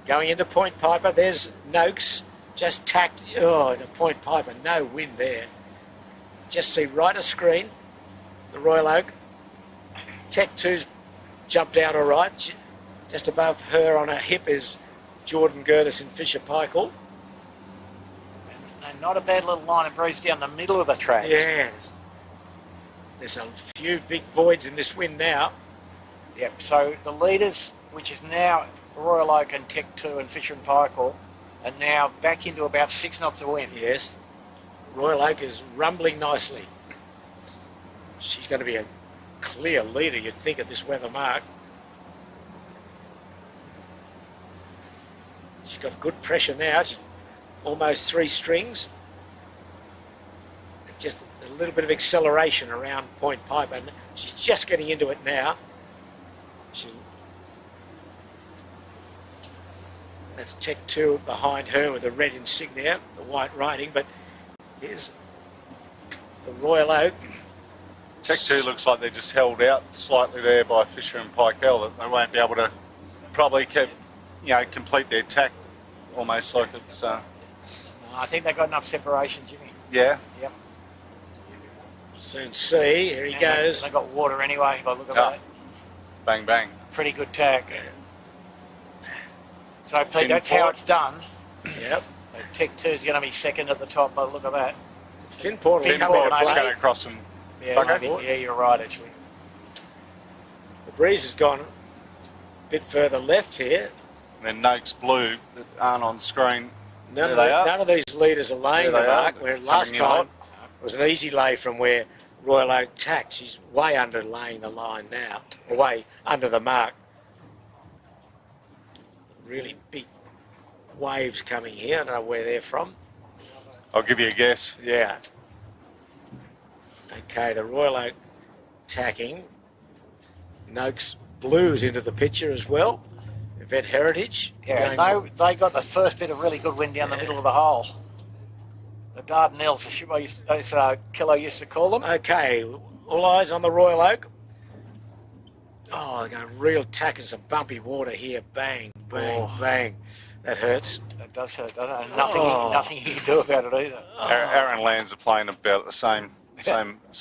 Going into Point Piper, there's Noakes. Just tacked, to Point Piper. No wind there. Just see right a screen, the Royal Oak. Tech 2's jumped out all right. Just above her on her hip is Jordan Gertis and Fisher Paykel. And not a bad little line of breeze down the middle of the track. Yes. There's a few big voids in this wind now. Yep, so the leaders, which is now Royal Oak and Tech 2 and Fisher and Paykel, are now back into about 6 knots of wind. Yes. Royal Oak is rumbling nicely. She's going to be a clear leader, you'd think, at this weather mark. She's got good pressure now. She's almost 3 strings. Just a little bit of acceleration around Point Piper. And she's just getting into it now. That's Tech 2 behind her with the red insignia, the white writing. But here's the Royal Oak Tech 2 looks like they're just held out slightly there by Fisher and Pikell, that they won't be able to probably complete their tack almost like it's... I think they've got enough separation, Jimmy. Yeah. Yep. Soon see. Here he goes. They've got water anyway, by the look of that. Bang, bang. Pretty good tag. So, Pete, that's how it's done. Yep. Tech 2 is going to be second at the top by the look of that. Finport will come Finport into Just play. going across some... Yeah, you're right, actually. The breeze has gone a bit further left here. And then Noakes Blue that aren't on screen. None There of these leaders are laying There the they are. mark, where last Coming in time it was an easy lay from where Royal Oak tacked. She's way under laying the line now, or way under the mark. Really big waves coming here. I don't know where they're from. I'll give you a guess. Yeah. Okay, the Royal Oak tacking. Noakes Blues into the picture as well. Vet Heritage. Yeah, they got the first bit of really good wind down the middle of the hole. The Dardanelles, as Kilo used to call them. Okay, all eyes on the Royal Oak. Oh, they're going real tack in some bumpy water here. Bang, bang, bang. That hurts. That does hurt, doesn't it? Nothing you can do about it either. Aaron Lands are playing about the same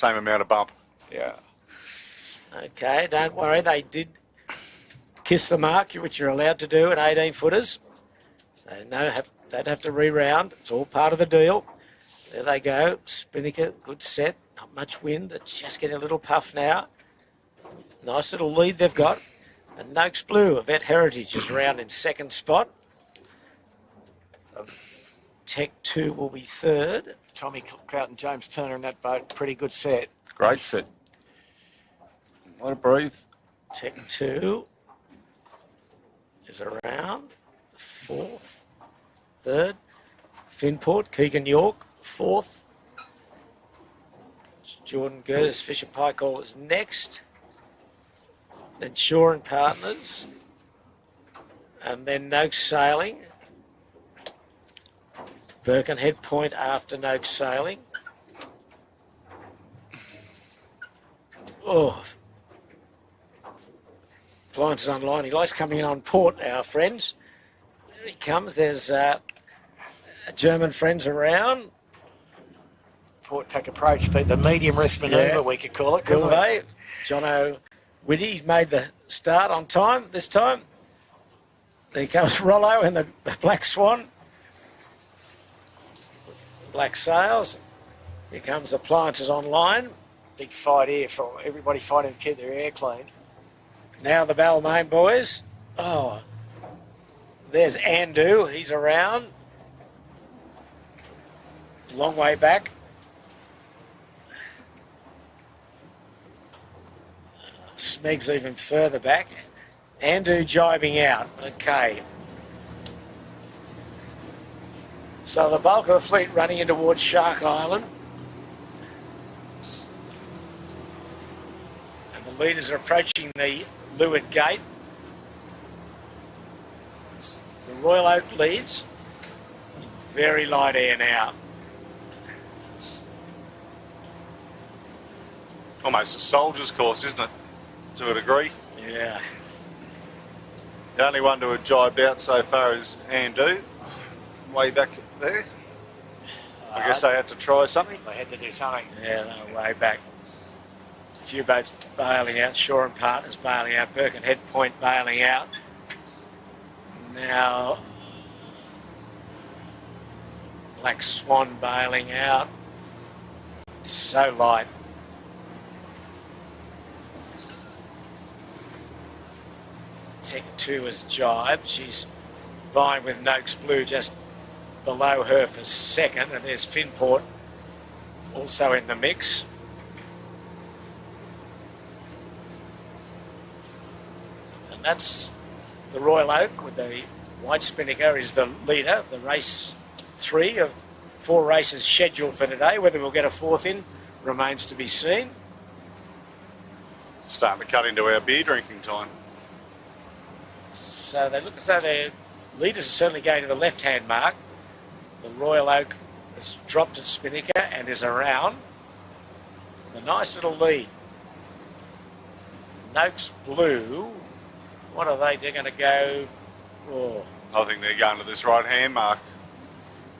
amount of bump. Yeah. Okay, don't worry. They did kiss the mark, which you're allowed to do in 18-footers. So don't have to re-round. It's all part of the deal. There they go. Spinnaker, good set. Not much wind. It's just getting a little puff now. Nice little lead they've got. And Noakes Blue, a Vet Heritage, is around in second spot. Tech 2 will be third. Tommy Croughton, James Turner in that boat. Pretty good set. Great set. Let it breathe. Tech 2 is around fourth. Third, Finport, Keegan York, fourth. Jordan Gertis, Fisher Pikell is next. Then Shaw and Partners. And then Noakes Sailing. Birkenhead Point after Noakes Sailing. Oh. Appliances online. He likes coming in on port, our friends. There he comes. There's German friends around. Port tack approach, Pete. The medium risk manoeuvre, we could call it. Couldn't we? Gilvay, Jono Whitty made the start on time this time. There comes Rollo and the Black Swan. Black Sails. Here comes Appliances Online. Big fight here for everybody fighting to keep their air clean. Now the Balmain boys. Oh, there's Andu. He's around. Long way back. Smeg's even further back. Andu jibing out. Okay. So the bulk of the fleet running in towards Shark Island. And the leaders are approaching the Leeward Gate. The Royal Oak leads. Very light air now. Almost a soldier's course, isn't it? To a degree. Yeah. The only one to have jibed out so far is Andu. Way back there. I guess they had to try something. They had to do something. Yeah, they were way back. A few boats bailing out. Shaw and Partners bailing out. Birkenhead Point bailing out. Now, Black Swan bailing out. So light. Tech 2 has jibed. She's vying with Noakes Blue just below her for second. And there's Finport also in the mix. And that's the Royal Oak with the White Spinnaker is the leader of the race 3 of 4 races scheduled for today. Whether we'll get a fourth in remains to be seen. Starting to cut into our beer drinking time. So they look as though their leaders are certainly going to the left-hand mark. The Royal Oak has dropped its Spinnaker and is around. A nice little lead. Noakes Blue, what are they? They're going to go for... I think they're going to this right-hand mark.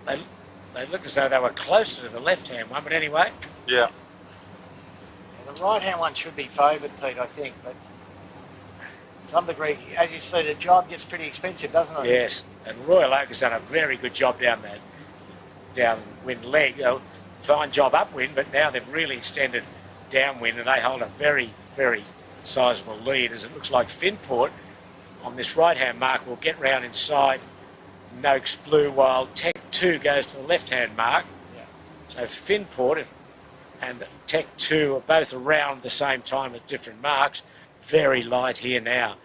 They look as though they were closer to the left-hand one, but anyway. Yeah. The right-hand one should be favoured, Pete, I think, but to some degree, as you see, the job gets pretty expensive, doesn't it? Yes, and Royal Oak has done a very good job downwind leg. Fine job upwind, but now they've really extended downwind and they hold a very, very sizable lead, as it looks like Finport on this right-hand mark will get round inside Noakes Blue, while Tech 2 goes to the left-hand mark. Yeah. So Finport and Tech 2 are both around the same time at different marks. Very light here now.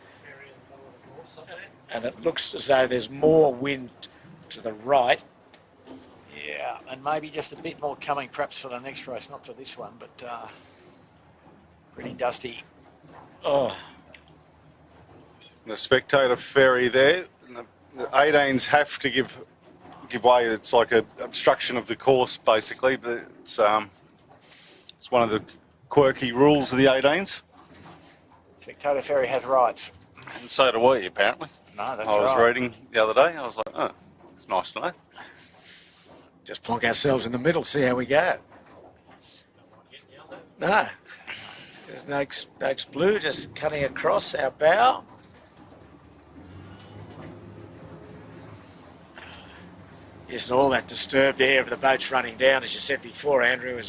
And it looks as though there's more wind to the right. Yeah, and maybe just a bit more coming perhaps for the next race, not for this one, but pretty dusty. Oh, The Spectator Ferry there. The 18s have to give way. It's like an obstruction of the course, basically, but it's one of the quirky rules of the 18s. Spectator Ferry has rights. And so do we, apparently. No, that's I was right. reading the other day. I was like, oh, it's nice to know. just plonk ourselves in the middle, see how we go. No. There's Noakes Blue just cutting across our bow. Yes, and all that disturbed air of the boats running down, as you said before, Andrew,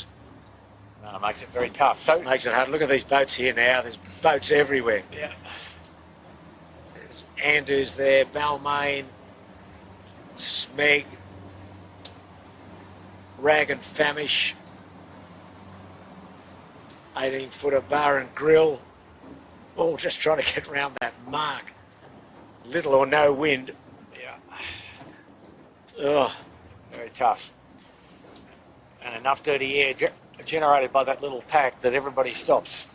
No, it makes it very tough. So makes it hard. Look at these boats here now. There's boats everywhere. yeah, There's Andrews there, Balmain, Smeg, Rag and Famish, 18-footer Bar and Grill, all just trying to get round that mark. Little or no wind. yeah, Ugh. very tough. And enough dirty air generated by that little pack that everybody stops.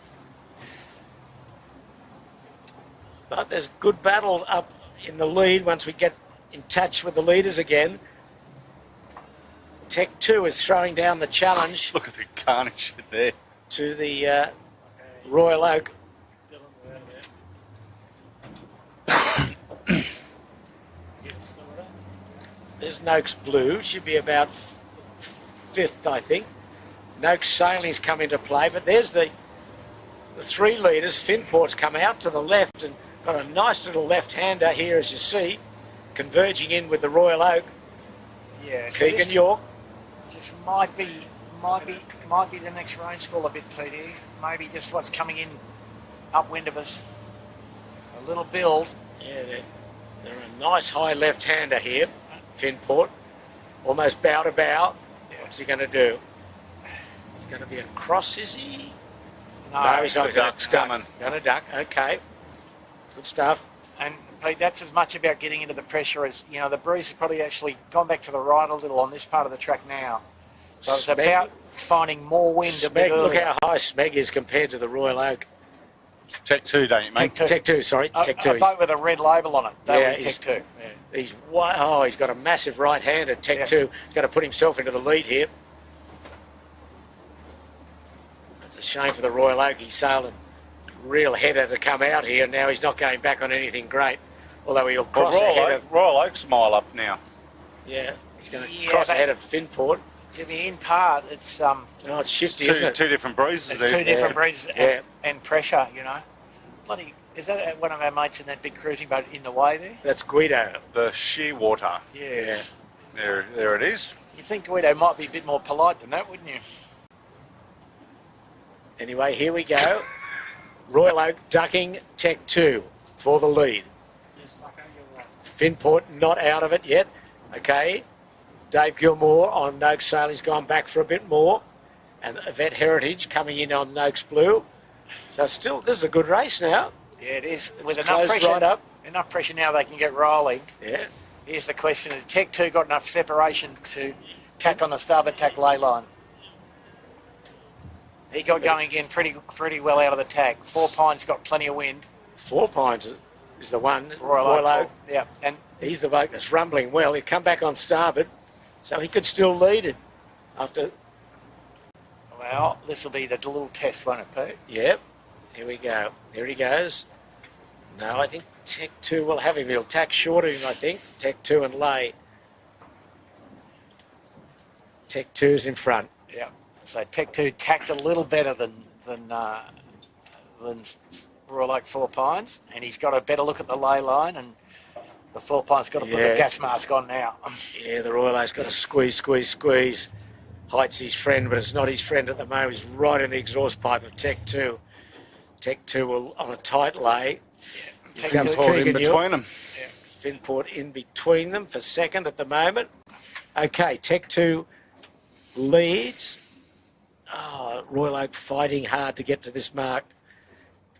But there's good battle up in the lead once we get in touch with the leaders again. Tech 2 is throwing down the challenge Look at the carnage there. to the Royal Oak. There's Noakes Blue, should be about fifth, I think. Noakes Sailing's come into play, but there's the three leaders. Finport's come out to the left and got a nice little left-hander here, as you see, converging in with the Royal Oak. Yeah, so Keegan this York. just might be the next rain squall a bit, Petey. Maybe just what's coming in upwind of us. A little build. Yeah, they're a nice high left-hander here, Finport. Almost bow to bow. Yeah. What's he going to do? He's going to be across, is he? No, He's not the going duck's to duck. coming. Going to duck, okay. Good stuff. And Pete, that's as much about getting into the pressure as, you know, the breeze has probably actually gone back to the right a little on this part of the track now. So it's Smeg- about finding more wind a bit Smeg, look earlier. how high Smeg is compared to the Royal Oak. Tech 2, don't you, mate? Tech 2. Tech 2, sorry. Tech 2. A boat with a red label on it. That Yeah, would be he's- Tech 2. He's got a massive right hand at Tech Yeah. 2. He's going to put himself into the lead here. It's a shame for the Royal Oak. He sailed a real header to come out here, and now he's not going back on anything great. Although he'll Well, cross ahead of... Royal Oak's mile up now. Yeah, he's going to Yeah, cross but- ahead of Finport. Jimmy, in part, it's Oh, it's It's shifty, isn't it? two different breezes it's there. two different breezes Yeah. and pressure, you know. Bloody, is that one of our mates in that big cruising boat in the way there? That's Guido. The Shearwater. Yeah. There it is. You think Guido might be a bit more polite than that, wouldn't you? Anyway, here we go. Royal Oak ducking Tech 2 for the lead. Finport not out of it yet. Okay. Dave Gilmore on Noakes Sailing's gone back for a bit more. And Vet Heritage coming in on Noakes Blue. So still, this is a good race now. Yeah, it is. With It's enough closed pressure, right up. enough pressure now they can get rolling. Yeah. Here's the question: has Tech 2 got enough separation to tack on the starboard tack ley line? He got going again pretty well out of the tack. Four Pines got plenty of wind. 4 Pines is the one. Royal Oak. Yeah, and He's the bloke that's rumbling well. He'll come back on starboard. So he could still lead it after... well, this will be the little test, won't it, Pete? Yeah. Here we go. Here he goes. No, I think Tech 2 will have him. He'll tack short of him, I think. Tech 2 and lay. Tech 2's in front. Yeah. So Tech 2 tacked a little better than Royal Oak Four Pines, and he's got a better look at the lay line, and the Four Pines got to put the gas mask on now. Yeah, the Royal Oak's got to squeeze. Height's his friend, but it's not his friend at the moment. He's right in the exhaust pipe of Tech 2. Tech 2 will, on a tight lay. Yeah. Finport in between them. Yeah. Finport in between them for second at the moment. Okay, Tech 2 leads. Oh, Royal Oak fighting hard to get to this mark.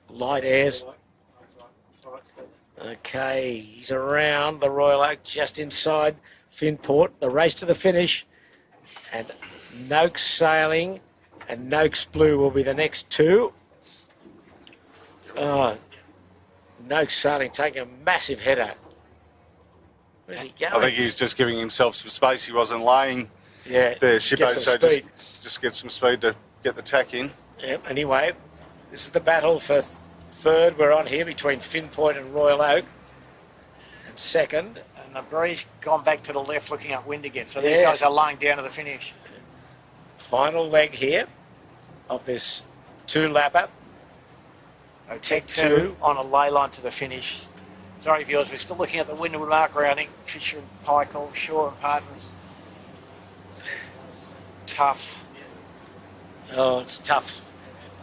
Light airs. Okay, he's around the Royal Oak just inside Finport. The race to the finish. And Noakes Sailing and Noakes Blue will be the next two. Oh, Noakes Sailing taking a massive header. Where's he going? I think he's just giving himself some space. He wasn't laying there, Shippo, so just get some speed to get the tack in. Yep, anyway, this is the battle for third we're on here between Finport and Royal Oak. And second. And the breeze gone back to the left looking upwind again. So these guys are lying down to the finish. Final leg here of this two-lapper. Tech 2 on a lay line to the finish. Sorry, viewers, we're still looking at the Windward Mark routing. Fisher and Pike, Shaw and Partners. Tough. Oh, it's tough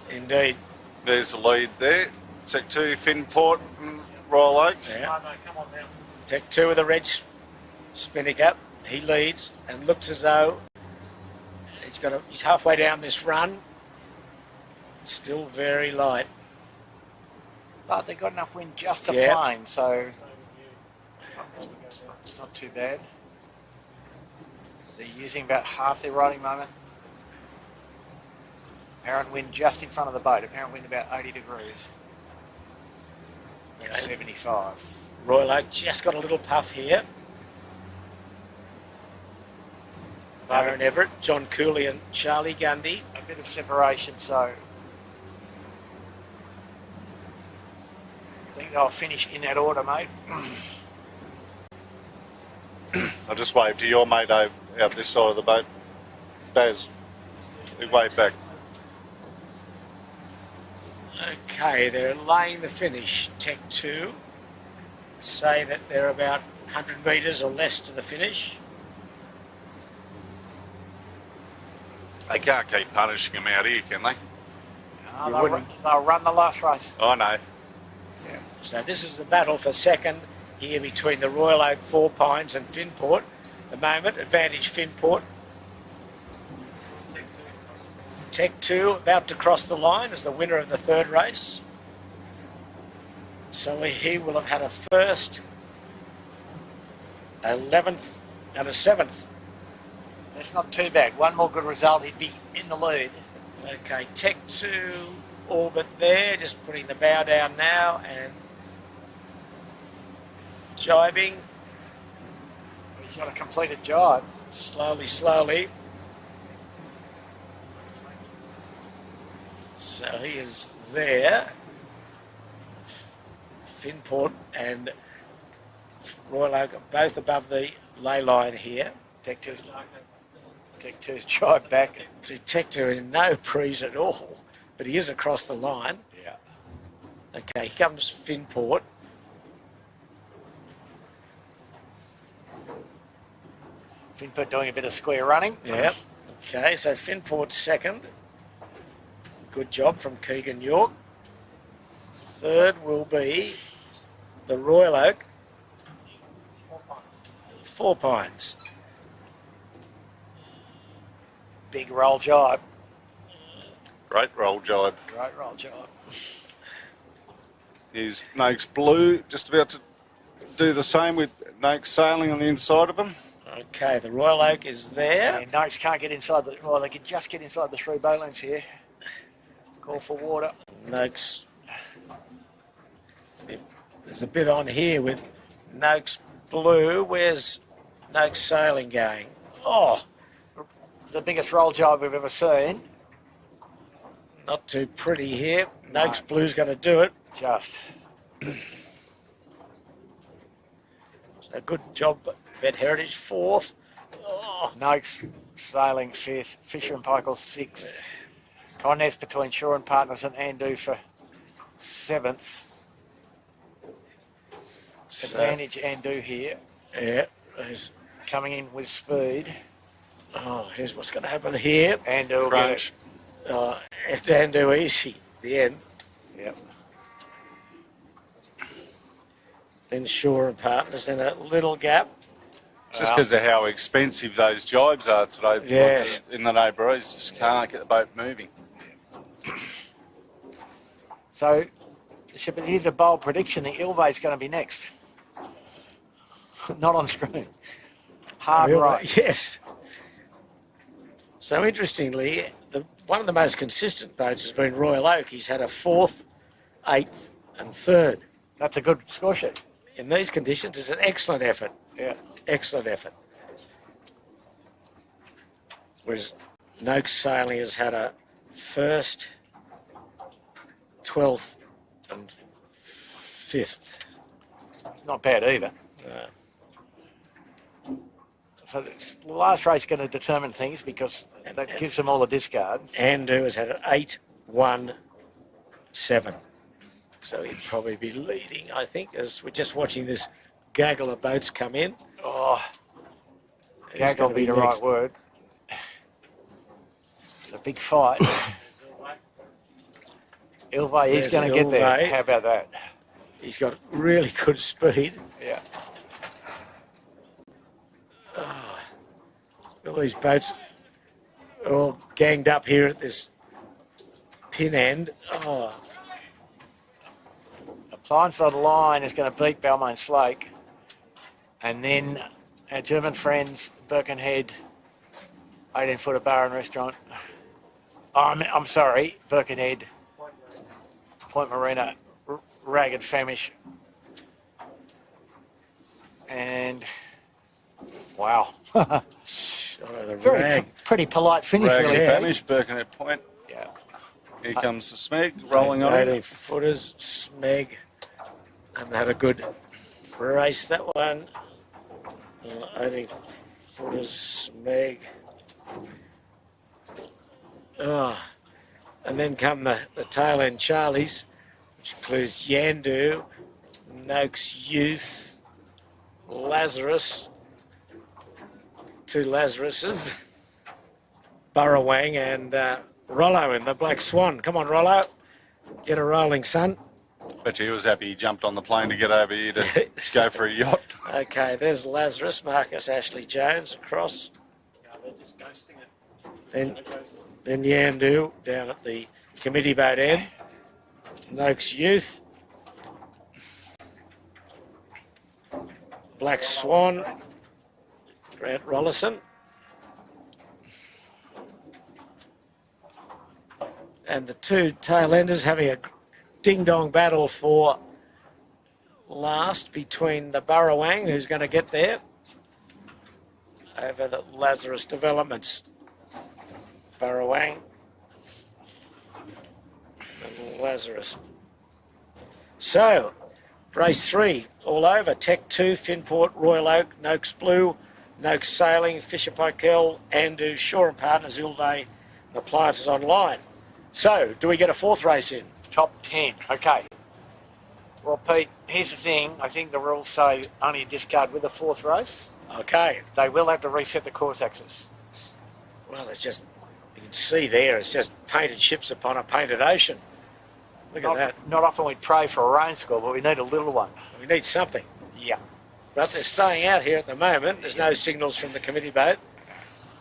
indeed. There's the lead there. Tech 2, Finport, Royal Oak. Yeah. No, come on now. Tech 2 with a red spinnaker. He leads and looks as though he's halfway down this run. Still very light. But they've got enough wind just to plane, so it's not too bad. They're using about half their riding moment. Apparent wind just in front of the boat. Apparent wind about 80 degrees. Okay. 75. Royal Oak just got a little puff here. Byron Everett, John Cooley and Charlie Gundy. A bit of separation, so I think they'll finish in that order, mate. I'll just wave to your mate out this side of the boat. Baz, we wave back. Okay, they're laying the finish. Tech 2 say that they're about 100 metres or less to the finish. They can't keep punishing them out here, can they? No, they'll run the last race. I know. Yeah. So this is the battle for second here between the Royal Oak Four Pines and Finport. At the moment, advantage Finport. Tech 2 about to cross the line as the winner of the third race. So he will have had a first, 11th and a 7th. That's not too bad. One more good result, he'd be in the lead. Okay, Tech 2 all but there, just putting the bow down now and jibing. He's got a completed jibe. Slowly. So he is there. Finport and Royal Oak are both above the lay line here. Tech 2's jibe back. See, Tech 2 is no breeze at all, but he is across the line. Yeah. Okay, here comes Finport. Finport doing a bit of square running. Yep. Okay, so Finport's second. Good job from Keegan York. Third will be the Royal Oak Four Pines. Big roll jibe. Great roll jibe. Great roll jibe. Here's Noakes Blue just about to do the same with Noakes Sailing on the inside of him. Okay, the Royal Oak is there. Yeah, Noakes can't get inside the... Well, they can just get inside the 3 boat lengths here. Call for water. Noakes. There's a bit on here with Noakes Blue. Where's Noakes Sailing going? Oh, the biggest roll jibe we've ever seen. not too pretty here. Noakes Blue's going to do it. Just. So good job, Vet Heritage, 4th. Oh, Noakes sailing 5th. Fisher and Paykel 6th. Contest between Shaw and Partners and Andu for 7th. Advantage Andu here. Yeah, there's, Coming in with speed. here's what's going to happen here. Andu will get it. Crunch. It's Andu easy, the end. Yep. Then Shaw and Partners, then a little gap. Just because of how expensive those jibes are today. Yes. In the no breeze, just can't get the boat moving. So, here's a bold prediction. The Ilve's going to be next. Not on screen. Hard right. Yes. So interestingly, one of the most consistent boats has been Royal Oak. He's had a 4th, 8th and 3rd. That's a good score sheet. In these conditions, it's an excellent effort. Yeah. Excellent effort. Whereas Noakes Sailing has had a 1st, 12th and 5th. Not bad either. So the last race is going to determine things because that gives them all a discard. Andu has had an 8, 1, 7. So he'd probably be leading, I think, as we're just watching this gaggle of boats come in. Oh, Who's gaggle gonna be the next? right word. It's a big fight. Ilve, he's There's going to get there. Ilve. How about that? He's got really good speed. Yeah. All these boats are all ganged up here at this pin end. Oh, Appliance on the line is going to beat Balmain Slake. And then our German friends, Birkenhead, 18-footer bar and restaurant. Oh, I'm sorry, Birkenhead, Point Marina, Ragged Famish. And, wow. oh the Very rag. pretty polite finish, Rag really. and eh? finish, Birkenhead Point. Yeah. Here comes the Smeg rolling on 18 it. footers, Smeg. And had a good race, that one. 18 footers, Smeg. Oh. And then come the tail end Charlies, which includes Yandu, Noakes Youth, Lazarus, 2 Lazaruses, Burrawang and Rollo in the Black Swan. Come on, Rollo. Get a rolling, son. Bet you he was happy he jumped on the plane to get over here to go for a yacht. Okay, there's Lazarus, Marcus Ashley Jones across. Then Yandu down at the committee boat end. Noakes Youth. Black Swan. Grant Rollison. And the 2 tail enders having a ding-dong battle for last between the Burrawang, who's going to get there, over the Lazarus Developments. Burrawang and Lazarus. So, race 3, all over. Tech 2, Finport, Royal Oak, Noakes Blue, Noakes Sailing, Fisher Paykel, Andu, Shaw and Partners, Ilve, and Appliances Online. So, do we get a 4th race in? Top 10. Okay. Well, Pete, here's the thing. I think the rules say only a discard with a 4th race. Okay. They will have to reset the course axis. Well, it's just, you can see there, it's just painted ships upon a painted ocean. Look at that. Not often we pray for a rain score, but we need a little one. We need something. Yeah. But they're staying out here at the moment. There's no signals from the committee boat,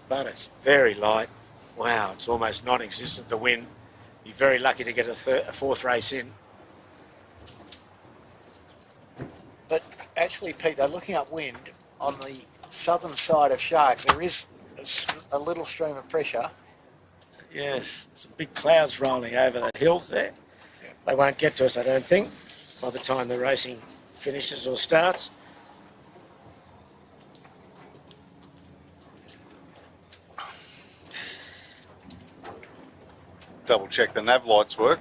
but it's very light. Wow, it's almost non-existent, the wind. You're very lucky to get a 4th race in. But actually, Pete, they're looking upwind on the southern side of Shark. There is a little stream of pressure. Yes, some big clouds rolling over the hills there. They won't get to us, I don't think, by the time the racing finishes or starts. Double check the nav lights work.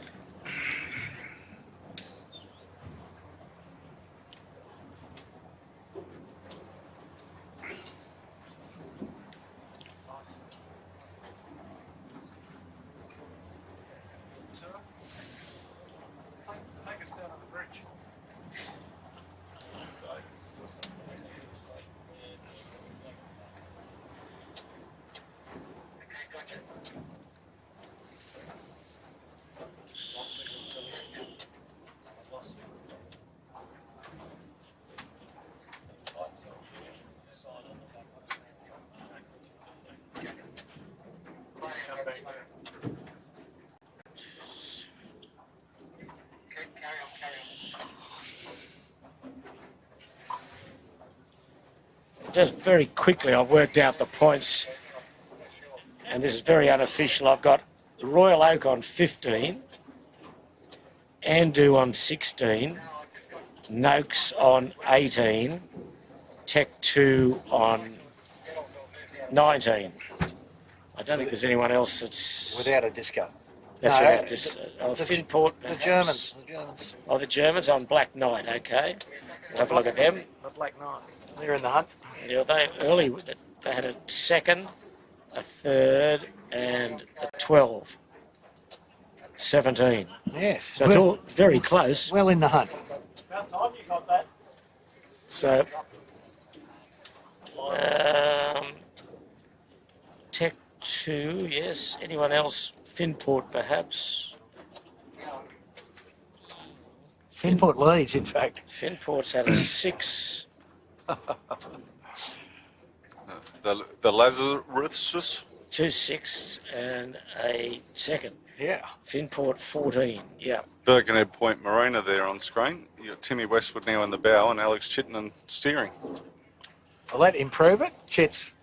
just very quickly, I've worked out the points, and this is very unofficial. I've got Royal Oak on 15, Andu on 16, Noakes on 18, Tech 2 on 19. I don't think there's anyone else that's... Without a disco. That's No, right. Just, Finport, The perhaps. Germans. Oh, the Germans on Black Knight, okay. We'll have a look at them. The Black Knight. They're in the hunt. Yeah, they had a second, a third, and a 12. 17. Yes. So it's all very close. Well in the hunt. So, Tech 2, yes. Anyone else? Finport, perhaps. Finport leads, in fact. Finport's had a 6. The Lazarus. 2 6 and a second. Yeah. Finport 14, yeah. Birkenhead Point Marina there on screen. You've got Timmy Westwood now in the bow and Alex Chittenden steering. Will that improve it, Chits?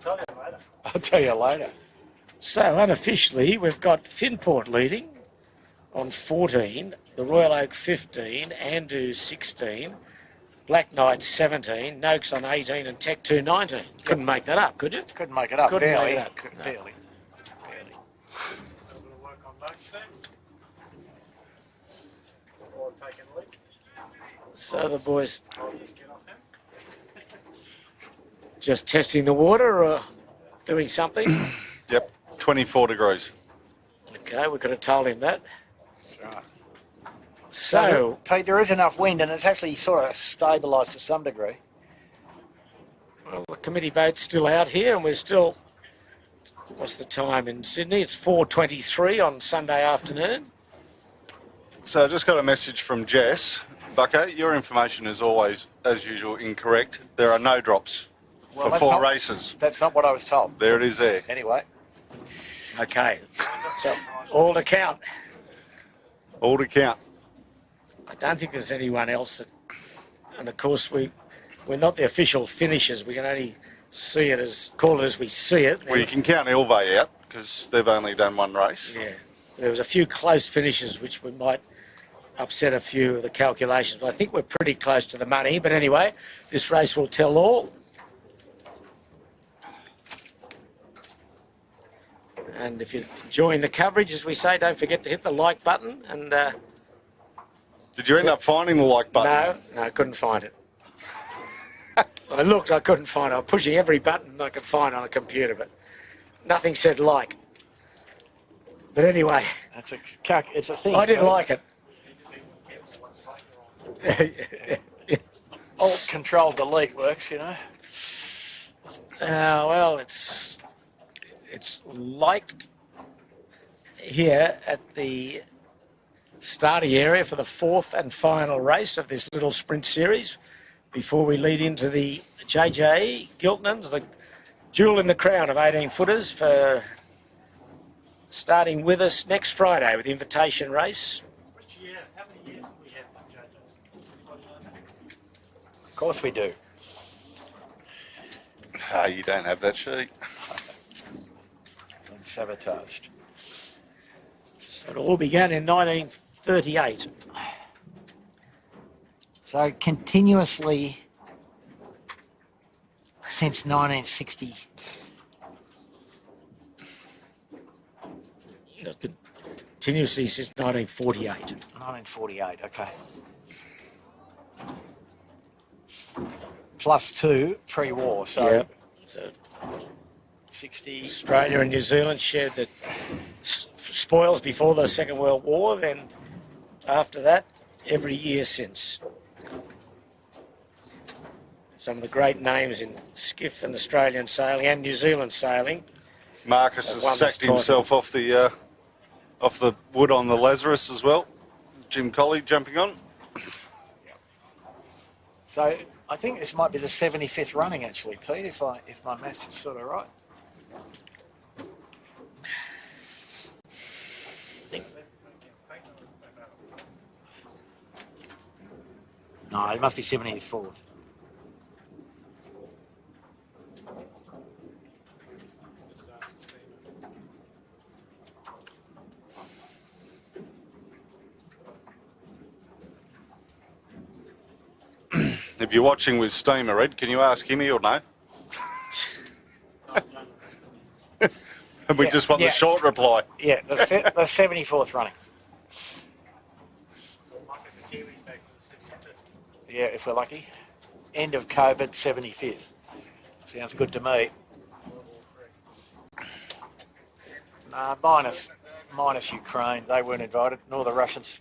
I'll tell you later. So unofficially, we've got Finport leading on 14, the Royal Oak 15, Andu 16, Black Knight 17, Noakes on 18, and Tech 2 19. Couldn't make that up, could you? Couldn't make it up. Couldn't Barely. make it up. No. Barely. So the boys just testing the water or doing something? Yep, 24 degrees. Okay, we could have told him that. That's right. So, Pete, there is enough wind, and it's actually sort of stabilised to some degree. well, the committee boat's still out here, and we're still... What's the time in Sydney? It's 4:23 on Sunday afternoon. So I just got a message from Jess. Bucko, your information is always, as usual, incorrect. There are no drops Well, for that's 4 not- races. That's not what I was told. There it is there. Anyway, Okay, so all to count. All to count. I don't think there's anyone else that... And of course, we're not the official finishers. We can only see it call it as we see it. Well, you can count Ilve out because they've only done one race. Yeah, there was a few close finishes which we might upset a few of the calculations, but I think we're pretty close to the money. But anyway, this race will tell all. And if you're enjoying the coverage, as we say, don't forget to hit the like button. And Did you end up finding the like button? no, I couldn't find it. I looked, I couldn't find it. I'm pushing every button I could find on a computer, but nothing said like. But anyway, it's a thing. I didn't like it. Alt Control Delete works, you know. Well, it's liked here at the starting area for the 4th and final race of this little sprint series before we lead into the JJ Giltons, the jewel in the crown of 18-footers for starting with us next Friday with the invitation race. How many years have we had JJs? Of course we do. You don't have that sheet. Been sabotaged. It all began in 1938. So continuously since 1960. Continuously since 1948. 1948, okay. +2 pre-war, so Yeah. So 60. Australia and New Zealand shared the spoils before the Second World War, then after that, every year since. Some of the great names in skiff and Australian sailing and New Zealand sailing. Marcus Won has this sacked title. himself off the wood on the Lazarus as well. Jim Colley jumping on. So I think this might be the 75th running actually, Pete, if my maths is sort of right. No, it must be 74th. If you're watching with Steamer, Ed, can you ask him or no? And we just want the short reply. Yeah, the 74th running. So it might get the Kiwis back to the 72. Yeah, if we're lucky. End of COVID, 75th. Sounds good to me. Minus Ukraine. They weren't invited, nor the Russians.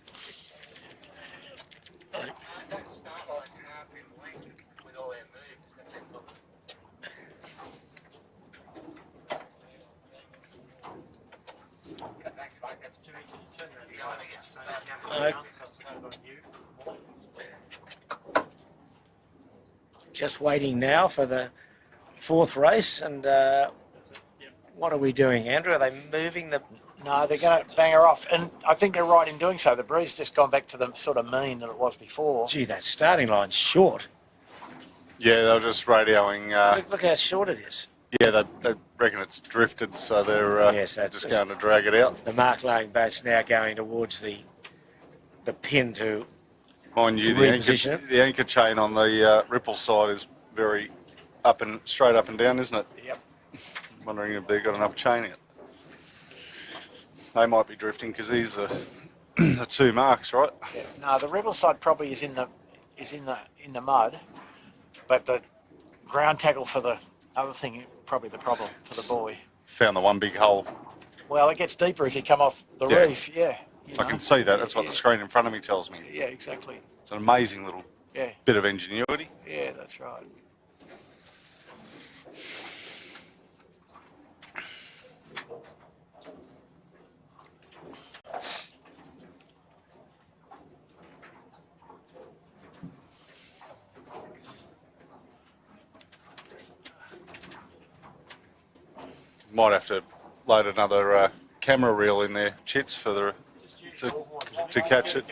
Just waiting now for the fourth race, and what are we doing, Andrew? Are they moving the... No, they're going to bang her off, and I think they're right in doing so. The breeze just gone back to the sort of mean that it was before. Gee, that starting line's short. Yeah, they were just radioing. Look how short it is. Yeah, they reckon it's drifted, so they're Yes, that's just going to drag it out. The Mark Lang boat's now going towards the pin to... Mind you, reposition it. the anchor chain on the Ripple side is very straight up and down, isn't it? Yep. Wondering if they've got enough chain in it. They might be drifting because these are the two marks, right? Yeah. No, the Rebel side probably is in the mud, but the ground tackle for the other thing probably the problem for the buoy. Found the one big hole. Well, it gets deeper as you come off the Yeah. reef. Yeah. You I know. can see that. That's what Yeah. the screen in front of me tells me. Yeah, exactly. It's an amazing little Yeah. bit of ingenuity. Yeah, that's right. Might have to load another camera reel in there, Chits, for the to catch it.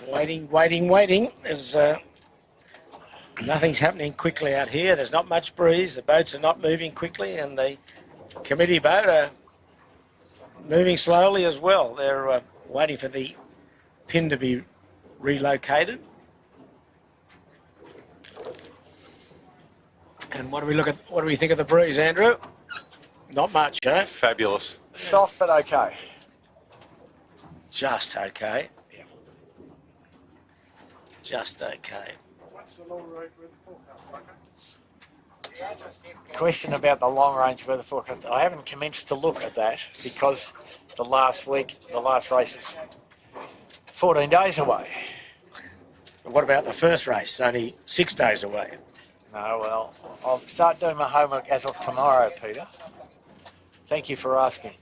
Waiting. There's nothing's happening quickly out here. There's not much breeze. The boats are not moving quickly, and the committee boat are moving slowly as well. They're waiting for the pin to be relocated. And what do we think of the breeze, Andrew? Not much, eh? Fabulous. Soft but okay. Just okay. Yeah. Just okay. What's the long road weather forecast? Question about the long range weather forecast. I haven't commenced to look at that because the last race is 14 days away. What about the first race? Only 6 days away. No, well, I'll start doing my homework as of tomorrow, Peter. Thank you for asking.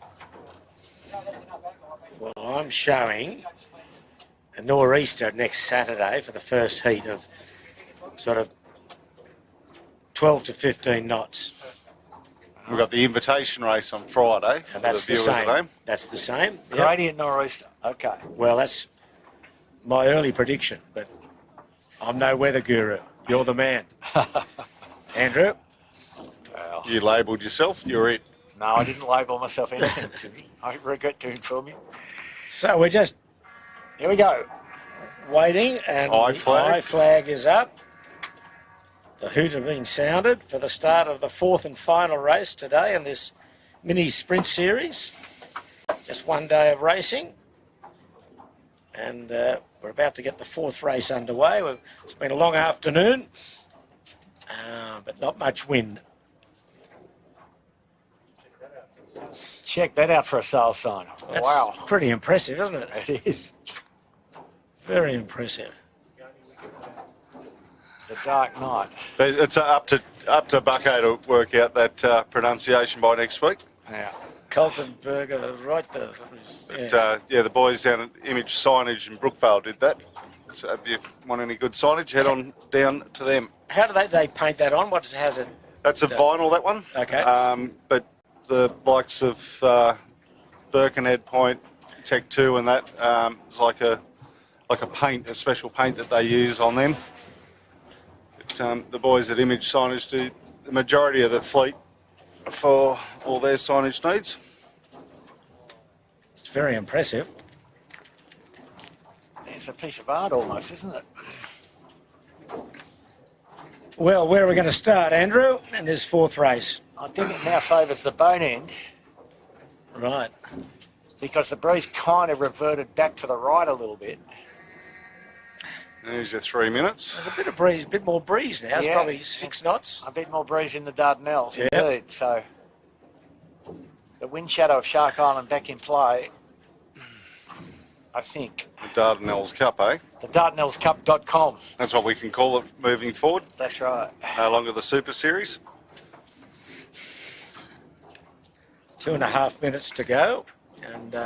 Well, I'm showing a nor'easter next Saturday for the first heat of sort of 12 to 15 knots. We've got the invitation race on Friday for And that's the the viewers at same. home. That's the same. Yep. Gradient nor'easter. Okay. Well, that's my early prediction, but I'm no weather guru. You're the man. Andrew? Well, You labelled yourself, you're it. no, I didn't label myself anything, Jimmy. I regret to inform you. So we're just, here we go, waiting, and Aye the flag. aye flag is up. The hoot have been sounded for the start of the fourth and final race today in this mini sprint series. Just one day of racing, and we're about to get the fourth race underway. It's been a long afternoon, but not much wind. Check that out for a sale sign. That's Wow. pretty impressive, isn't it? It is. Very impressive. The Dark Knight. It's up to Bucko to work out that pronunciation by next week. Yeah. Kaltenberger, right there. Yes. But, yeah, the boys down at Image Signage in Brookvale did that. So if you want any good signage, head on down to them. How do they paint that on? How's it? That's a vinyl, that one. Okay. But the likes of Birkenhead Point, Tech 2 and that, it's like a paint, a special paint that they use on them. But, the boys at Image Signage do the majority of the fleet for all their signage needs. It's very impressive. It's a piece of art almost, isn't it? Well, where are we going to start, Andrew? And this fourth race. I think it now favours the bone end Right. because the breeze kind of reverted back to the right a little bit. There's your 3 minutes. There's a bit of breeze, a bit more breeze now. It's Yeah. probably 6 knots. A bit more breeze in the Dardanelles, Yeah. indeed. So the wind shadow of Shark Island back in play, I think. The Dardanelles Cup, eh? The DardanellsCup.com. That's what we can call it moving forward. That's right. No longer the Super Series. 2.5 minutes to go. And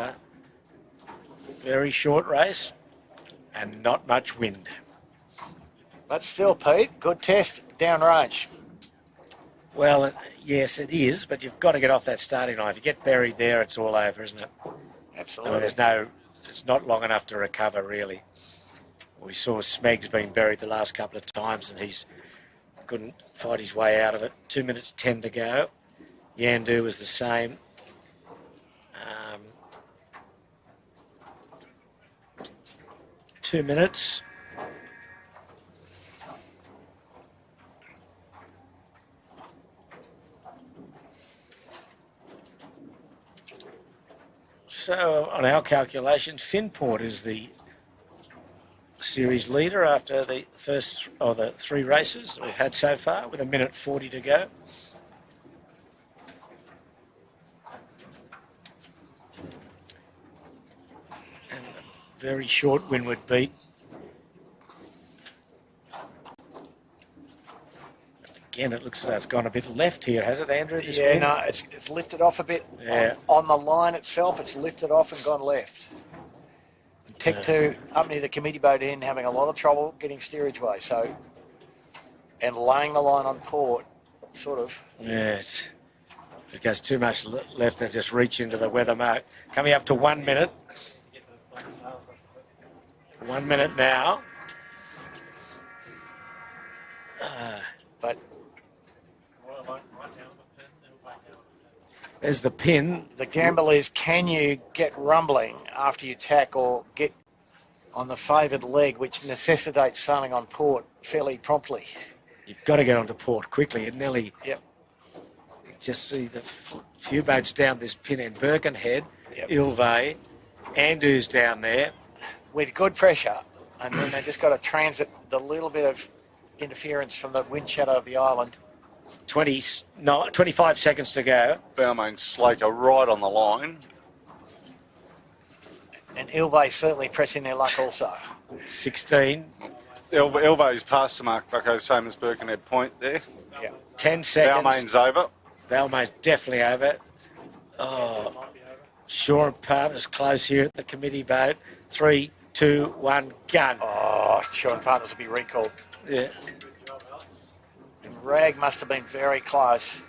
very short race. And not much wind. But still, Pete, good test downrange. Well, yes, it is, but you've got to get off that starting line. If you get buried there, it's all over, isn't it? I Absolutely. mean, it's not long enough to recover, really. We saw Smegs being buried the last couple of times, and he's couldn't fight his way out of it. 2 minutes 10 to go. Yandu was the same. 2 minutes. So, on our calculations, Finport is the series leader after the first of the 3 races we've had so far, with 1:40 to go. And a very short windward beat. Again, it looks as though it's gone a bit left here, has it, Andrew? This Yeah, wind? no, it's lifted off a bit. Yeah. On the line itself, it's lifted off and gone left. And Tech 2 up near the committee boat end having a lot of trouble getting steerage way, so, and laying the line on port, sort of. Yeah, if it goes too much left, they just reach into the weather mark. Coming up to 1 minute. Get those black sails up the 1 minute now. But right down the pin, then back down the pin. There's the pin. the gamble is, can you get rumbling after you tack or get on the favoured leg, which necessitates sailing on port fairly promptly? You've got to get onto port quickly. And Nelly, Yep. just see the few boats down this pin end. Birkenhead, Yep. Ilve, Andew's down there. With good pressure, and then they just got to transit the little bit of interference from the wind shadow of the island. 25 seconds to go. Balmain Slaker right on the line. And Ilve certainly pressing their luck also. 16, Elbo's past the mark, Bucko, same as Birkenhead Point there. Yeah. 10 seconds. Balmain's over. Balmain's definitely over. Oh, Might be over. Shaw and Partners close here at the committee boat. 3, 2, 1, gun. Oh, Sean Partners will be recalled. Yeah. Well, Alex. And Rag must have been very close.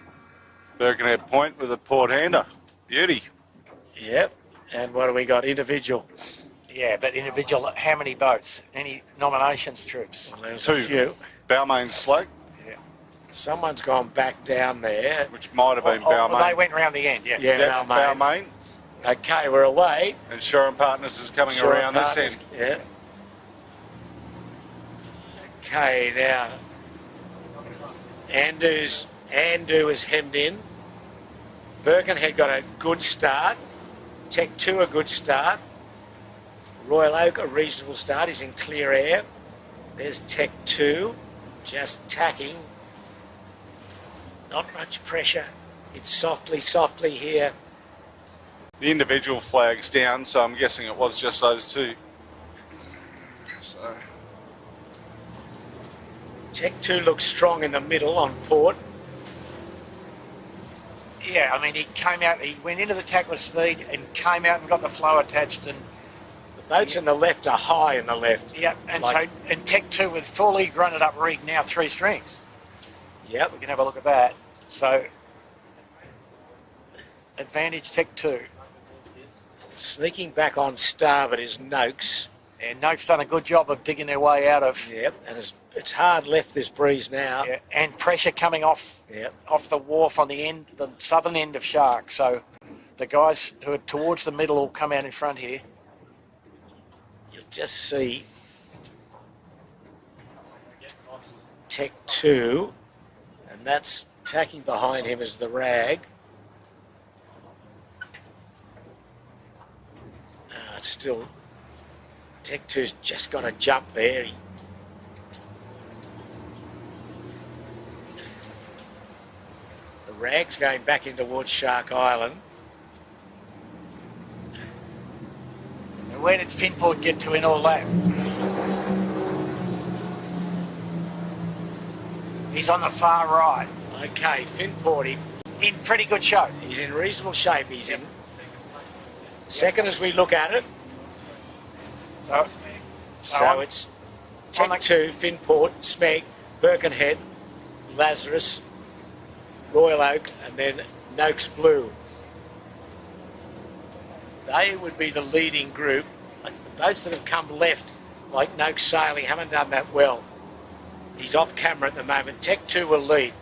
Birkenhead Point with a port hander. Beauty. Yep. And what do we got? Individual. Yeah, but individual, how many boats? Any nominations, troops? Well, there's 2. a few. Balmain's Slake, Yeah. Someone's gone back down there. which might have been Well, they Balmain. went round the end, yeah. Yeah, Yep, Balmain. Balmain. Okay, we're away. And Sharon Partners is coming Shaw and around this Partners, end. Yeah. Okay, now Andu is hemmed in. Birkenhead got a good start. Tech 2 a good start. Royal Oak a reasonable start. He's in clear air. There's Tech 2 just tacking. Not much pressure. It's softly here. The individual flag's down, so I'm guessing it was just those 2. So, Tech 2 looks strong in the middle on port. Yeah, I mean, he went into the tack with speed and came out and got the flow attached, and The boats in the left are high in the left. yeah, and Like- so and Tech 2 with fully grunted up rig, now 3 strings. Yep. We can have a look at that. So advantage Tech 2. Sneaking back on starboard is Noakes. And Noak's done a good job of digging their way out of, Yep. And it's hard left this breeze now. yeah, and pressure coming off Yep. the wharf on the southern end of Shark. So the guys who are towards the middle will come out in front here. You'll just see Get lost. Tech 2, and that's tacking behind him is the Rag. It's still, Tech 2's just got a jump there. The Rag's going back in towards Shark Island. Where did Finport get to in all that? He's on the far right. Okay, Finport, In pretty good shape. he's in reasonable shape. He's in second as we look at it. So it's Tech 2, Finport, Smeg, Birkenhead, Lazarus, Royal Oak, and then Noakes Blue. They would be the leading group. The boats that have come left, like Noakes Sailing, haven't done that well. He's off camera at the moment. Tech 2 will lead.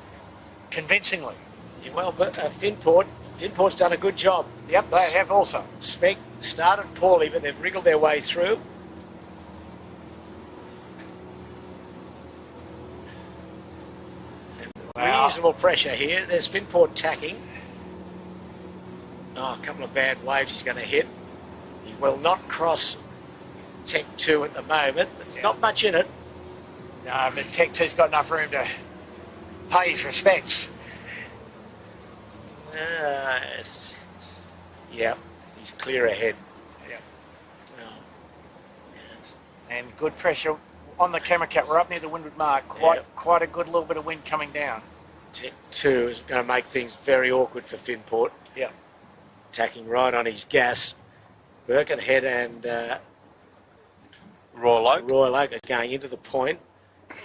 Convincingly. Yeah, well, but Finport's done a good job. Yep, they have also. Smeg started poorly, but they've wriggled their way through. Wow. Reasonable pressure here. There's Finport tacking. Oh, a couple of bad waves he's going to hit. He will not cross Tech 2 at the moment. There's not much in it. No, but Tech 2's got enough room to pay his respects. Yes. Yeah, he's clear ahead. Yep. Well, yes. And good pressure on the camera cat. We're up near the windward mark. Quite a good little bit of wind coming down. Tech 2 is going to make things very awkward for Finport. Yeah. Tacking right on his gas. Birkenhead and Royal Oak. Royal Oak are going into the point.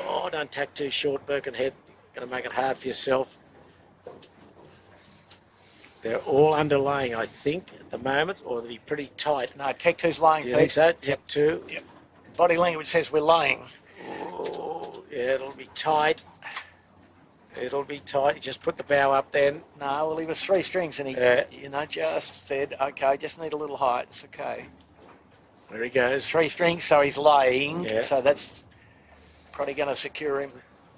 Oh, don't tack too short, Birkenhead. Going to make it hard for yourself. They're all underlaying, I think, at the moment, or they'll be pretty tight. No, Tech 2's laying. Do you think so? Tech 2? Yep. Body language says we're laying. Oh, yeah, it'll be tight. It'll be tight. You just put the bow up then. No, well, he was 3 strings and he, just said, okay, just need a little height. It's okay. There he goes. 3 strings, so he's laying. Yeah. So that's probably going to secure him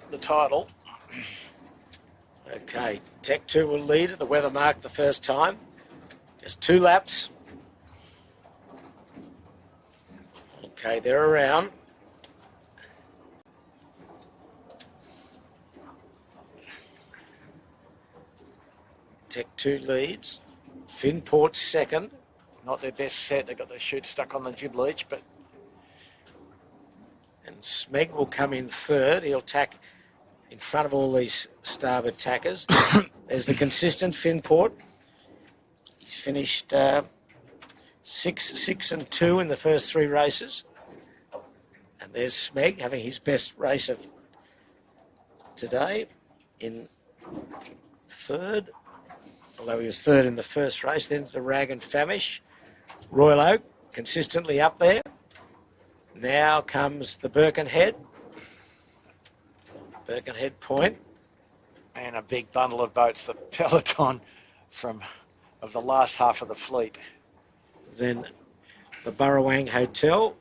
the title. Okay, Tech 2 will lead at the weather mark the first time. Just 2 laps. Okay, they're around. Tech 2 leads. Finport second. Not their best set. They've got their chute stuck on the jib leech, but And Smeg will come in third. He'll tack in front of all these starboard tackers. There's the consistent Finport. He's finished 6 and 2 in the first 3 races. And there's Smeg having his best race of today in third. Although he was third in the first race. Then's the Rag and Famish. Royal Oak consistently up there. Now comes the Birkenhead. Birkenhead Point. and a big bundle of boats, the Peloton of the last half of the fleet. Then the Burrawang Hotel.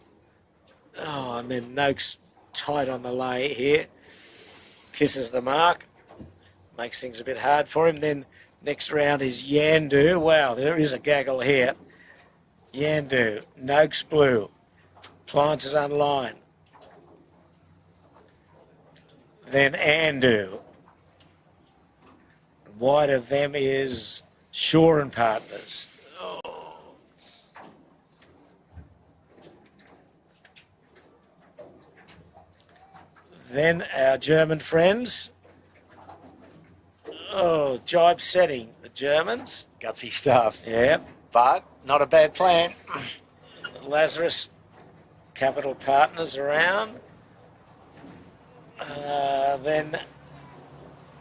Oh, and then Noakes tight on the lay here. Kisses the mark. Makes things a bit hard for him. Then next round is Yandu. Wow, there is a gaggle here. Yandu, Noakes Blue, Plances Unline. Then Andu. Wide of them is Shore and Partners. Oh. Then our German friends. Oh, jibe setting, the Germans. Gutsy stuff. Yeah. But not a bad plan. Lazarus Capital Partners around. Then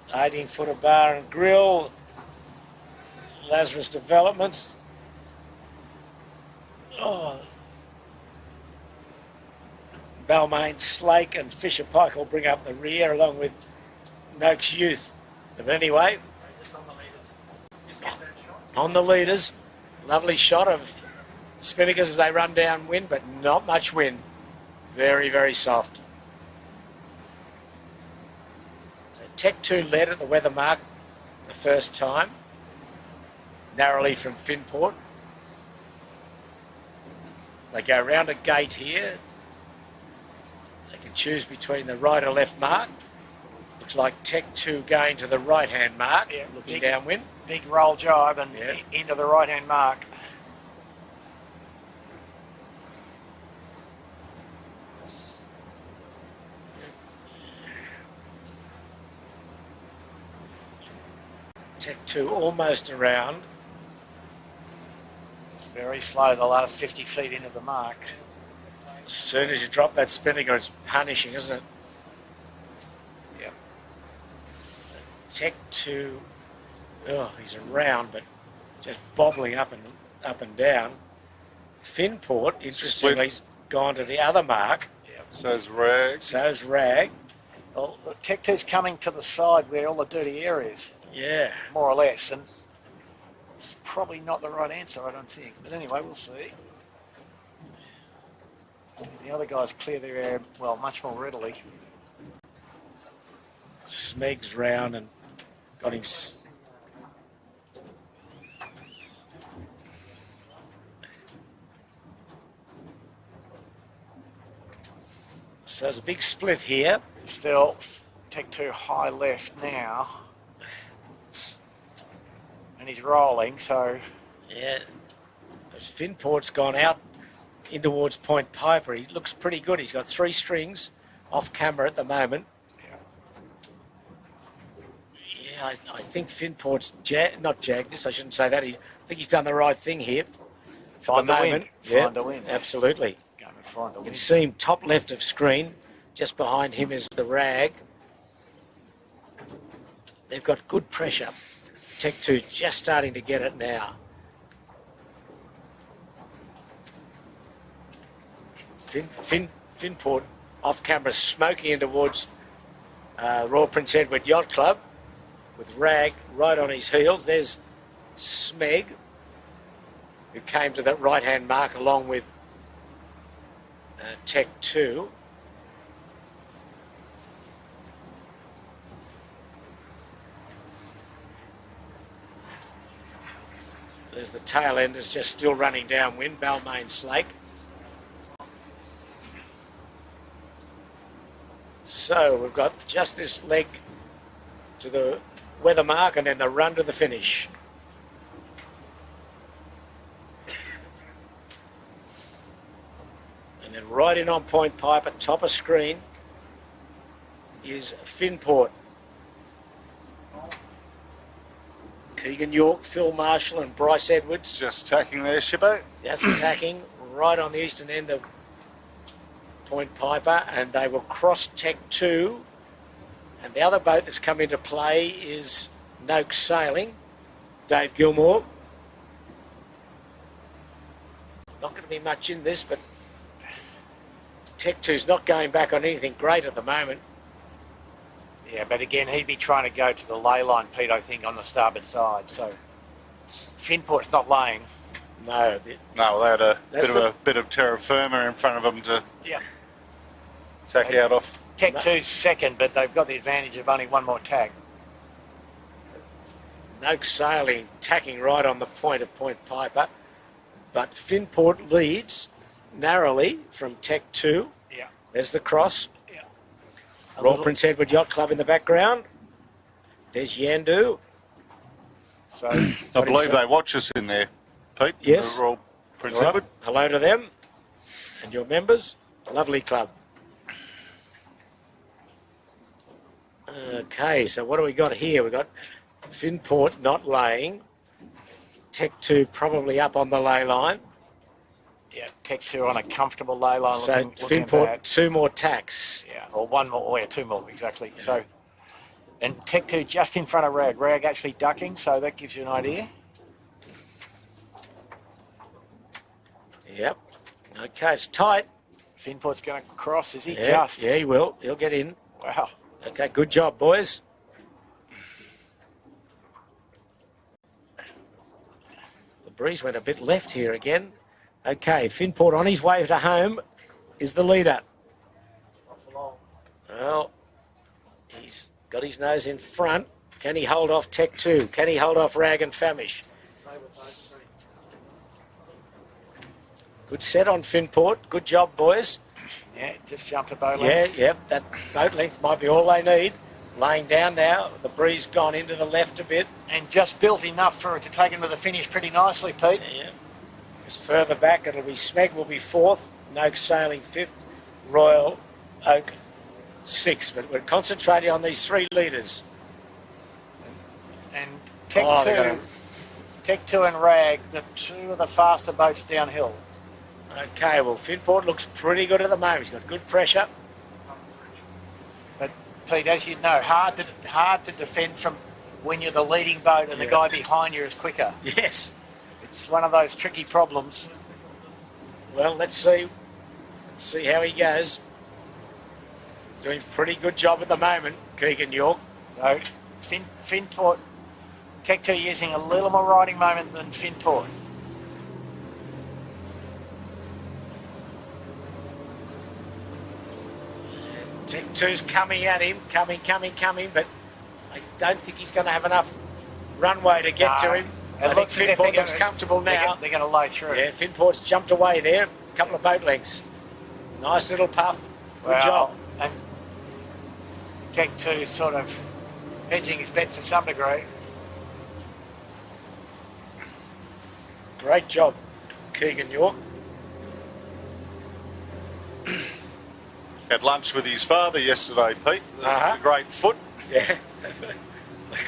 18-footer bar and grill. Lazarus Developments. Oh. Balmain Slake and Fisher Pike will bring up the rear along with Noakes Youth. But anyway, Just on the leaders. Just get that shot. on the leaders, lovely shot of Spinnakers as they run downwind, but not much wind. Very, very soft. Tech 2 led at the weather mark the first time, narrowly from Finport. They go round a gate here. They can choose between the right or left mark. Looks like Tech 2 going to the right-hand mark, looking downwind. Big roll jibe and into the right-hand mark. Tech 2 almost around. It's very slow the last 50 feet into the mark. As soon as you drop that spinnaker, it's punishing, isn't it? Yep. Tech 2, oh, he's around, but just bobbling up and down. Finport, interestingly, has gone to the other mark. Yep. So's Rag. So's Rag. Well, Tech 2's coming to the side where all the dirty air is, Yeah. more or less, and it's probably not the right answer, I don't think. But anyway, we'll see. The other guys clear their air, well, much more readily. Smeg's round and got him. So there's a big split here. Still, Tech 2 high left now. And he's rolling, so... Yeah. As Finport's gone out in towards Point Piper. He looks pretty good. He's got 3 strings off camera at the moment. Yeah, I think Finport's not jagged this. I shouldn't say that. I think he's done the right thing here. Find the wind. Yeah, Find the wind. absolutely. Go and find the You can wind. see him top left of screen. Just behind him is the Rag. They've got good pressure. Tech 2's just starting to get it now. Finport off camera smoking in towards Royal Prince Edward Yacht Club with Rag right on his heels. There's Smeg, who came to that right-hand mark along with Tech 2. There's the tail end is just still running downwind, Balmain Slake. So we've got just this leg to the weather mark and then the run to the finish. And then right in on Point Piper, top of screen, is Finport. Keegan York, Phil Marshall and Bryce Edwards Just tacking there, Shippo. just attacking right on the eastern end of Point Piper, and they will cross Tech 2. And the other boat that's come into play is Noakes Sailing, Dave Gilmore. Not going to be much in this, but Tech 2's not going back on anything great at the moment. Yeah, but again, he'd be trying to go to the lay line, Pete, I think, on the starboard side. So Finport's not laying. No, No, they had a That's bit of terra firma in front of them to Yeah. tack out off. Tech No. 2's second, but they've got the advantage of only one more tag. Noakes Sailing tacking right on the point of Point Piper, but Finport leads narrowly from Tech 2. Yeah. There's the cross. Yeah. Royal Prince Edward Yacht Club in the background. There's Yandu. So I believe they watch us in there, Pete. Yes. The Royal Prince All right. Edward. Hello to them and your members. Lovely club. Okay, so what do we got here? We've got Finport not laying. Tech 2 probably up on the lay line. yeah, Tech 2 on a comfortable lay line. So looking Finport, bad. 2 more tacks. Yeah, or one more, or yeah, 2 more, exactly. So, and Tech 2 just in front of Rag. Rag actually ducking, so that gives you an idea. Yep. Okay, it's tight. Finport's going to cross, is he? Yeah, Just. yeah, he will. He'll get in. Wow. Okay, good job, boys. The breeze went a bit left here again. Okay, Finport on his way to home is the leader. Well, he's Got his nose in front. Can he hold off Tech 2? Can he hold off Rag and Famish? Same with those three. Good set on Finport. Good job, boys. Yeah, just jumped a boat Yeah, length. yep. That boat length might be all they need. Laying down now. The breeze gone into the left a bit. And just built enough for it to take him to the finish pretty nicely, Pete. Yeah. Just further back, it'll be Smeg will be 4th. Noakes sailing 5th. Royal Oak 6th. But we're concentrating on these 3 leaders. And Tech Oh, 2, they're gonna- Tech 2 and Rag, the 2 of the faster boats downhill. Okay, well, Finport looks pretty good at the moment. He's got good pressure. But Pete, as you know, hard to defend from when you're the leading boat and the Yeah. guy behind you is quicker. Yes. It's one of those tricky problems. Well, let's see. Let's see how he goes. Doing pretty good job at the moment, Keegan York. So Finport, Tech 2 using a little more riding moment than Finport. Tech 2's coming at him, coming, but I don't think he's going to have enough runway to get to him. I think as if Finport looks comfortable now. They're going to lay through. Yeah, Finport's jumped away there, a couple of boat lengths. Nice little puff. Good job. And Tech 2 sort of hedging his bets to some degree. Great job, Keegan York. Had lunch with his father yesterday, Pete. Uh-huh. The great Foot. Yeah.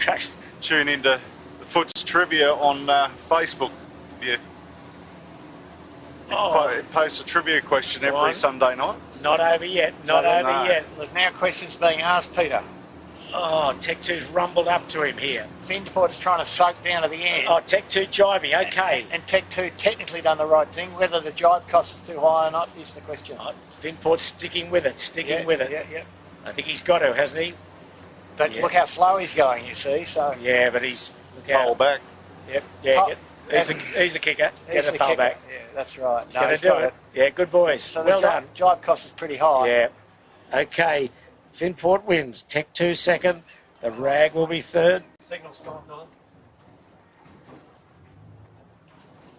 Great. Tune into the Foot's trivia on Facebook. You Oh, post a trivia question Go every on. Sunday night. not over yet. Not So over no. yet. There's now questions being asked, Peter. Oh, Tech 2's rumbled up to him here. Finport's trying to soak down to the end. Oh, Tech 2 jibing. Okay. And Tech 2 technically done the right thing. Whether the jibe cost is too high or not is the question. Oh, Finport's sticking with it, sticking with it. Yeah. I think he's got to, hasn't he? But Yeah. look how slow he's going, you see. So Yeah, but he's... Look Pole out. back. Yep. Yeah, Pole- he's the kicker. he's Get the the pole kicker. back. Yeah, that's right. He's going to do got it. Yeah, good boys. So well the done. jibe cost is pretty high. Yeah. Okay. Finport wins. Tech 2 second. The Rag will be third. Signal's gone, Don.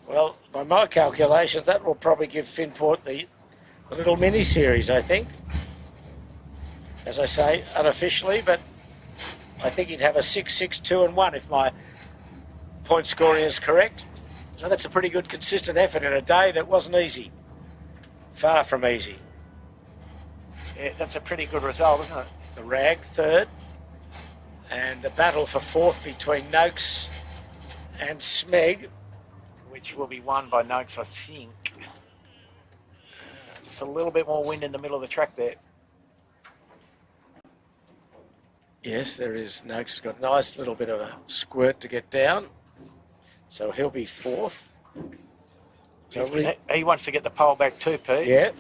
Well, by my calculations, that will probably give Finport the little mini series, I think. As I say, unofficially, but I think he'd have a 6-6, 2 and 1 if my point scoring is correct. So that's a pretty good consistent effort in a day that wasn't easy. Far from easy. Yeah, that's a pretty good result, isn't it? The Rag third. And a battle for fourth between Noakes and Smeg. Which will be won by Noakes, I think. Just a little bit more wind in the middle of the track there. Yes, there is. Noakes has got a nice little bit of a squirt to get down. So he'll be fourth. So He wants to get the pole back too, Pete. yeah.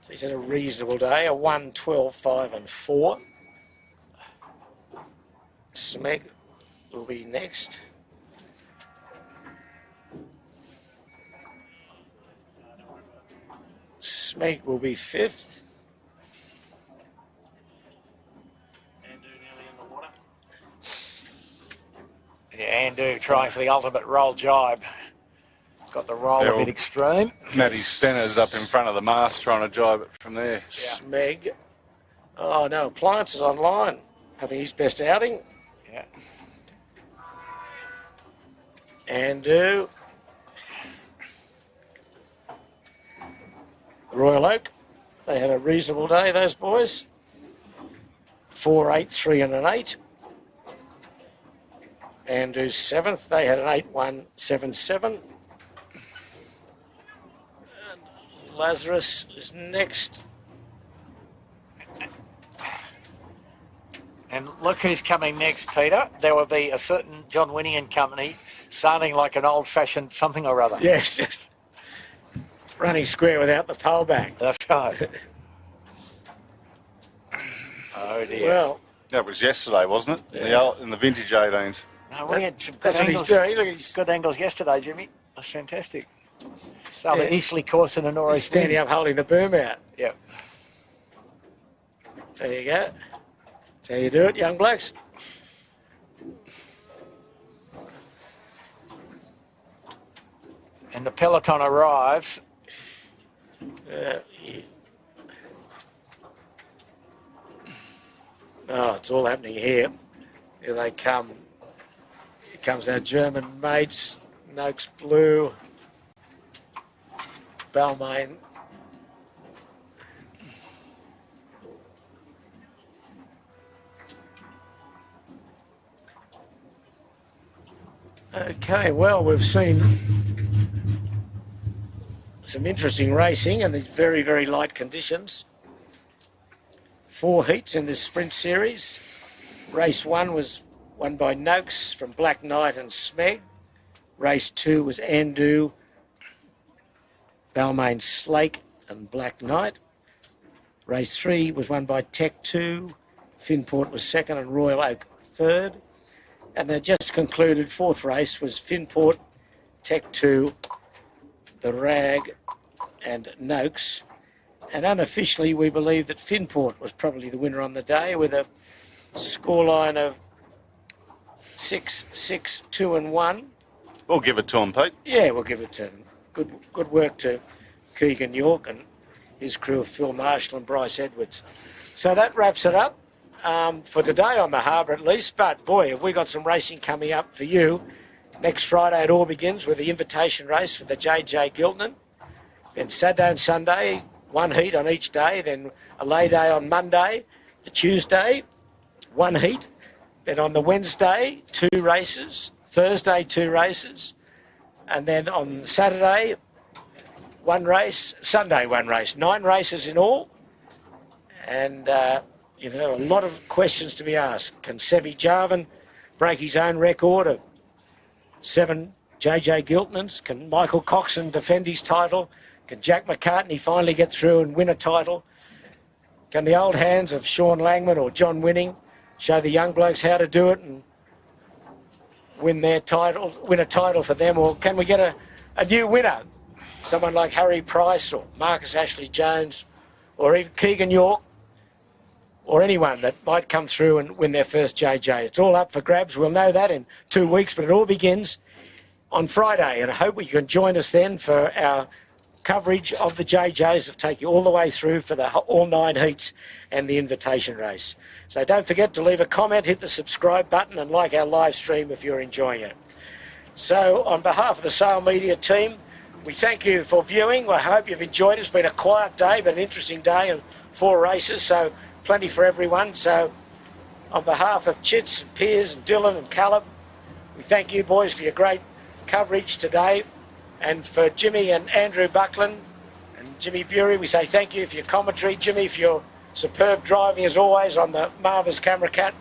So he's had a reasonable day. A 1, 12, 5 and 4. Smeg will be next. Smeg will be fifth. Andrew nearly in the water. Yeah, Andu trying for the ultimate roll jibe. It's got the roll Yeah, a bit extreme. Matty Stenner's up in front of the mast trying to drive it from there. Smeg. Oh no, Appliance is online. Having his best outing. Yeah. Andu. Royal Oak. They had a reasonable day, those boys. 4, 8, 3 and an 8. Andu's seventh. They had an 8, 1, 7, 7. And Lazarus is next. And look who's coming next, Peter. There will be a certain John Winnie and Company sounding like an old-fashioned something or other. Yes, just running square without the pole back. That's right. Oh, dear. Well, That was yesterday, wasn't it? In the vintage 18s. No, we had some good that's what he's angles. doing. Look, he's Good angles yesterday, Jimmy. That's fantastic. Started Yeah. Eastleigh course in a Norris he's standing up holding the boom out. Yeah. There you go. That's how you do it, young blokes. And the peloton arrives. Yeah. Oh, it's all happening here. Here they come. Here comes our German mates. Noakes Blue. Balmain. Okay, well, we've seen some interesting racing in these very, very light conditions. 4 heats in this sprint series. Race 1 was won by Noakes from Black Knight and Smeg. Race 2 was Andu, Balmain Slake and Black Knight. Race 3 was won by Tech 2, Finport was second and Royal Oak third. And they just concluded 4th race was Finport, Tech 2, the Rag and Noakes. And unofficially, we believe that Finport was probably the winner on the day with a scoreline of 6, 6, 2 and 1. We'll give it to him, Pete. Yeah, we'll give it to them. Good work to Keegan York and his crew of Phil Marshall and Bryce Edwards. So that wraps it up for today on the harbour at least. But boy, have we got some racing coming up for you. Next Friday it all begins with the invitation race for the JJ Giltinan. Then Saturday and Sunday, 1 heat on each day. Then a lay day on Monday. The Tuesday, 1 heat. Then on the Wednesday, 2 races. Thursday, 2 races. And then on Saturday, 1 race. Sunday, 1 race. 9 races in all. And, a lot of questions to be asked. Can Sevi Jarvan break his own record of 7 JJ Giltinans? Can Michael Coxon defend his title? Can Jack McCartney finally get through and win a title? Can the old hands of Sean Langman or John Winning show the young blokes how to do it and win a title for them? Or can we get a new winner? Someone like Harry Price or Marcus Ashley Jones or even Keegan York or anyone that might come through and win their first JJ. It's all up for grabs. We'll know that in 2 weeks, but it all begins on Friday. And I hope you can join us then for our coverage of the JJs. Will take you all the way through for all 9 heats and the invitation race. So don't forget to leave a comment, hit the subscribe button and like our live stream if you're enjoying it. So on behalf of the Sale Media team, we thank you for viewing. I hope you've enjoyed it. It's been a quiet day, but an interesting day and 4 races, so plenty for everyone. So on behalf of Chits and Piers and Dylan and Caleb, we thank you boys for your great coverage today. And for Jimmy and Andrew Buckland and Jimmy Bury, we say thank you for your commentary. Jimmy, for your superb driving as always on the Marvis Camera Cat.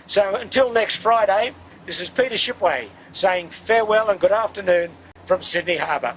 So until next Friday, this is Peter Shipway saying farewell and good afternoon from Sydney Harbour.